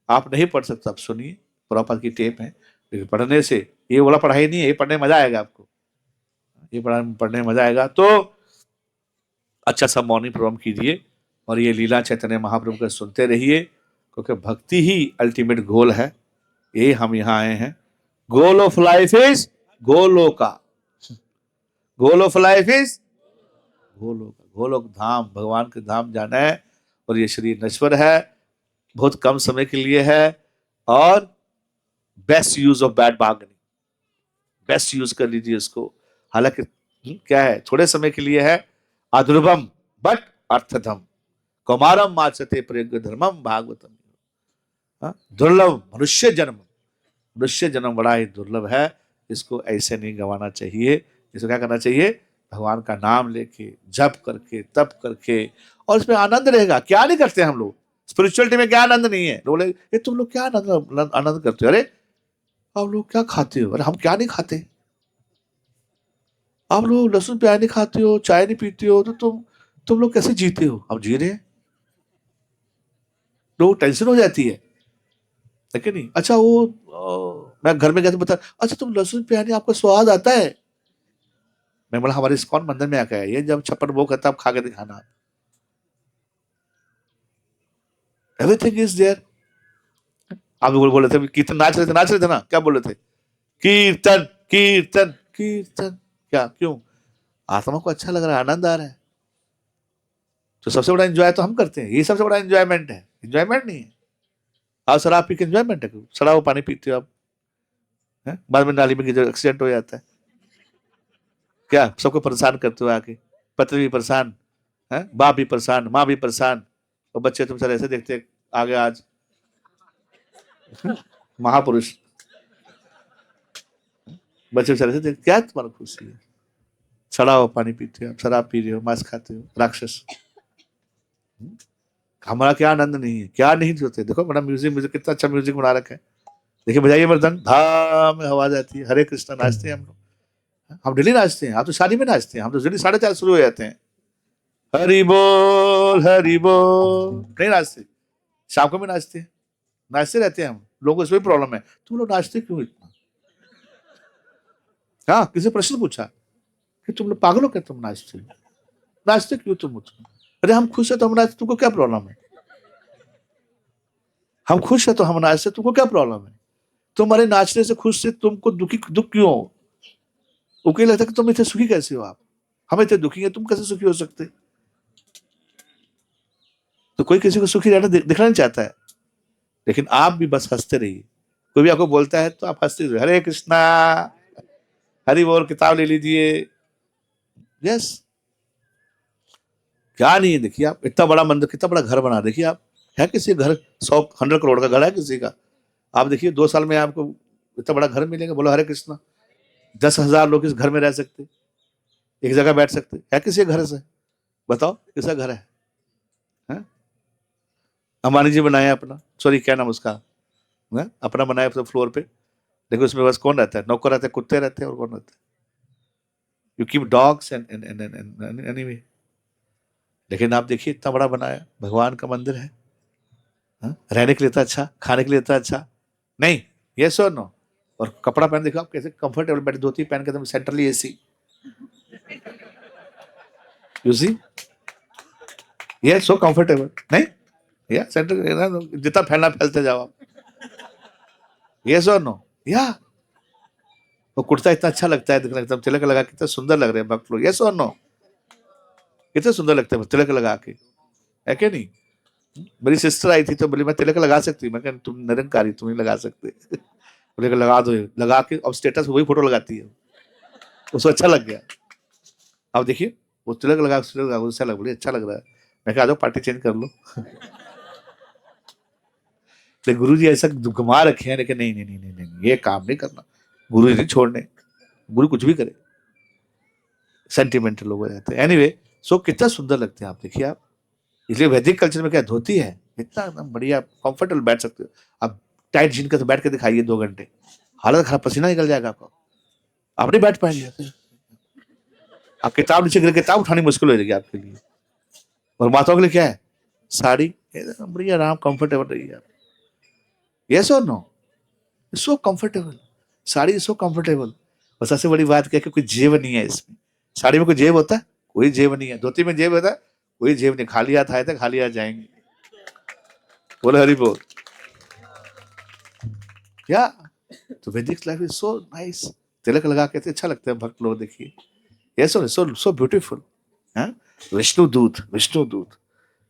आप नहीं पढ़ सकते, आप सुनिए, प्रॉपर की टेप है, लेकिन पढ़ने से ये वाला पढ़ाई नहीं है, ये पढ़ने में मजा आएगा आपको, ये पढ़ने में मजा आएगा। तो अच्छा सा मॉर्निंग प्रोग्राम कीजिए और ये लीला चैतन्य महाप्रभु का सुनते रहिए, क्योंकि भक्ति ही अल्टीमेट गोल है। ये हम यहाँ आए हैं। Goal of life is Goloka, goal of life is Goloka, Golok Dham, भगवान के धाम जाना है। और ये शरीर नश्वर है, बहुत कम समय के लिए है और best use of bad bargaining, best use कर लीजिए इसको। हालांकि क्या है, थोड़े समय के लिए है, अदुर्भम बट अर्थधम, कौमारम माचते प्रयोग धर्मम भागवतम। दुर्लभ मनुष्य जन्म, मनुष्य जन्म बड़ा ही दुर्लभ है, इसको ऐसे नहीं गंवाना चाहिए। इसको क्या करना चाहिए, भगवान का नाम लेके, जप करके, तप करके, और इसमें आनंद रहेगा। क्या नहीं करते हम लोग, स्पिरिचुअलिटी में क्या आनंद नहीं है। लोग ये तुम लोग क्या आनंद आनंद करते हो, अरे आप लोग क्या खाते हो, अरे हम क्या नहीं खाते। आप लोग लहसुन प्याज नहीं खाते हो, चाय नहीं पीते हो, तो तुम लोग कैसे जीते हो। हम जी रहे हैं, लोग टेंशन हो जाती है कि नहीं। अच्छा वो मैं घर में गया तो बता, अच्छा तुम लहसुन प्याज नहीं, आपको स्वाद आता है। मैं बोला हमारे इस्कॉन मंदिर में आके है ये, जब छप्पन भोग करता आप खा के दिखाना, एवरीथिंग इज देयर। आप लोग बोले थे कीर्तन, नाच रहे थे ना, क्या बोले थे, कीर्तन कीर्तन कीर्तन। क्या क्यों, आत्मा को अच्छा लग रहा है, आनंद आ रहा है। तो सबसे बड़ा एंजॉय तो हम करते हैं, ये सबसे बड़ा एंजॉयमेंट है, एंजॉयमेंट नहीं है। आप शराब पी के एंजॉयमेंट है, शराब पानी पीते हो आप, बाद में नाली में गिर एक्सीडेंट हो जाता है। क्या सबको परेशान करते हो आके, पत्नी भी परेशान है, बाप भी परेशान, माँ भी परेशान, और बच्चे तुम सर ऐसे देखते आगे आज महापुरुष, बच्चे सर ऐसे देखते, क्या तुम्हारा खुशी है, सड़ा हुआ पानी पीते हो, शराब पी रहे हो, मांस खाते हो, राक्षस। हमारा क्या आनंद नहीं है, क्या नहीं होते। देखो बड़ा म्यूजिक कितना अच्छा म्यूजिक बना रखा है। देखिए बजाइए मर्दन, धाम में आवाज आती है, हरे कृष्णा नाचते हैं हम लोग। हम डेली नाचते हैं, आप तो शादी में नाचते हैं, हम तो डेली 4:30 शुरू हो जाते हैं, हरि बोल हरि बोल। नहीं नाचते, शाम को भी नाचते हैं, नाचते रहते हैं हम। लोगों को इसमें प्रॉब्लम है, तुम लोग नाचते क्यों इतना। हाँ, किसी प्रश्न पूछा, कि तुम लोग पागल हो क्या, तुम नाचते हो, नाचते क्यों तुम मुझको? अरे हम खुश है तो हम नाचते, तुमको क्या प्रॉब्लम है? हम खुश है तो हम नाचते, तुमको क्या प्रॉब्लम है? तुम्हारे नाचने से खुश से तुमको दुख क्यों हो? उनको लगता है कि तुम इतने सुखी कैसे हो, आप हम इतने दुखी है, तुम कैसे सुखी हो सकते? तो कोई किसी को सुखी रहना दिखना नहीं चाहता है, लेकिन आप भी बस हंसते रहिए। कोई भी आपको बोलता है तो आप हंसते रहिए, हरे कृष्णा, हरि बोल, किताब ले लीजिए। यस, क्या नहीं है, देखिए आप इतना बड़ा मंदिर, कितना बड़ा घर बना, देखिए आप, है किसी घर 100 करोड़ का घर है किसी का? आप देखिए 2 साल में आपको इतना बड़ा घर मिलेगा, बोलो हरे कृष्णा। 10,000 लोग इस घर में रह सकते, एक जगह बैठ सकते, है किसी घर से? बताओ किसका घर है? अंबानी जी बनाया अपना, सॉरी क्या नाम उसका, अपना बनाया फ्लोर पे। देखो उसमें बस कौन रहता है? नौकर रहते हैं, कुत्ते रहते हैं, और कौन रहता है? You keep dogs and anyway. लेकिन आप देखिए इतना बड़ा बनाया, भगवान का मंदिर है, रहने के लिए इतना अच्छा, खाने के लिए इतना अच्छा नहीं? यस और नो? और कपड़ा पहन देखो आप कैसे कंफर्टेबल बैठे, धोती पहन के, सेंट्रली एसी, यू सी, ये सो कंफर्टेबल नहीं? या सेंट्रल, जितना फैलना फैलते जाओ आप। यस और नो? या वो कुर्ता इतना अच्छा लगता है, दिखने एकदम तिलक लगा के, कितना सुंदर लग रहे हैं भक्त लोग। यस और नो? कितने सुंदर लगते हैं तिलक लगा के, है क्या नहीं? मेरी सिस्टर आई थी तो बोली मैं तिलक लगा सकती हूँ, मैं कहा तुम निरंकारी, तुम नहीं लगा सकते। बोले लगा दो, लगा के अब स्टेटस वही फोटो लगाती है, उसको अच्छा लग गया। अब देखिए वो तिलक लगा, अच्छा लग, बोली अच्छा लग रहा है। मैं कहा आ जाओ पार्टी चेंज कर लो। लेकिन गुरु जी ऐसा घुमा रखे हैं, लेकिन नहीं नहीं नहीं नहीं नहीं, ये काम नहीं करना, गुरु जी नहीं छोड़ने, गुरु कुछ भी करे। सेंटिमेंटल लोग हो जाते हैं। एनीवे, सो कितना सुंदर लगते हैं आप, देखिए आप। इसलिए वैदिक कल्चर में क्या धोती है, इतना एकदम बढ़िया कंफर्टेबल बैठ सकते हो आप। टाइट जीन का तो बैठ के दिखाइए 2 घंटे, हालत खराब, पसीना निकल जाएगा आपको, आप नहीं बैठ पाएंगे। आप किताब नीचे गिर, किताब उठानी मुश्किल हो जाएगी आपके लिए। और माताओं के लिए क्या है? साड़ी, एकदम बढ़िया आराम, कंफर्टेबल रहिए आप। यस और no? So comfortable, sari is so comfortable. और सबसे बड़ी बात क्या है कि कोई जेब नहीं है इसमें। साड़ी में कोई जेब होता है? कोई जेब नहीं है। धोती में जेब होता है? कोई जेब नहीं। खाली हाथ आए थे, खाली हाथ जाएंगे। बोले हरि बोल। क्या तो वैदिक लाइफ इज सो नाइस। तिलक लगा के अच्छा लगता है भक्त लोग, देखिए। यस और सो सो ब्यूटीफुल। विष्णु दूत, विष्णु दूत,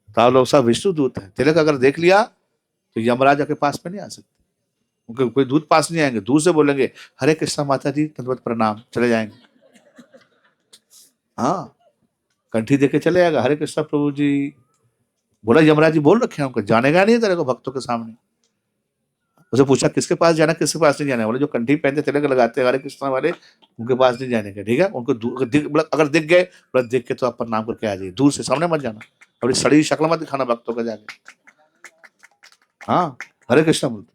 तो आप लोग सब विष्णु दूत है। तिलक अगर देख लिया तो यमराज के पास में नहीं आ सकते, उनके कोई दूत पास नहीं आएंगे, दूर से बोलेंगे हरे कृष्णा माता जी, दंडवत प्रणाम, चले जाएंगे। हाँ, कंठी देके चले आएगा, हरे कृष्णा प्रभु जी। बोला यमराज जी बोल रखे हैं उनको, जानेगा नहीं तेरे को भक्तों के सामने। उसे पूछा किसके पास जाना, किसके पास नहीं जाना? बोले जो कंठी पहनते तिलक लगाते हैं हरे कृष्णा वाले, उनके पास नहीं जाने का। ठीक है, उनको अगर दिख गए, बोला दिख के तो आप प्रणाम करके आ जाइए, दूर से, सामने मत जाना, अपनी सड़ी शक्ल मत दिखाना भक्तों का जाके। हाँ, हरे कृष्णा बोलते।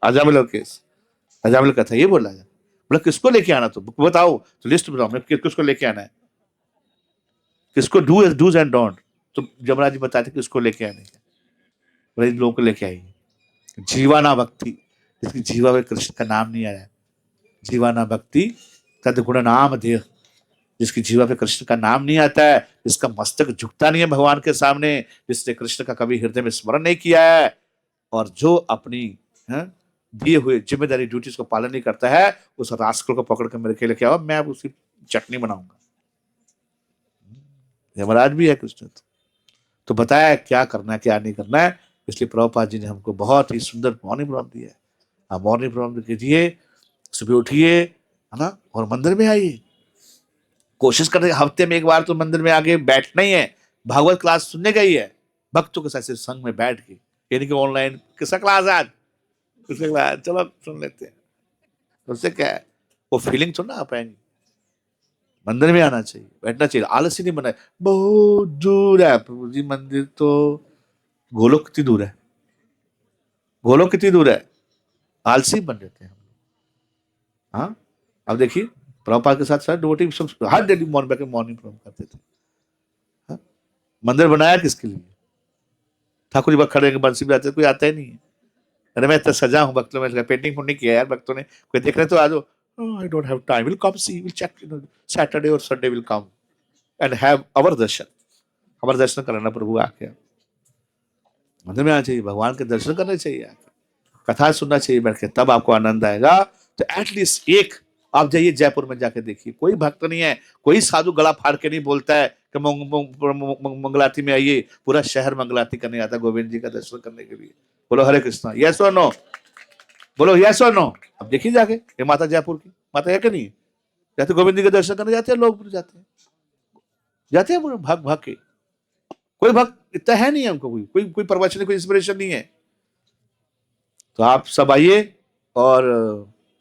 अजामिल केस, अजामिल का था, ये बोला है। बोला किसको लेके आना, तो बताओ, तो लिस्ट बताओ किसको लेके आना है, किसको डूज एंड डोंट। तो यमराज जी बताते किसको लेके आने का। बोले इन लोगों को लेके आइए। जीवाना भक्ति, जिसकी जीवा में कृष्ण का नाम नहीं आया, जीवाना भक्ति तदगुण नाम देह, जिसकी जीवा पे कृष्ण का नाम नहीं आता है, जिसका मस्तक झुकता नहीं है भगवान के सामने, जिसने कृष्ण का कभी हृदय में स्मरण नहीं किया है, और जो अपनी दिए हुए जिम्मेदारी ड्यूटीज को पालन नहीं करता है, उस रास्कल को पकड़ कर मेरे के लिए क्या हो, मैं उसकी चटनी बनाऊंगा। यमराज भी है कृष्ण, तो बताया क्या करना है क्या नहीं करना है। इसलिए प्रभुपाद जी ने हमको बहुत ही सुंदर मॉर्निंग प्रोग्राम दिया है। आप मॉर्निंग प्रोग्राम कीजिए, सुबह उठिए, है ना, और मंदिर में आइए। कोशिश करें हफ्ते में एक बार तो मंदिर में आके बैठना ही है, भागवत क्लास सुनने का ही है, भक्तों के साथ संग में बैठ के, यानी कि ऑनलाइन किसका क्लास आज, किसका क्लास, चलो सुन लेते हैं। उससे क्या है, वो फीलिंग तो ना आ पाएंगी। मंदिर में आना चाहिए, बैठना चाहिए, आलसी नहीं बनाए। बहुत दूर है प्रभु जी मंदिर, तो गोलोक कितनी दूर है, गोलोक कितनी दूर है, आलसी बन जाते हैं हम। हाँ, अब देखिए प्रभुपाद के साथ साथ डिवोटी सब हर डेली मॉर्निंग प्रोग्राम करते थे। हाँ? मंदिर बनाया किसके लिए? ठाकुर जी बस खड़े बंसी बजाते, कोई आता ही नहीं है। अरे मैं इतना सजा हूँ भक्तों में, पेंटिंग पुंटिंग किया यार भक्तों ने, कोई देख रहे तो आ जाओ। Oh, I don't have time. We'll come see. We'll check. Saturday or Sunday we'll come and have our darshan. हमारा दर्शन कराना प्रभु आके मंदिर में आना चाहिए, भगवान के दर्शन करने चाहिए, कथा सुनना चाहिए बैठ के, तब आपको आनंद आएगा। तो एटलीस्ट एक आप जाइए जयपुर में जाके देखिए, कोई भक्त नहीं है, कोई साधु गला फाड़ के नहीं बोलता है कि मंगलाती में आइए, पूरा शहर मंगलाती करने आता गोविंद जी का दर्शन करने के लिए। बोलो हरे कृष्णा, यस और नो, बोलो यस और नो। अब देखिए जाके, ये माता जयपुर की माता है कि नहीं, जाते गोविंद जी के दर्शन करने जाते हैं लोग, जाते हैं भाग भाग के। कोई भक्त इतना है नहीं है हमको, कोई प्रवचन, कोई इंस्पिरेशन नहीं है। तो आप सब आइए, और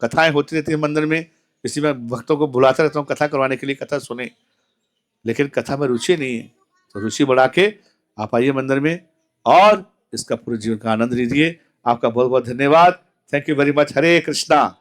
कथाएं होती रहती है मंदिर में, इसी में भक्तों को बुलाता रहता हूँ कथा करवाने के लिए, कथा सुने, लेकिन कथा में रुचि नहीं है, तो रुचि बढ़ा के आप आइए मंदिर में और इसका पूरे जीवन का आनंद लीजिए। आपका बहुत बहुत धन्यवाद। Thank you very much. Hare Krishna.